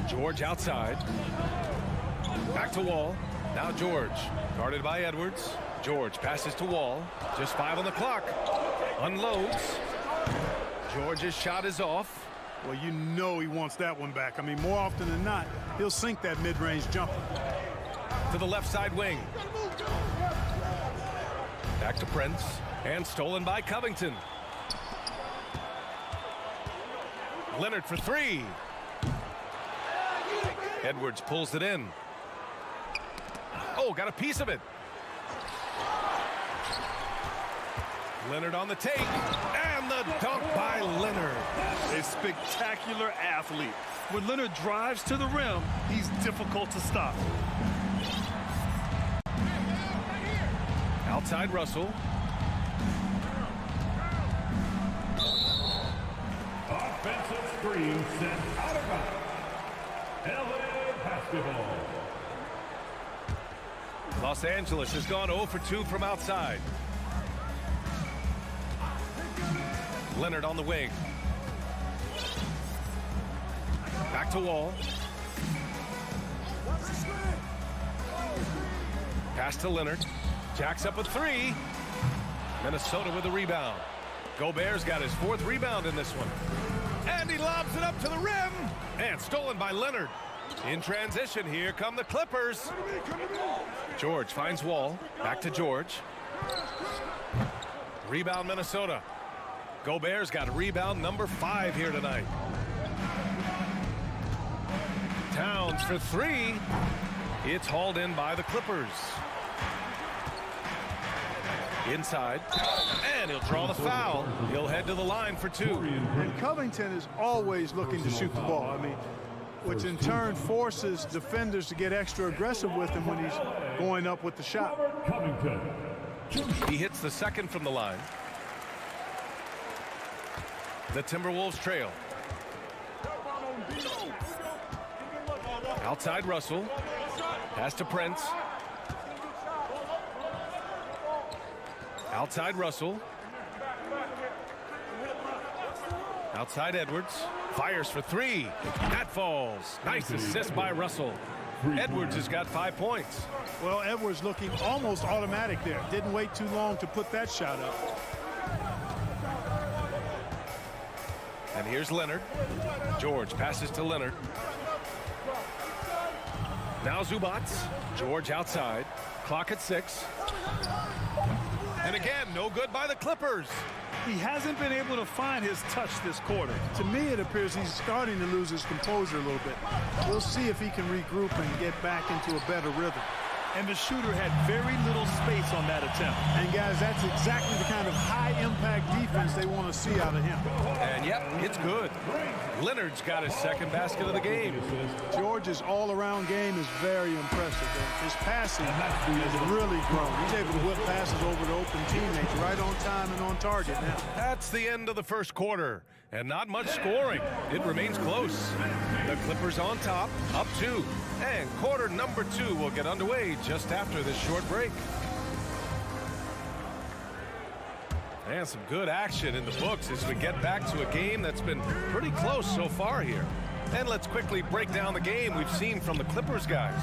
Speaker 1: George outside. Back to Wall. Now George. Guarded by Edwards. George passes to Wall. Just 5 on the clock. Unloads. George's shot is off.
Speaker 3: Well, you know he wants that one back. I mean, more often than not, he'll sink that mid-range jumper.
Speaker 1: To the left side wing. Back to Prince. And stolen by Covington. Leonard for 3. Edwards pulls it in. Oh, got a piece of it. Leonard on the take. And the dunk by Leonard.
Speaker 3: A spectacular athlete. When Leonard drives to the rim, he's difficult to stop.
Speaker 1: Outside Russell.
Speaker 4: Offensive screen sent out of bounds. LA basketball.
Speaker 1: Los Angeles has gone 0 for 2 from outside. Leonard on the wing. Back to Wall. Pass to Leonard. Jacks up a 3. Minnesota with the rebound. Gobert's got his 4th rebound in this one. And he lobs it up to the rim. And stolen by Leonard. In transition, here come the Clippers. George finds Wall. Back to George. Rebound Minnesota. Gobert's got rebound number 5 here tonight. Towns for 3. It's hauled in by the Clippers. Inside. And he'll draw the foul. He'll head to the line for 2.
Speaker 3: And Covington is always looking to shoot the ball. I mean, which in turn forces defenders to get extra aggressive with him when he's going up with the shot.
Speaker 1: He hits the 2nd from the line. The Timberwolves trail. Outside Russell. Pass to Prince. Outside Russell. Outside Edwards. Fires for 3. That falls. Nice assist by Russell. Edwards has got 5 points.
Speaker 3: Well, Edwards looking almost automatic there. Didn't wait too long to put that shot up.
Speaker 1: And here's Leonard. George passes to Leonard. Now Zubats. George outside. Clock at 6. And again, no good by the Clippers.
Speaker 3: He hasn't been able to find his touch this quarter.
Speaker 13: To me, it appears he's starting to lose his composure a little bit. We'll see if he can regroup and get back into a better rhythm.
Speaker 3: And the shooter had very little space on that attempt.
Speaker 13: And guys, that's exactly the kind of high-impact defense they want to see out of him.
Speaker 1: And yep, it's good. Leonard's got his second basket of the game.
Speaker 13: George's all-around game is very impressive. His passing has really grown. He's able to whip passes over to open teammates right on time and on target now.
Speaker 1: That's the end of the first quarter. And not much scoring. It remains close. The Clippers on top, up 2. And quarter number 2 will get underway just after this short break. And some good action in the books as we get back to a game that's been pretty close so far here. And let's quickly break down the game we've seen from the Clippers guys.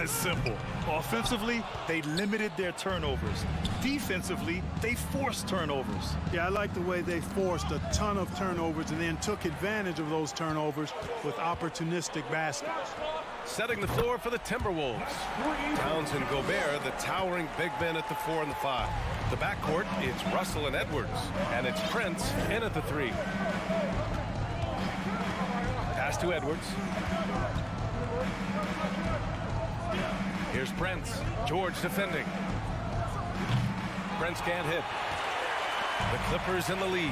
Speaker 3: It's simple. Offensively, they limited their turnovers. Defensively, they forced turnovers.
Speaker 13: Yeah, I like the way they forced a ton of turnovers and then took advantage of those turnovers with opportunistic baskets.
Speaker 1: Setting the floor for the Timberwolves. Towns and Gobert, the towering big men at the 4 and the 5. The backcourt, it's Russell and Edwards. And it's Prince in at the 3. Pass to Edwards. Here's Prince. George defending. Prince can't hit. The Clippers in the lead.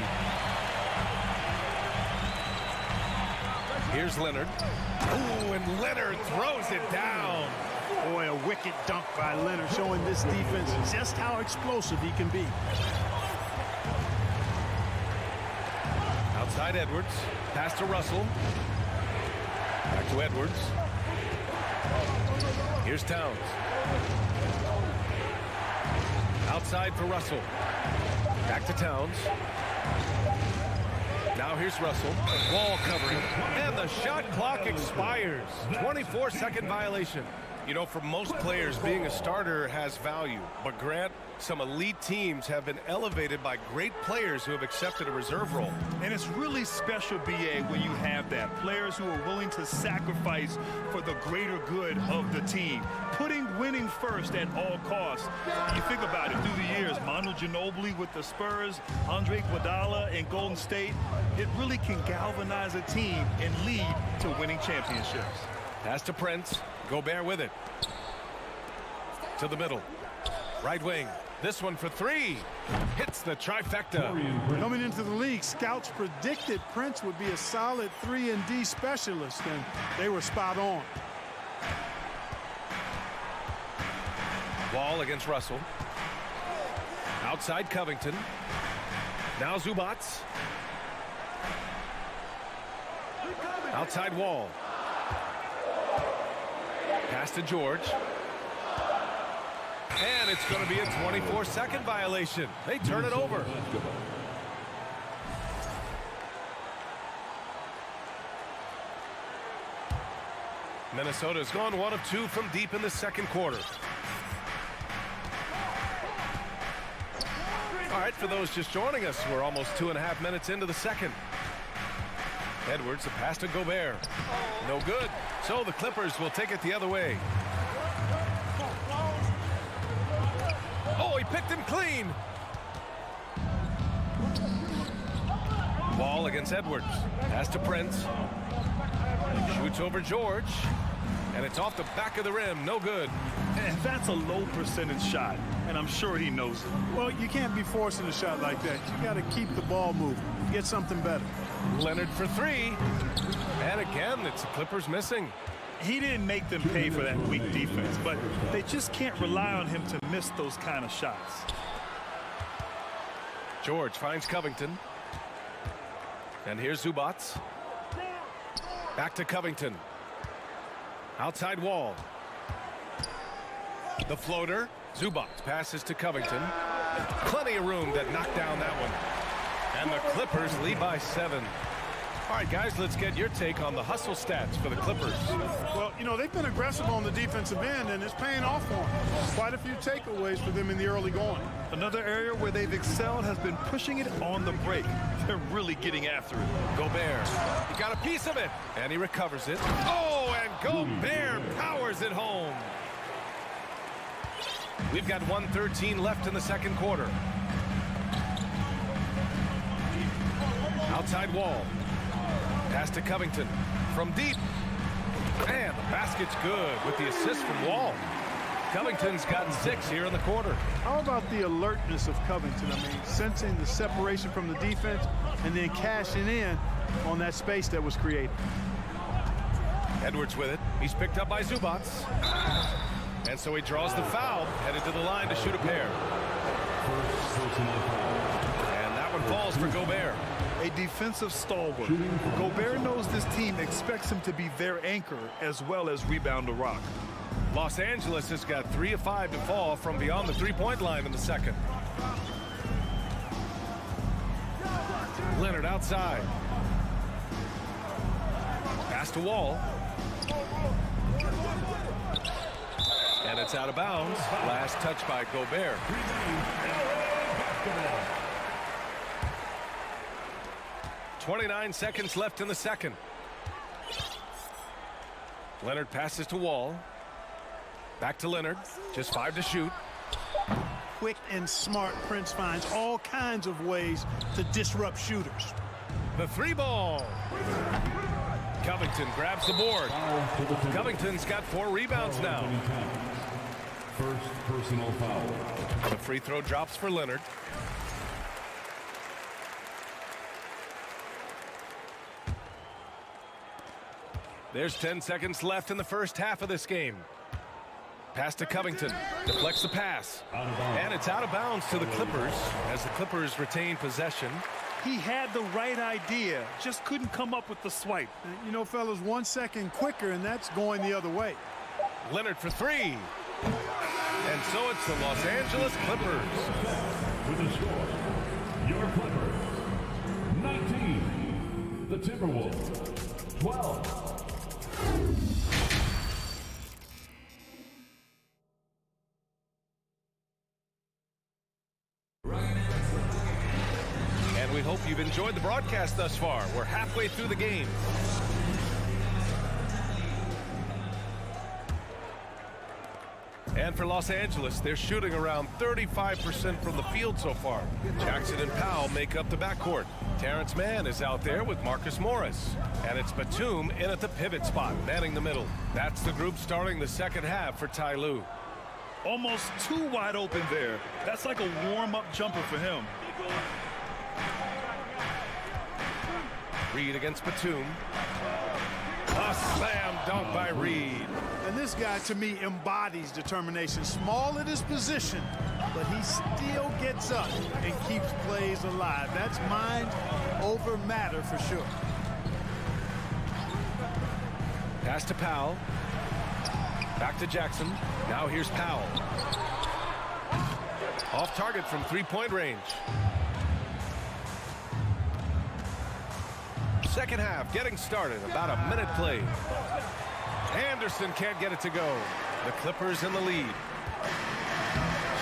Speaker 1: Here's Leonard. Ooh, and Leonard throws it down.
Speaker 13: Boy, a wicked dunk by Leonard, showing this defense just how explosive he can be.
Speaker 1: Outside Edwards. Pass to Russell. Back to Edwards. Here's Towns. Outside for Russell. Back to Towns. Now here's Russell. Wall covering. And the shot clock expires. 24-second violation. You know, for most players, being a starter has value. But Grant, some elite teams have been elevated by great players who have accepted a reserve role.
Speaker 3: And it's really special, B.A., when you have that. Players who are willing to sacrifice for the greater good of the team. Putting winning first at all costs. You think about it through the years. Manu Ginobili with the Spurs, Andre Iguodala in Golden State. It really can galvanize a team and lead to winning championships.
Speaker 1: Pass to Prince. Gobert with it. To the middle. Right wing. This one for 3. Hits the trifecta.
Speaker 13: Coming into the league, scouts predicted Prince would be a solid 3-and-D specialist, and they were spot on.
Speaker 1: Wall against Russell. Outside Covington. Now Zubats. Outside Wall. Pass to George. And it's going to be a 24-second violation. They turn it over. Minnesota's gone 1 of 2 from deep in the second quarter. All right, for those just joining us, we're almost 2.5 minutes into the second. Edwards, a pass to Gobert. No good. So the Clippers will take it the other way. Oh, he picked him clean. Ball against Edwards. Pass to Prince. Shoots over George. And it's off the back of the rim. No good.
Speaker 3: And that's a low percentage shot, and I'm sure he knows it.
Speaker 13: Well, you can't be forcing a shot like that. You got to keep the ball moving. Get something better.
Speaker 1: Leonard for 3. And again, it's the Clippers missing.
Speaker 3: He didn't make them pay for that weak defense, but they just can't rely on him to miss those kind of shots.
Speaker 1: George finds Covington. And here's Zubats. Back to Covington. Outside Wall. The floater. Zubats passes to Covington. Plenty of room that knocked down that one. And the Clippers lead by 7. All right, guys, let's get your take on the hustle stats for the Clippers.
Speaker 13: Well, you know, they've been aggressive on the defensive end, and it's paying off for them. Quite a few takeaways for them in the early going.
Speaker 3: Another area where they've excelled has been pushing it on the break. They're really getting after it.
Speaker 1: Gobert, he got a piece of it, and he recovers it. Oh, and Gobert powers it home. We've got 1:13 left in the second quarter. Outside Wall. Pass to Covington from deep. And the basket's good with the assist from Wall. Covington's gotten 6 here in the quarter.
Speaker 13: How about the alertness of Covington? I mean, sensing the separation from the defense and then cashing in on that space that was created.
Speaker 1: Edwards with it. He's picked up by Zubac. And so he draws the foul, headed to the line to shoot a pair. And that one falls for Gobert.
Speaker 3: A defensive stalwart. Gobert knows this team expects him to be their anchor as well as rebound the rock.
Speaker 1: Los Angeles has got 3 of 5 to fall from beyond the three-point line in the second. Leonard outside. Pass to Wall. And it's out of bounds. Last touch by Gobert. 29 seconds left in the second. Leonard passes to Wall. Back to Leonard. Just 5 to shoot.
Speaker 13: Quick and smart, Prince finds all kinds of ways to disrupt shooters.
Speaker 1: The 3 ball. Covington grabs the board. Covington's got 4 rebounds now.
Speaker 4: First personal foul.
Speaker 1: The free throw drops for Leonard. There's 10 seconds left in the first half of this game. Pass to Covington. Deflects the pass. And it's out of bounds to the Clippers as the Clippers retain possession.
Speaker 13: He had the right idea, just couldn't come up with the swipe. You know, fellas, 1 second quicker, and that's going the other way.
Speaker 1: Leonard for 3. And so it's the Los Angeles Clippers.
Speaker 4: With the score, your Clippers, 19. The Timberwolves, 12.
Speaker 1: And we hope you've enjoyed the broadcast thus far. We're halfway through the game. And for Los Angeles, they're shooting around 35% from the field so far. Jackson and Powell make up the backcourt. Terrence Mann is out there with Marcus Morris. And it's Batum in at the pivot spot, manning the middle. That's the group starting the second half for Ty Lue.
Speaker 3: Almost too wide open there. That's like a warm-up jumper for him.
Speaker 1: Reed against Batum. A slam dunk by Reed.
Speaker 13: And this guy, to me, embodies determination. Small at his position, but he still gets up and keeps plays alive. That's mind over matter for sure.
Speaker 1: Pass to Powell. Back to Jackson. Now here's Powell. Off target from three-point range. Second half getting started. About a minute played. Anderson can't get it to go. The Clippers in the lead.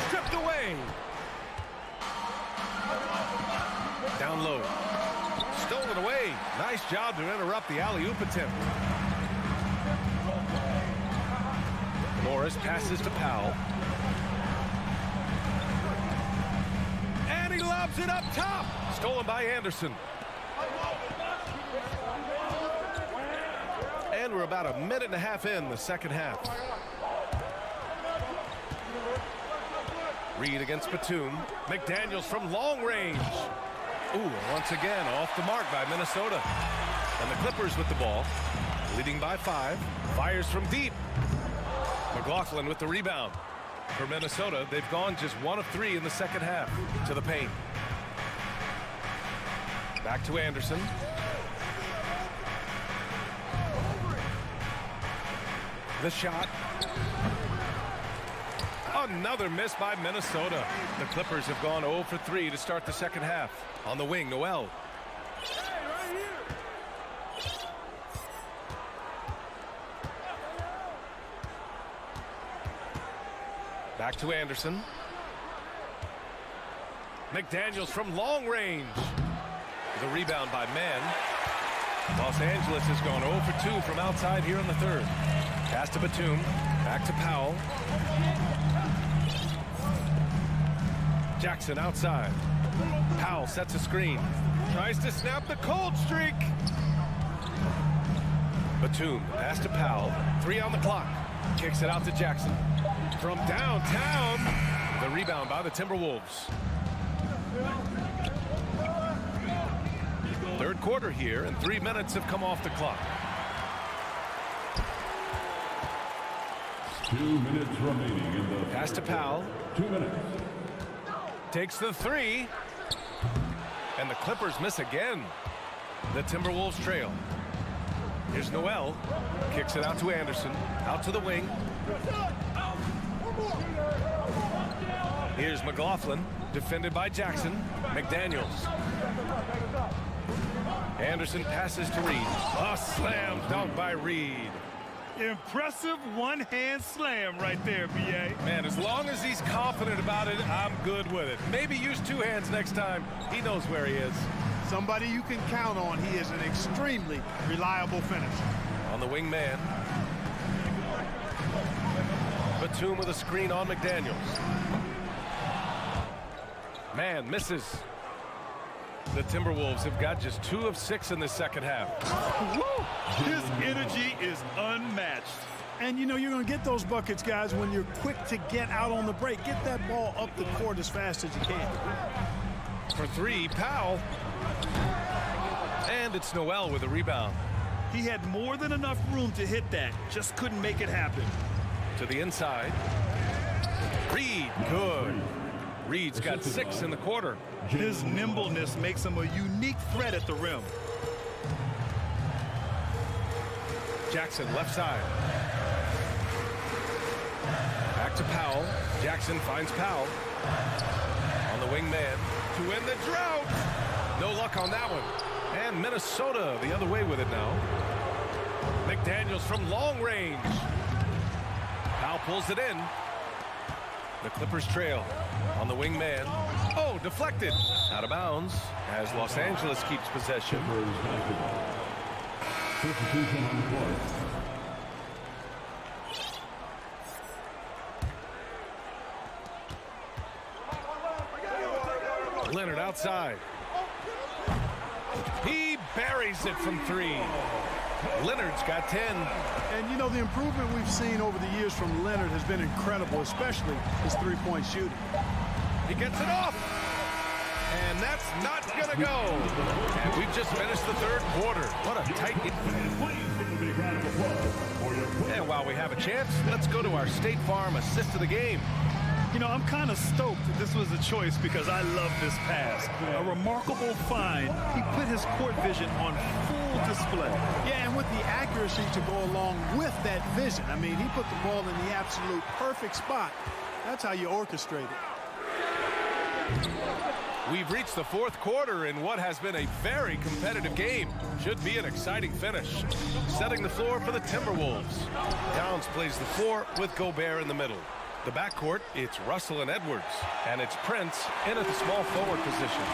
Speaker 1: Stripped away. Down low. Stolen away. Nice job to interrupt the alley-oop attempt. Morris passes to Powell. And he lobs it up top. Stolen by Anderson. And we're about a minute and a half in the second half. Reed against Batum. McDaniels from long range. Ooh, once again off the mark by Minnesota. And the Clippers with the ball, leading by 5. Fires from deep. McLaughlin with the rebound. For Minnesota, they've gone just 1 of 3 in the second half to the paint. Back to Anderson. The shot. Another miss by Minnesota. The Clippers have gone 0 for 3 to start the second half. On the wing, Noel. Back to Anderson. McDaniels from long range. The rebound by Mann. Los Angeles has gone 0 for 2 from outside here in the third. Pass to Batum. Back to Powell. Jackson outside. Powell sets a screen. Tries to snap the cold streak. Batum, pass to Powell. 3 on the clock. Kicks it out to Jackson. From downtown. The rebound by the Timberwolves. Third quarter here, and 3 minutes have come off the clock.
Speaker 4: 2 minutes remaining in the
Speaker 1: pass to Powell.
Speaker 4: 2 minutes.
Speaker 1: Takes the 3. And the Clippers miss again. The Timberwolves trail. Here's Noel. Kicks it out to Anderson. Out to the wing. Here's McLaughlin. Defended by Jackson. McDaniels. Anderson passes to Reed. A slam dunk by Reed.
Speaker 3: Impressive one-hand slam right there, B.A.
Speaker 1: Man, as long as he's confident about it, I'm good with it. Maybe use 2 hands next time. He knows where he is.
Speaker 13: Somebody you can count on. He is an extremely reliable finisher.
Speaker 1: On the wing man. Batum with a screen on McDaniels. Man misses. The Timberwolves have got just 2 of 6 in the second half.
Speaker 3: Woo! His energy is unmatched.
Speaker 13: And you know you're going to get those buckets, guys, when you're quick to get out on the break. Get that ball up the court as fast as you can.
Speaker 1: For 3, Powell. And it's Noel with a rebound.
Speaker 3: He had more than enough room to hit that. Just couldn't make it happen.
Speaker 1: To the inside. Reed, good. Reed's got 6 in the quarter.
Speaker 3: His nimbleness makes him a unique threat at the rim.
Speaker 1: Jackson left side. Back to Powell. Jackson finds Powell. On the wing man to end the drought. No luck on that one. And Minnesota the other way with it now. McDaniels from long range. Powell pulls it in. The Clippers trail. On the wing man. Oh, deflected. Out of bounds as Los Angeles keeps possession.
Speaker 4: Substitution on the court.
Speaker 1: Leonard outside. He buries it from 3. Leonard's got 10.
Speaker 13: And you know, the improvement we've seen over the years from Leonard has been incredible, especially his 3-point shooting.
Speaker 1: He gets it off. And that's not going to go. And we've just finished the third quarter. What a tight game. And while we have a chance, let's go to our State Farm assist of the game.
Speaker 3: You know, I'm kind of stoked that this was a choice because I love this pass. A remarkable find. He put his court vision on full display.
Speaker 13: Yeah, and with the accuracy to go along with that vision. I mean, he put the ball in the absolute perfect spot. That's how you orchestrate it.
Speaker 1: We've reached the fourth quarter in what has been a very competitive game. Should be an exciting finish. Setting the floor for the Timberwolves. Downs plays the 4 with Gobert in the middle. The backcourt, it's Russell and Edwards. And it's Prince in at the small forward position.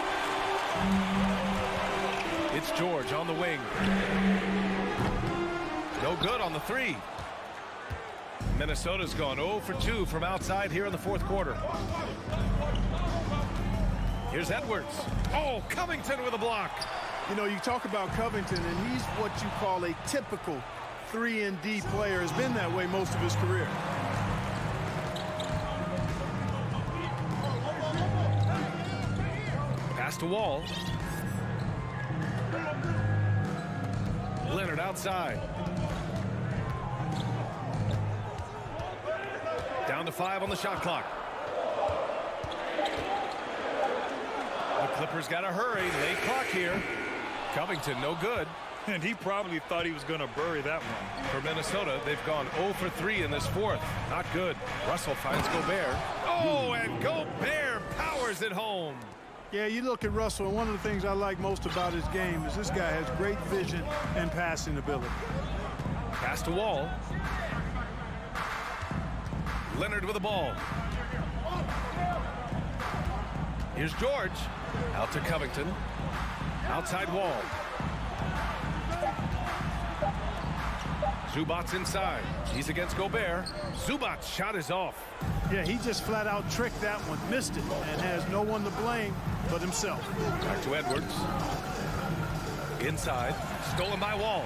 Speaker 1: It's George on the wing. No good on the 3. Minnesota's gone 0 for 2 from outside here in the fourth quarter. Here's Edwards. Oh, Covington with a block.
Speaker 13: You know, you talk about Covington, and he's what you call a typical 3-and-D player. Has been that way most of his career.
Speaker 1: Pass to Wall. Leonard outside. Down to 5 on the shot clock. The Clippers got to hurry. Late clock here. Covington no good.
Speaker 3: And he probably thought he was going to bury that one.
Speaker 1: For Minnesota, they've gone 0 for 3 in this fourth. Not good. Russell finds Gobert. Oh, and Gobert powers it home.
Speaker 13: Yeah, you look at Russell, and one of the things I like most about his game is this guy has great vision and passing ability.
Speaker 1: Pass to Wall. Leonard with the ball. Here's George. Out to Covington. Outside wall. Zubac's inside. He's against Gobert. Zubac's shot is off.
Speaker 13: Yeah, he just flat out tricked that one, missed it, and has no one to blame but himself.
Speaker 1: Back to Edwards. Inside. Stolen by Wall.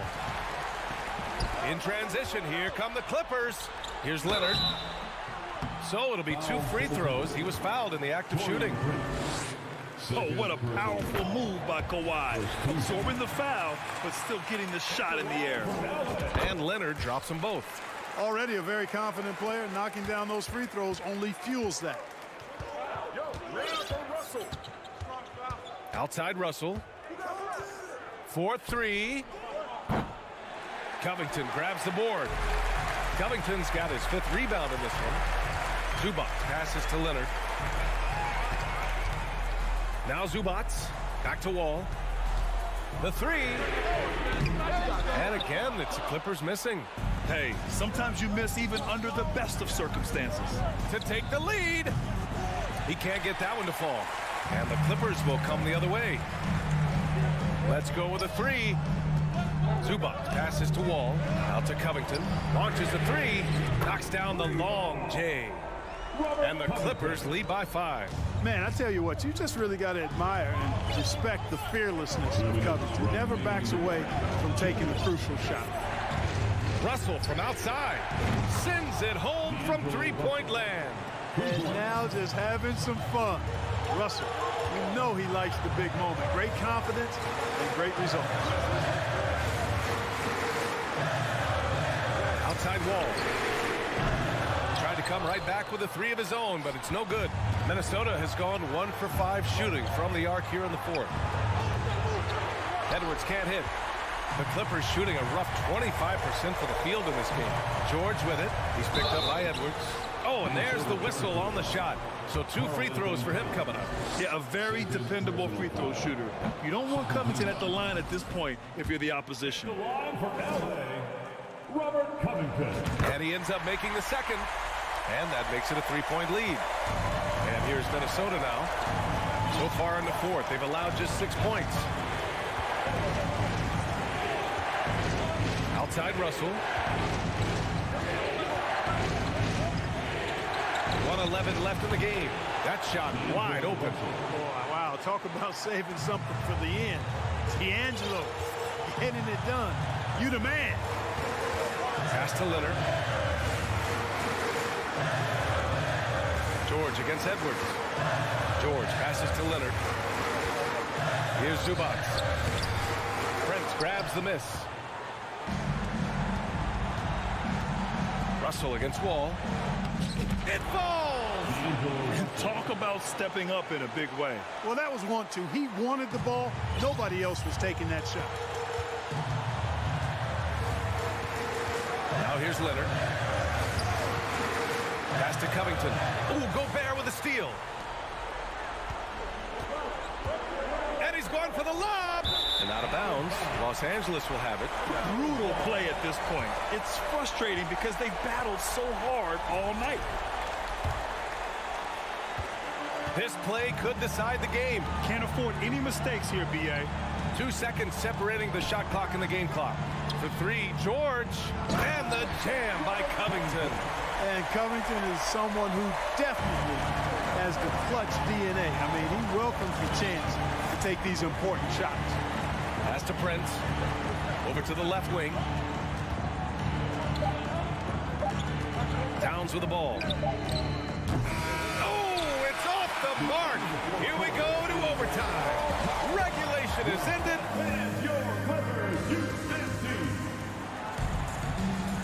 Speaker 1: In transition, here come the Clippers. Here's Leonard. So it'll be 2 free throws. He was fouled in the act of shooting.
Speaker 3: Oh, what a powerful move by Kawhi. Absorbing the foul, but still getting the shot in the air.
Speaker 1: And Leonard drops them both.
Speaker 13: Already a very confident player. Knocking down those free throws only fuels that.
Speaker 1: Outside Russell. 4-3. Covington grabs the board. Covington's got his 5th rebound in this one. Zubac passes to Leonard. Now Zubac. Back to Wall. The 3. And again, it's the Clippers missing.
Speaker 3: Hey, sometimes you miss even under the best of circumstances.
Speaker 1: To take the lead. He can't get that one to fall. And the Clippers will come the other way. Let's go with a 3. Zubac passes to Wall. Out to Covington. Launches the 3. Knocks down the long J. And the Clippers lead by 5.
Speaker 13: Man, I tell you what, you just really got to admire and respect the fearlessness of Covington. Never backs away from taking a crucial shot.
Speaker 1: Russell from outside. Sends it home from 3-point land.
Speaker 13: And now just having some fun. Russell, you know he likes the big moment. Great confidence and great results.
Speaker 1: Outside Wall. Tried to come right back with a 3 of his own, but it's no good. Minnesota has gone 1 for 5 shooting from the arc here in the 4th. Edwards can't hit. The Clippers shooting a rough 25% for the field in this game. George with it. He's picked up by Edwards. Oh, and there's the whistle on the shot. So 2 free throws for him coming up.
Speaker 3: Yeah, a very dependable free throw shooter. You don't want Covington at the line at this point if you're the opposition.
Speaker 4: The line for LA, Robert Covington.
Speaker 1: And he ends up making the 2nd. And that makes it a 3-point lead. And here's Minnesota now. So far in the 4th, they've allowed just 6 points. Outside Russell. 1:11 left in the game. That shot wide open.
Speaker 13: Boy, wow, talk about saving something for the end. D'Angelo getting it done. You the man.
Speaker 1: Pass to Leonard. George against Edwards. George passes to Leonard. Here's Zubac. Prince grabs the miss. Russell against Wall. It falls!
Speaker 3: And talk about stepping up in a big way.
Speaker 13: Well, that was 1-2. He wanted the ball. Nobody else was taking that shot.
Speaker 1: Now here's Leonard. Pass to Covington. Ooh, Gobert with a steal. And he's going for the lob. And out of bounds. Los Angeles will have it.
Speaker 3: Brutal play at this point. It's frustrating because they battled so hard all night.
Speaker 1: This play could decide the game.
Speaker 3: Can't afford any mistakes here, B.A.
Speaker 1: 2 seconds separating the shot clock and the game clock. For 3, George. And the jam by Covington.
Speaker 13: And Covington is someone who definitely has the clutch DNA. I mean, he welcomes the chance to take these important shots.
Speaker 1: Pass to Prince. Over to the left wing. Towns with the ball. Oh, it's off the mark. Here we go to overtime. Regulation is ended.
Speaker 4: And your Clippers Houston team.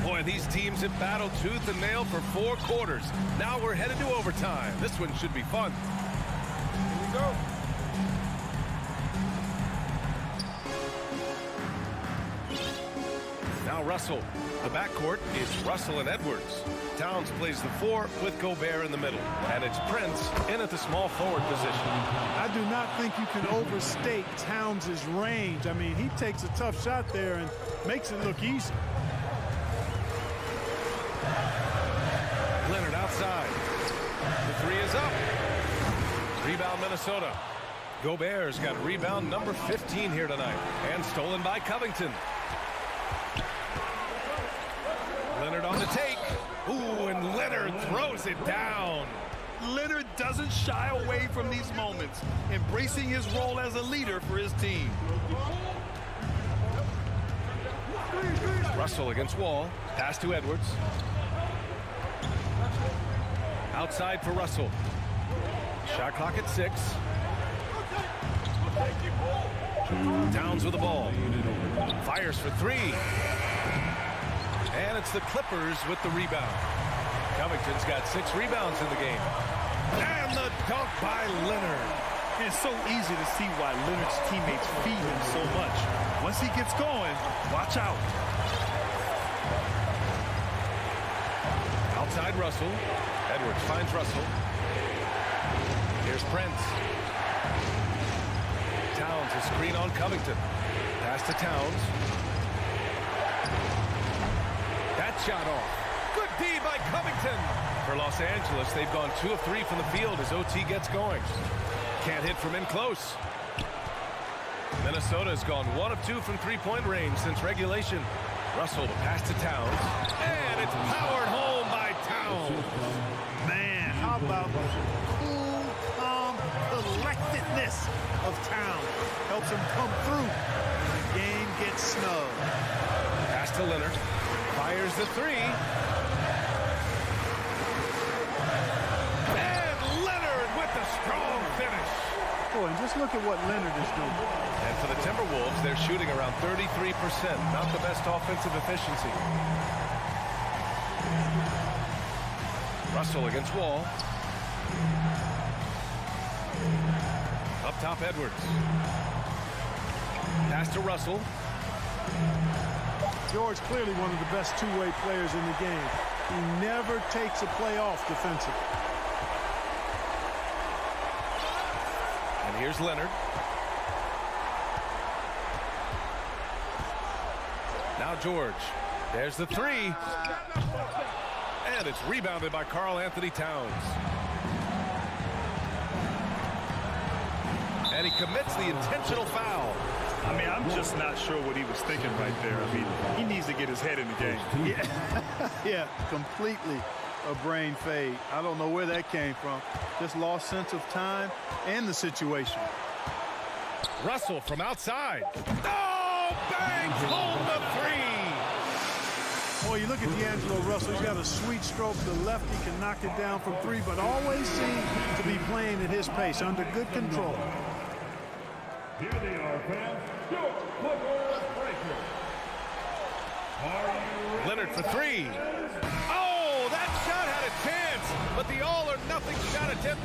Speaker 1: Boy, these teams have battled tooth and nail for 4 quarters. Now we're headed to overtime. This one should be fun. Here we go. Now Russell. The backcourt is Russell and Edwards. Towns plays the 4 with Gobert in the middle. And it's Prince in at the small forward position.
Speaker 13: I do not think you can overstate Towns' range. I mean, he takes a tough shot there and makes it look easy.
Speaker 1: Leonard outside. The 3 is up. Rebound Minnesota. Gobert's got rebound number 15 here tonight. And stolen by Covington. Leonard on the take. Ooh, and Leonard throws it down.
Speaker 3: Leonard doesn't shy away from these moments, embracing his role as a leader for his team.
Speaker 1: Russell against Wall. Pass to Edwards. Outside for Russell. Shot clock at 6. Towns with the ball. Fires for 3. And it's the Clippers with the rebound. Covington's got 6 rebounds in the game. And the dunk by Leonard.
Speaker 3: It's so easy to see why Leonard's teammates feed him so much. Once he gets going, watch out.
Speaker 1: Outside Russell. Edwards finds Russell. Here's Prince. Towns a screen on Covington. Pass to Towns. That shot off. Good D by Covington. For Los Angeles, they've gone 2 of 3 from the field as OT gets going. Can't hit from in close. Minnesota has gone 1 of 2 from three-point range since regulation. Russell to pass to Towns. And it's powered home by Towns.
Speaker 13: Man, how about the cool, calm collectedness of Towns? Helps him come through. The game gets snug.
Speaker 1: Pass to Leonard. Fires the 3. And Leonard with the strong finish.
Speaker 13: Boy, and just look at what Leonard is doing.
Speaker 1: And for the Timberwolves, they're shooting around 33%. Not the best offensive efficiency. Russell against Wall. Up top, Edwards. Pass to Russell.
Speaker 13: George clearly one of the best two-way players in the game. He never takes a play off defensively.
Speaker 1: And here's Leonard. Now George. There's the 3. And it's rebounded by Karl Anthony Towns. And he commits the intentional foul.
Speaker 3: I mean, I'm just not sure what he was thinking right there. I mean, he needs to get his head in the game.
Speaker 13: Yeah, completely a brain fade. I don't know where that came from. Just lost sense of time and the situation.
Speaker 1: Russell from outside. Oh, bangs home the 3.
Speaker 13: Boy, you look at D'Angelo Russell. He's got a sweet stroke. The lefty can knock it down from 3, but always seems to be playing at his pace, under good control.
Speaker 4: Here they are, fans. Your Clippers breaker.
Speaker 1: Leonard for 3. Oh, that shot had a chance, but the all-or-nothing shot attempt.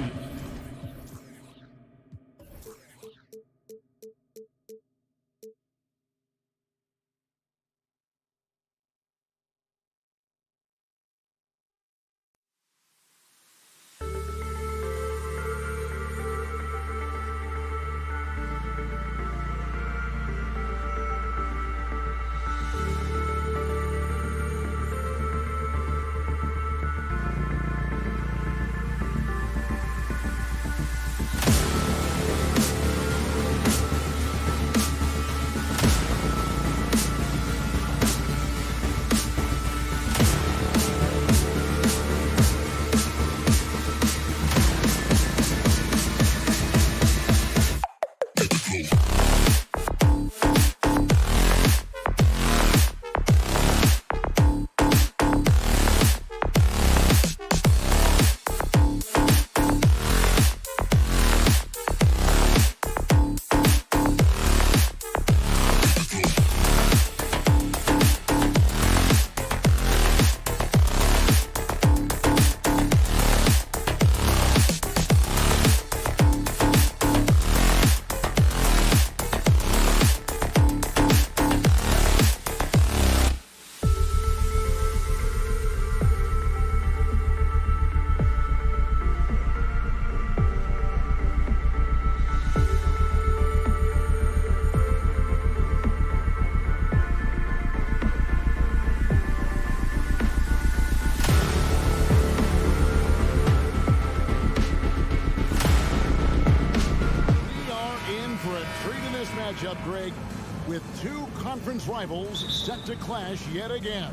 Speaker 5: with two conference rivals set to clash yet again.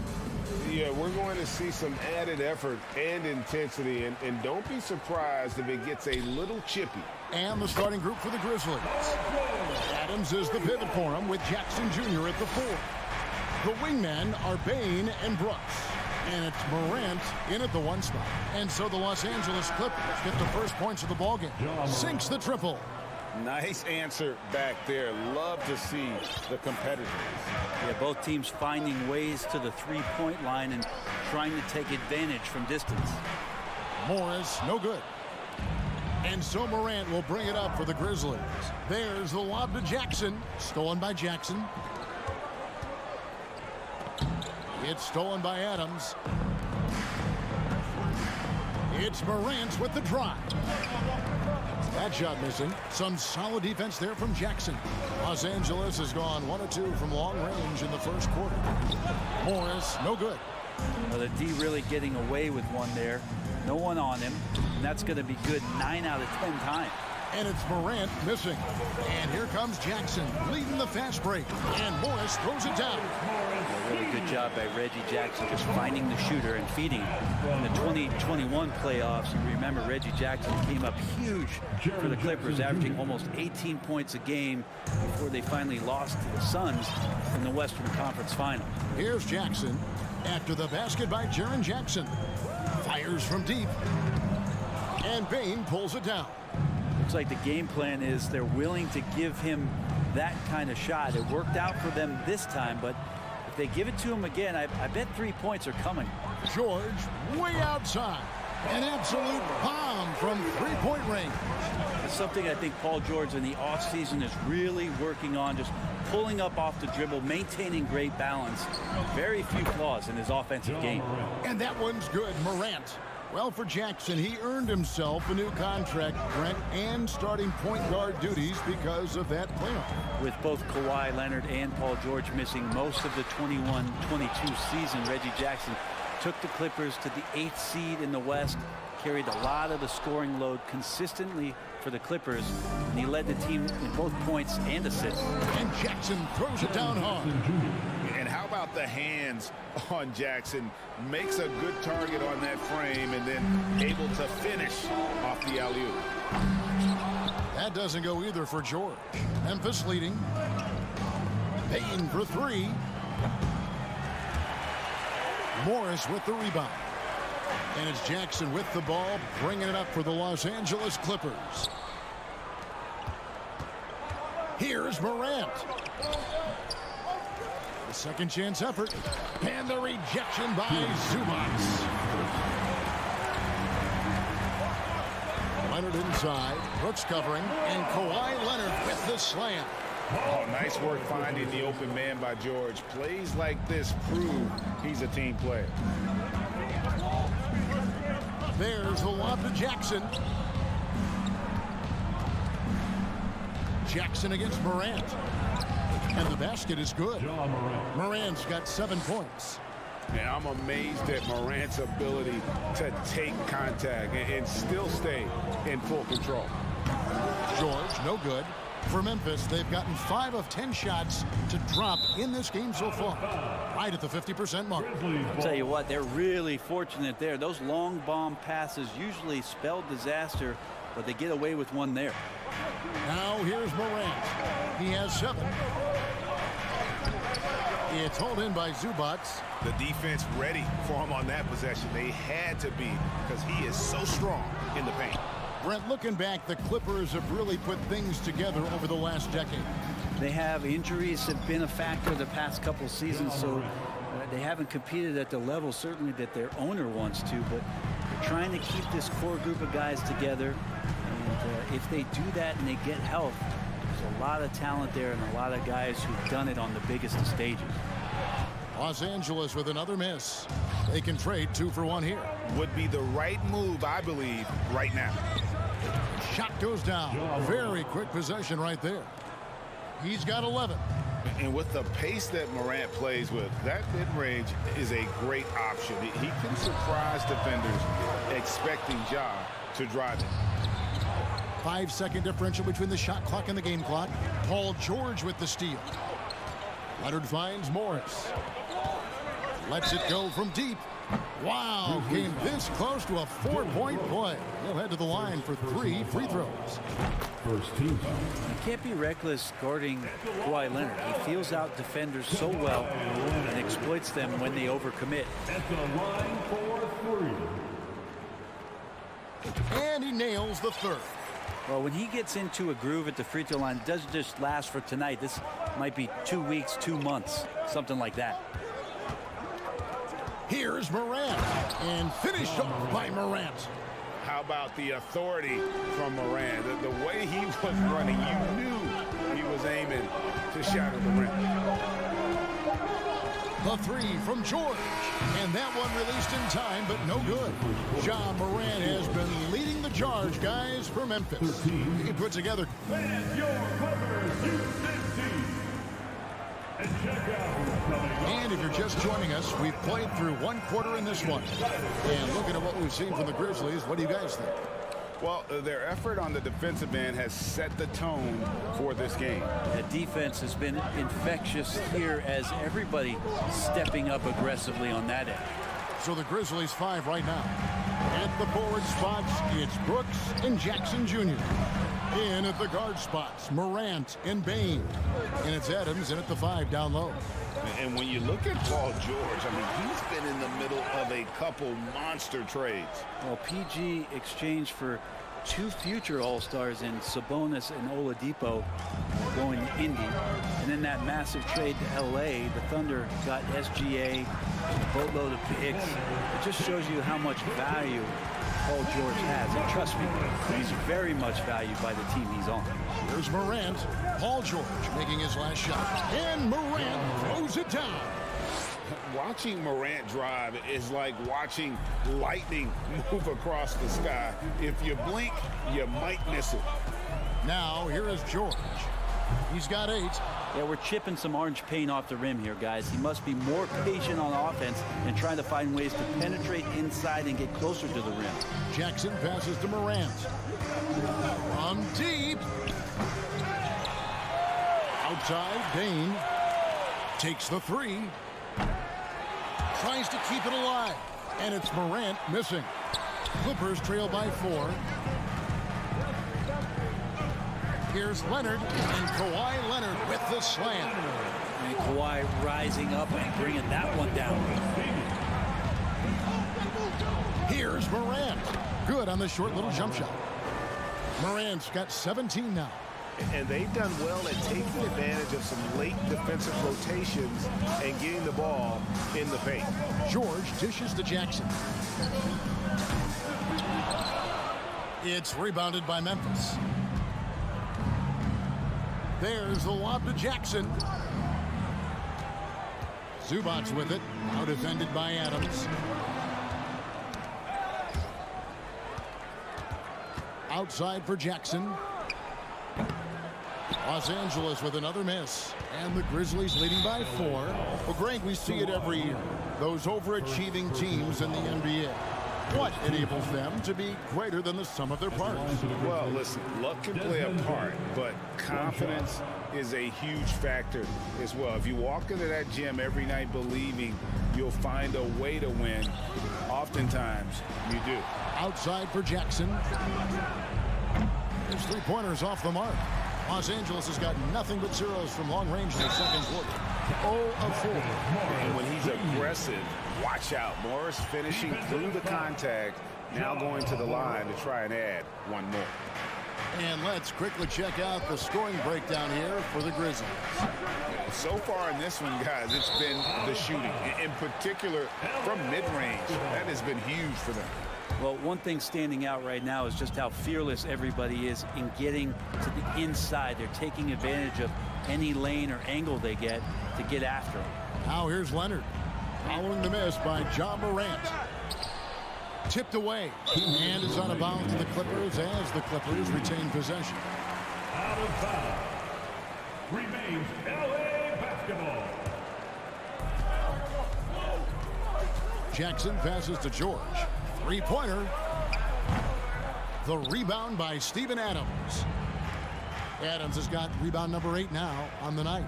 Speaker 8: Yeah, we're going to see some added effort and intensity, and don't be surprised if it gets a little chippy.
Speaker 5: And the starting group for the Grizzlies. Adams is the pivot for him with Jackson Jr. at the 4. The wingmen are Bain and Brooks. And it's Morant in at the 1 spot. And so the Los Angeles Clippers get the first points of the ballgame. Sinks the triple.
Speaker 12: Nice answer back there. Love to see the competitors.
Speaker 2: Yeah, both teams finding ways to the three-point line and trying to take advantage from distance.
Speaker 5: Morris, no good. And so Morant will bring it up for the Grizzlies. There's the lob to Jackson. Stolen by Jackson. It's stolen by Adams. It's Morant with the drive. That shot missing. Some solid defense there from Jackson. Los Angeles has gone 1 of 2 from long range in the first quarter. Morris, no good.
Speaker 2: Well, the D really getting away with one there. No one on him. And that's going to be good 9 out of 10 times.
Speaker 5: And it's Morant missing. And here comes Jackson leading the fast break. And Morris throws it down.
Speaker 2: A really good job by Reggie Jackson just finding the shooter and feeding him. In the 2021 playoffs, you remember Reggie Jackson came up huge for the Clippers, averaging almost 18 points a game before they finally lost to the Suns in the Western Conference Final.
Speaker 5: Here's Jackson after the basket by Jaren Jackson. Fires from deep. And Bain pulls it down.
Speaker 2: Looks like the game plan is they're willing to give him that kind of shot. It worked out for them this time, but if they give it to him again, I bet 3 points are coming.
Speaker 5: George way outside. An absolute bomb from three-point range.
Speaker 2: It's something I think Paul George in the offseason is really working on, just pulling up off the dribble, maintaining great balance. Very few flaws in his offensive game.
Speaker 5: And that one's good. Morant. Well, for Jackson, he earned himself a new contract, Brent, and starting point guard duties because of that playoff.
Speaker 2: With both Kawhi Leonard and Paul George missing most of the 21-22 season, Reggie Jackson took the Clippers to the 8th seed in the West, carried a lot of the scoring load consistently for the Clippers, and he led the team in both points and assists.
Speaker 5: And Jackson throws it down hard.
Speaker 12: And how about the hands on Jackson? Makes a good target on that frame and then able to finish off the alley-oop.
Speaker 5: That doesn't go either for George. Memphis leading. Bain for 3. Morris with the rebound. And it's Jackson with the ball, bringing it up for the Los Angeles Clippers. Here's Morant. The second chance effort. And the rejection by Zubats. Leonard inside. Brooks covering. And Kawhi Leonard with the slam.
Speaker 12: Oh, nice work finding the open man by George. Plays like this prove he's a team player.
Speaker 5: There's the lob to Jackson. Jackson against Morant. And the basket is good. Morant's got 7 points.
Speaker 12: And I'm amazed at Morant's ability to take contact and still stay in full control.
Speaker 5: George, no good. For Memphis, they've gotten 5 of 10 shots to drop in this game so far. Right at the 50% mark.
Speaker 2: I'll tell you what, they're really fortunate there. Those long bomb passes usually spell disaster, but they get away with one there.
Speaker 5: Now here's Morant. He has 7. It's hauled in by Zubats.
Speaker 1: The defense ready for him on that possession. They had to be because he is so strong in the paint.
Speaker 5: Brent, looking back, the Clippers have really put things together over the last decade.
Speaker 2: They have. Injuries have been a factor the past couple seasons, so they haven't competed at the level certainly that their owner wants to, but they're trying to keep this core group of guys together. And if they do that and they get health, there's a lot of talent there and a lot of guys who've done it on the biggest of stages.
Speaker 5: Los Angeles with another miss. They can trade 2 for 1 here.
Speaker 12: Would be the right move, I believe, right now.
Speaker 5: Shot goes down. Very quick possession right there. He's got 11.
Speaker 12: And with the pace that Morant plays with, that mid-range is a great option. He can surprise defenders expecting Ja to drive it.
Speaker 5: 5-second differential between the shot clock and the game clock. Paul George with the steal. Leonard finds Morris. Lets it go from deep. Wow, came this close to a 4-point play. He'll head to the line for 3 free throws.
Speaker 4: First team foul.
Speaker 2: You can't be reckless guarding Kawhi Leonard. He feels out defenders so well and exploits them when they overcommit.
Speaker 4: At the line for 3.
Speaker 5: And he nails the third.
Speaker 2: Well, when he gets into a groove at the free throw line, it doesn't just last for tonight. This might be 2 weeks, 2 months, something like that.
Speaker 5: Here's Morant, and finished off by Morant.
Speaker 8: How about the authority from Morant? The way he was running, you knew he was aiming to shatter the rim.
Speaker 5: The 3 from George, and that one released in time, but no good. Ja Morant has been leading the charge, guys, for Memphis. He put together.
Speaker 4: And your Clippers Houston team. And check out.
Speaker 5: And if you're just joining us, we've played through 1 quarter in this one. And looking at what we've seen from the Grizzlies, what do you guys think?
Speaker 12: Well, their effort on the defensive end has set the tone for this game.
Speaker 2: The defense has been infectious here as everybody stepping up aggressively on that end.
Speaker 5: So the Grizzlies 5 right now. At the forward spots, it's Brooks and Jackson Jr. In at the guard spots, Morant and Bain. And it's Adams in at the 5 down low.
Speaker 12: And when you look at Paul George, I mean, he's been in the middle of a couple monster trades.
Speaker 2: Well, PG exchanged for 2 future All-Stars in Sabonis and Oladipo going to Indy. And then that massive trade to LA, the Thunder got SGA, a boatload of picks. It just shows you how much value Paul George has. And trust me, he's very much valued by the team he's on.
Speaker 5: Here's Morant. Paul George making his last shot. And Morant throws it down.
Speaker 12: Watching Morant drive is like watching lightning move across the sky. If you blink, you might miss it.
Speaker 5: Now, here is George. He's got 8.
Speaker 2: Yeah, we're chipping some orange paint off the rim here, guys. He must be more patient on offense and trying to find ways to penetrate inside and get closer to the rim.
Speaker 5: Jackson passes to Morant. From deep. Outside, Bain takes the 3. Tries to keep it alive. And it's Morant missing. Clippers trail by 4. Here's Leonard, and Kawhi Leonard with the slam.
Speaker 2: And Kawhi rising up and bringing that one down.
Speaker 5: Here's Morant. Good on the short little jump shot. Morant's got 17 now.
Speaker 8: And they've done well at taking advantage of some late defensive rotations and getting the ball in the paint.
Speaker 5: George dishes to Jackson. It's rebounded by Memphis. There's the lob to Jackson. Zubac's with it. Now defended by Adams. Outside for Jackson. Los Angeles with another miss. And the Grizzlies leading by 4. Well, Greg, we see it every year. Those overachieving teams in the NBA. What enables them to be greater than the sum of their parts?
Speaker 12: Well, listen, luck can play a part, but confidence is a huge factor as well. If you walk into that gym every night believing you'll find a way to win, oftentimes you do.
Speaker 5: Outside for Jackson. His 3-pointers off the mark. Los Angeles has got nothing but zeros from long range in the second quarter. 0 of 4.
Speaker 12: And when he's aggressive, watch out. Morris finishing through the contact, now going to the line to try and add one more.
Speaker 5: And let's quickly check out the scoring breakdown here for the Grizzlies.
Speaker 12: So far in this one, guys, it's been the shooting. In particular, from mid-range. That has been huge for them.
Speaker 2: Well, one thing standing out right now is just how fearless everybody is in getting to the inside. They're taking advantage of any lane or angle they get to get after them.
Speaker 5: Now here's Leonard. Following the miss by Ja Morant. Tipped away. And it's on a bounce to the Clippers as the Clippers retain possession.
Speaker 4: Out of bounds. Remains LA basketball.
Speaker 5: Jackson passes to George. 3-pointer. The rebound by Steven Adams. Adams has got rebound number 8 now on the night.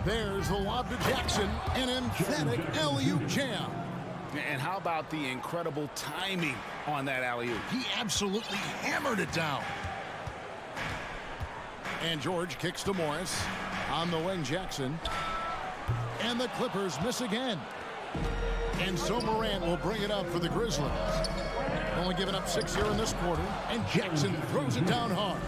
Speaker 5: There's the lob to Jackson, an emphatic alley-oop jam.
Speaker 12: And how about the incredible timing on that alley-oop?
Speaker 5: He absolutely hammered it down. And George kicks to Morris. On the wing, Jackson. And the Clippers miss again. And so Morant will bring it up for the Grizzlies. Only giving up 6 here in this quarter. And Jackson throws it down hard.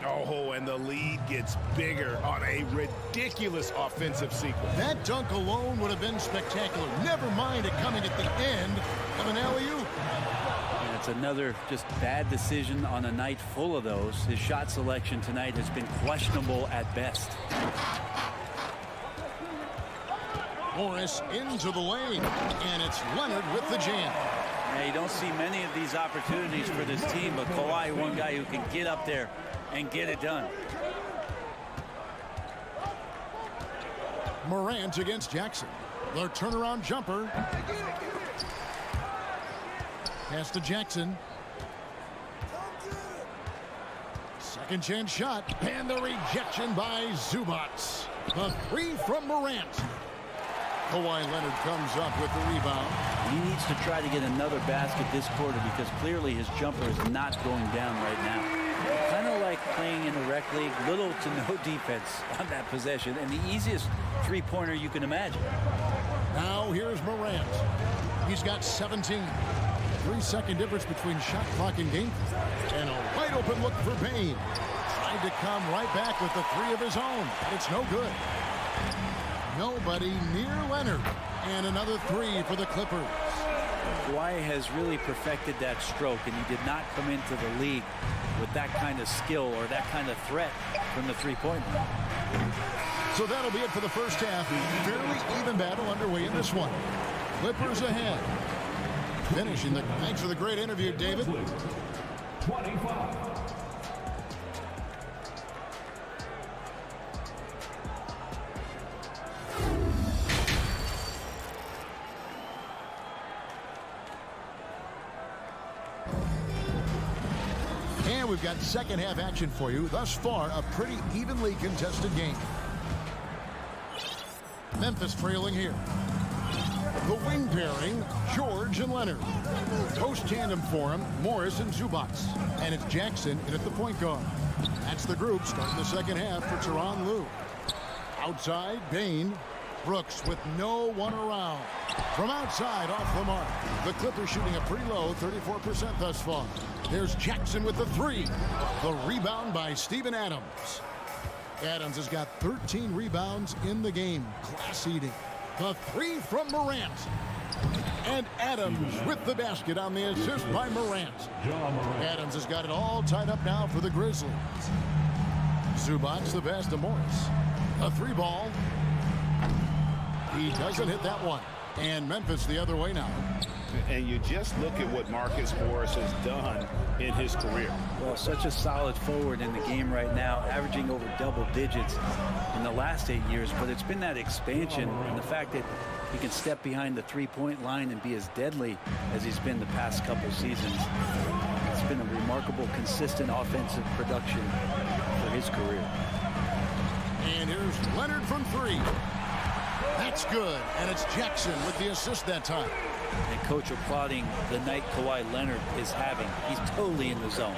Speaker 12: Oh, and the lead gets bigger on a ridiculous offensive sequence.
Speaker 5: That dunk alone would have been spectacular. Never mind it coming at the end of an alley-oop.
Speaker 2: And it's another just bad decision on a night full of those. His shot selection tonight has been questionable at best.
Speaker 5: Morris into the lane, and it's Leonard with the jam.
Speaker 2: Yeah, you don't see many of these opportunities for this team, but Kawhi, one guy who can get up there and get it done.
Speaker 5: Morant against Jackson. The turnaround jumper. Pass to Jackson. Second chance shot, and the rejection by Zubac. The three from Morant. Kawhi Leonard comes up with the rebound.
Speaker 2: He needs to try to get another basket this quarter because clearly his jumper is not going down right now. Kind of like playing in a rec league, little to no defense on that possession, and the easiest three-pointer you can imagine.
Speaker 5: Now here's Morant. He's got 17. 3-second difference between shot clock and game. And a wide open look for Payne. Tried to come right back with the three of his own, but it's no good. Nobody near Leonard. And another three for the Clippers.
Speaker 2: Kawhi has really perfected that stroke, and he did not come into the league with that kind of skill or that kind of threat from the three-point line.
Speaker 5: So that'll be it for the first half. Fairly even battle underway in this one. Clippers ahead. Finishing the... Thanks for the great interview, David.
Speaker 4: 25.
Speaker 5: And we've got second half action for you. Thus far, a pretty evenly contested game. Memphis trailing here. The wing pairing, George and Leonard. Post tandem for him, Morris and Zubac. And it's Jackson in at the point guard. That's the group starting the second half for Tyronn Lue. Outside, Bain. Brooks with no one around. From outside, off the mark. The Clippers shooting a pretty low 34% thus far. There's Jackson with the three. The rebound by Steven Adams. Adams has got 13 rebounds in the game. Class eating. The three from Morant. And Adams with the basket on the assist by Morant. Adams has got it all tied up now for the Grizzlies. Zubac the pass to Morris. A three ball. He doesn't hit that one. And Memphis the other way now.
Speaker 12: And you just look at what Marcus Morris has done in his career.
Speaker 2: Well, such a solid forward in the game right now, averaging over double digits in the last 8 years. But it's been that expansion and the fact that he can step behind the three-point line and be as deadly as he's been the past couple seasons. It's been a remarkable, consistent offensive production for his career.
Speaker 5: And here's Leonard from three. That's good. And it's Jackson with the assist that time.
Speaker 2: And coach applauding the night Kawhi Leonard is having. He's totally in the zone.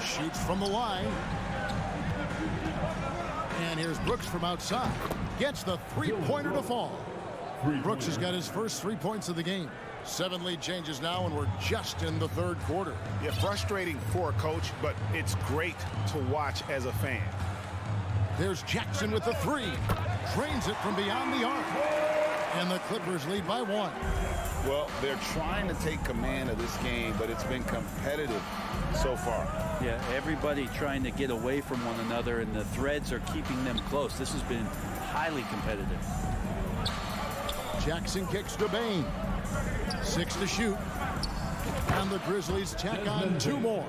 Speaker 5: Shoots from the line. And here's Brooks from outside. Gets the three-pointer to fall. Brooks has got his first 3 points of the game. 7 lead changes now, and we're just in the third quarter.
Speaker 12: Yeah, frustrating for a coach, but it's great to watch as a fan.
Speaker 5: There's Jackson with the three. Drains it from beyond the arc. And the Clippers lead by 1.
Speaker 12: Well, they're trying to take command of this game, but it's been competitive so far.
Speaker 2: Yeah, everybody trying to get away from one another, and the threads are keeping them close. This has been highly competitive.
Speaker 5: Jackson kicks to Bain. 6 to shoot. And the Grizzlies tack on 2 more.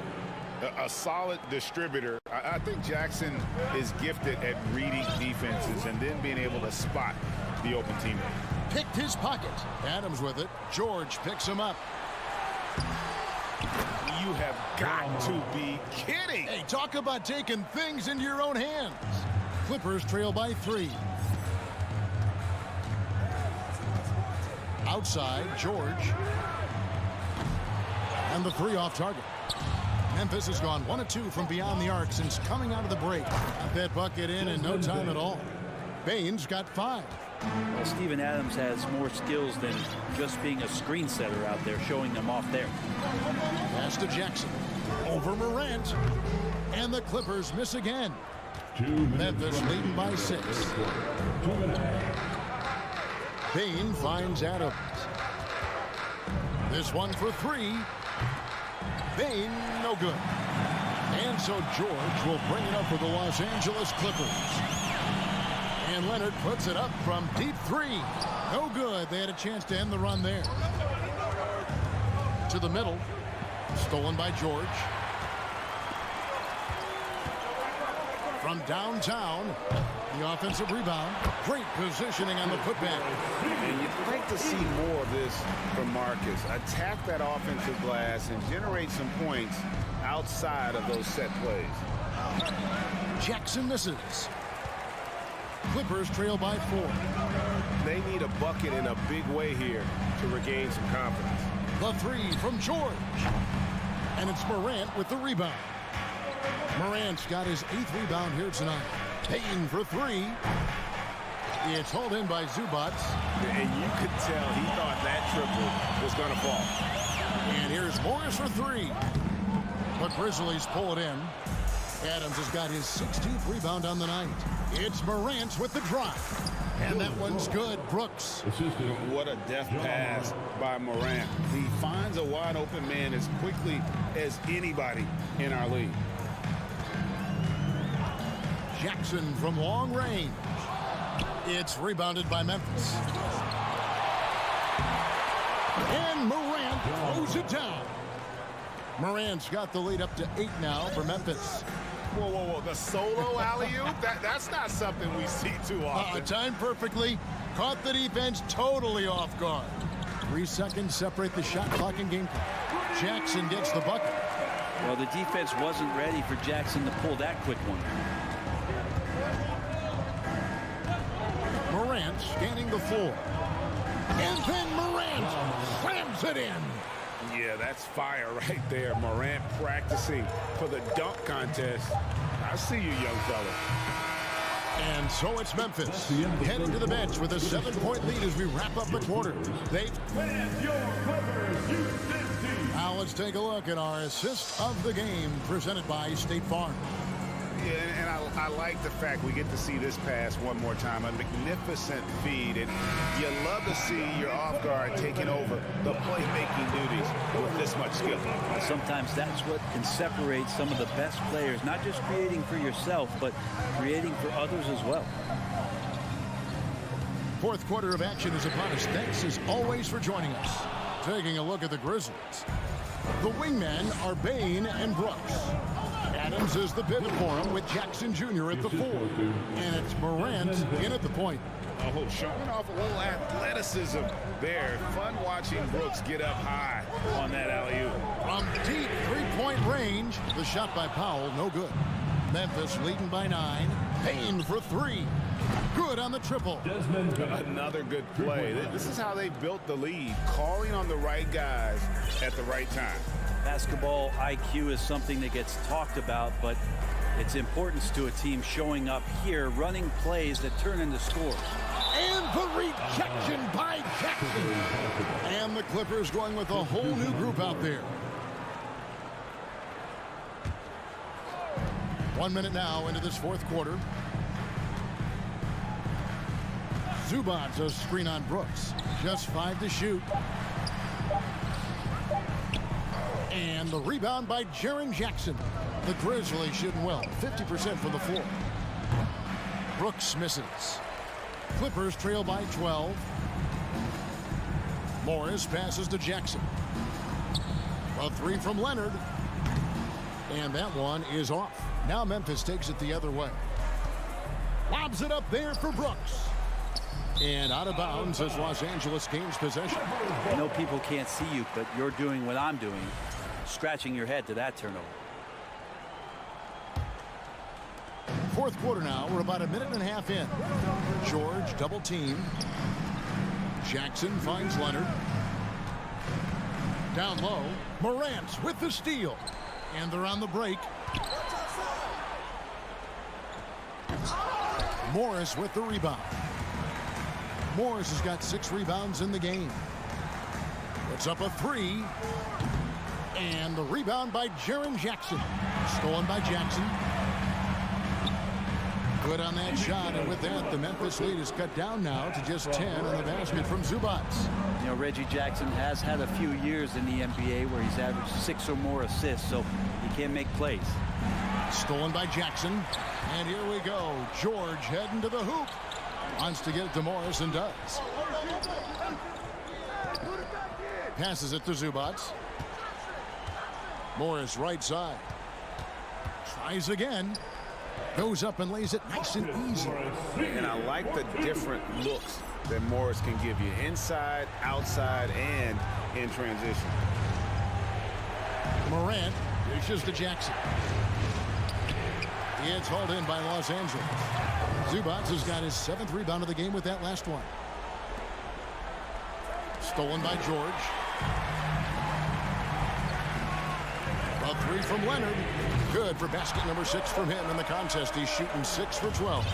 Speaker 12: A solid distributor. I think Jackson is gifted at reading defenses and then being able to spot the open teammate.
Speaker 5: Picked his pocket. Adams with it. George picks him up.
Speaker 12: You have got to be kidding.
Speaker 5: Hey, talk about taking things into your own hands. Clippers trail by 3. Outside, George. And the 3 off target. Memphis has gone 1 of 2 from beyond the arc since coming out of the break. Got that bucket in no time at all. Baines got 5.
Speaker 2: Well, Steven Adams has more skills than just being a screen setter out there, showing them off there.
Speaker 5: Pass to Jackson. Over Morant. And the Clippers miss again. Memphis leading by 6. Payne finds Adams. This one for 3. Bain, no good. And so George will bring it up for the Los Angeles Clippers. And Leonard puts it up from deep 3. No good. They had a chance to end the run there. To the middle. Stolen by George. From downtown. The offensive rebound. Great positioning on the putback.
Speaker 12: And you'd like to see more of this from Marcus. Attack that offensive glass and generate some points outside of those set plays.
Speaker 5: Jackson misses. Clippers trail by 4.
Speaker 12: They need a bucket in a big way here to regain some confidence.
Speaker 5: The 3 from George. And it's Morant with the rebound. Morant's got his 8th rebound here tonight. Payne for 3. It's hauled in by Zubac.
Speaker 12: And you could tell he thought that triple was going to fall.
Speaker 5: And here's Morris for 3. But Grizzlies pull it in. Adams has got his 16th rebound on the night. It's Morant with the drive. And that one's good. Brooks.
Speaker 12: What a deft pass by Morant. He finds a wide open man as quickly as anybody in our league.
Speaker 5: Jackson from long range. It's rebounded by Memphis. And Morant throws it down. Morant's got the lead up to 8 now for Memphis.
Speaker 12: Whoa, whoa, whoa. The solo alley-oop? That's not something we see too often.
Speaker 5: Timed perfectly. Caught the defense totally off guard. 3 seconds separate the shot clock and game clock. Jackson gets the bucket.
Speaker 2: Well, the defense wasn't ready for Jackson to pull that quick one.
Speaker 5: Morant scanning the floor. And then Morant slams it in.
Speaker 12: Yeah, that's fire right there. Morant practicing for the dunk contest. I see you, young fella.
Speaker 5: And so it's Memphis heading to the bench with a 7-point lead as we wrap up the quarter. Now let's take a look at our assist of the game presented by State Farm.
Speaker 12: Yeah, and I like the fact we get to see this pass one more time. A magnificent feed, and you love to see your off guard taking over the playmaking duties with this much skill.
Speaker 2: Sometimes that's what can separate some of the best players, not just creating for yourself, but creating for others as well.
Speaker 5: Fourth quarter of action is upon us. Thanks as always for joining us. Taking a look at the Grizzlies. The wingmen are Bain and Brooks. Adams is the pivot for him with Jackson Jr. at the 4. And it's Morant in at the point.
Speaker 12: Oh, showing off a little athleticism there. Fun watching Brooks get up high on that alley-oop.
Speaker 5: From deep 3-point range, the shot by Powell, no good. Memphis leading by 9. Payne for 3. Good on the triple.
Speaker 12: Another good play. This is how they built the lead, calling on the right guys at the right time.
Speaker 2: Basketball IQ is something that gets talked about, but its importance to a team showing up here, running plays that turn into scores.
Speaker 5: And the rejection by Jackson. And the Clippers going with a whole new group out there. 1 minute now into this fourth quarter. Zubac a screen on Brooks. Just 5 to shoot. And the rebound by Jaren Jackson. The Grizzlies shooting well, 50% from the floor. Brooks misses. Clippers trail by 12. Morris passes to Jackson. A 3 from Leonard. And that one is off. Now Memphis takes it the other way. Lobs it up there for Brooks. And out of bounds as Los Angeles gains possession.
Speaker 2: I know people can't see you, but you're doing what I'm doing. scratching your head to that turnover.
Speaker 5: Fourth quarter now. We're about a minute and a half in. George double team. Jackson finds Leonard. Down low. Morant with the steal. And they're on the break. Morris with the rebound. Morris has got 6 rebounds in the game. Puts up a 3. And the rebound by Jaren Jackson. Stolen by Jackson. Good on that shot, and with that, the Memphis lead is cut down now to just 10 on the basket from Zubac.
Speaker 2: You know, Reggie Jackson has had a few years in the NBA where he's averaged 6 or more assists, so he can make plays.
Speaker 5: Stolen by Jackson, and here we go. George heading to the hoop. Wants to get it to Morris and does. Passes it to Zubac. Morris right side. Tries again. Goes up and lays it nice and easy.
Speaker 12: And I like the different looks that Morris can give you. Inside, outside, and in transition.
Speaker 5: Morant dishes to Jackson. It's hauled in by Los Angeles. Zubac has got his 7th rebound of the game with that last one. Stolen by George. A 3 from Leonard. Good for basket number 6 from him in the contest. He's shooting 6 for 12.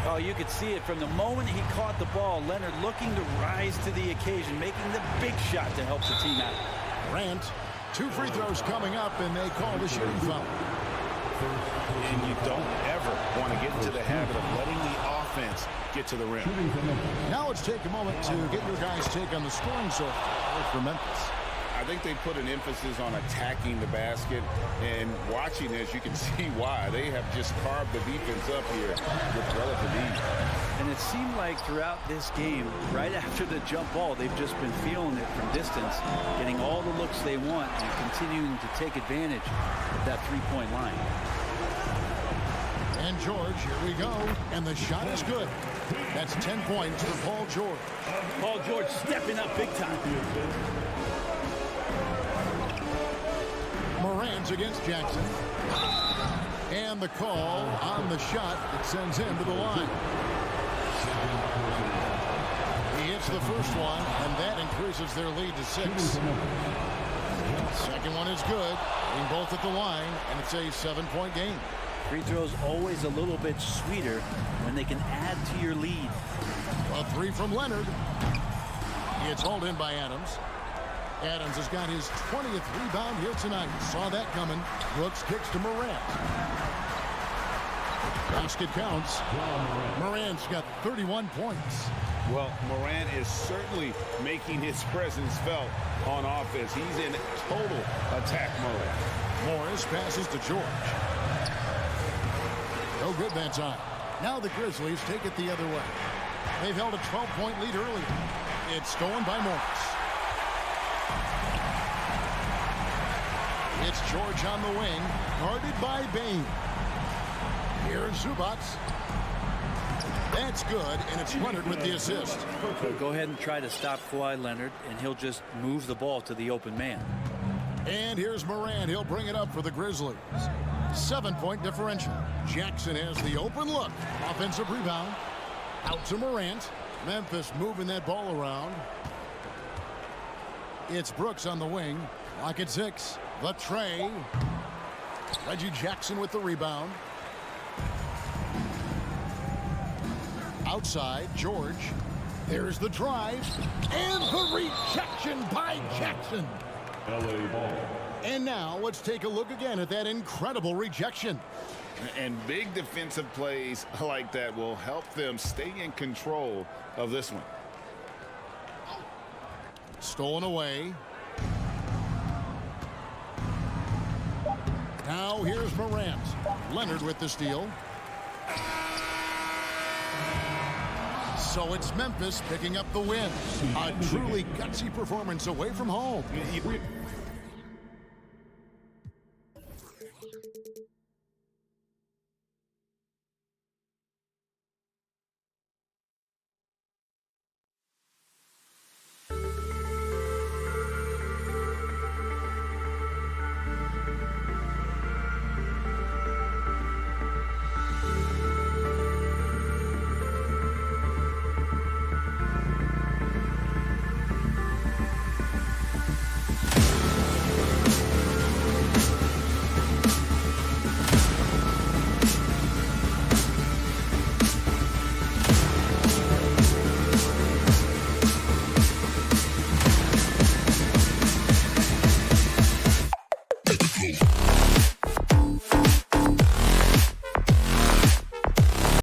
Speaker 2: Oh, you could see it from the moment he caught the ball. Leonard looking to rise to the occasion, making the big shot to help the team out.
Speaker 5: Grant, 2 free throws coming up, and they call the shooting foul.
Speaker 12: And you don't ever want to get into the habit of letting the offense get to the rim.
Speaker 5: Now let's take a moment to get your guys' take on the scoring so far for Memphis.
Speaker 12: I think they put an emphasis on attacking the basket, and watching this, you can see why. They have just carved the defense up here with relative ease.
Speaker 2: And it seemed like throughout this game, right after the jump ball, they've just been feeling it from distance, getting all the looks they want and continuing to take advantage of that three-point line.
Speaker 5: And George, here we go. And the shot is good. That's 10 points for Paul George.
Speaker 2: Paul George stepping up big time.
Speaker 5: Morant's against Jackson. And the call on the shot that sends him to the line. He hits the first one, and that increases their lead to 6. Second one is good. Being both at the line, and it's a 7-point game.
Speaker 2: Free throws always a little bit sweeter when they can add to your lead.
Speaker 5: A 3 from Leonard. It's hauled in by Adams. Adams has got his 20th rebound here tonight. Saw that coming. Brooks kicks to Morant. Basket counts. Morant's got 31 points.
Speaker 12: Well, Morant is certainly making his presence felt on offense. He's in total attack mode.
Speaker 5: Morris passes to George. No good that time. Now the Grizzlies take it the other way. They've held a 12-point lead earlier. It's stolen by Morris. It's George on the wing, guarded by Bain. Here's Zubac. That's good, and it's Leonard with the assist.
Speaker 2: Go ahead and try to stop Kawhi Leonard, and he'll just move the ball to the open man.
Speaker 5: And here's Morant. He'll bring it up for the Grizzlies. 7-point differential. Jackson has the open look. Offensive rebound. Out to Morant. Memphis moving that ball around. It's Brooks on the wing. Lock at 6. The tray. Reggie Jackson with the rebound. Outside, George. There's the drive. And the rejection by Jackson.
Speaker 4: LA ball.
Speaker 5: And now let's take a look again at that incredible rejection.
Speaker 12: And big defensive plays like that will help them stay in control of this one.
Speaker 5: Stolen away. Now here's Morant. Leonard with the steal. So it's Memphis picking up the win. A truly gutsy performance away from home.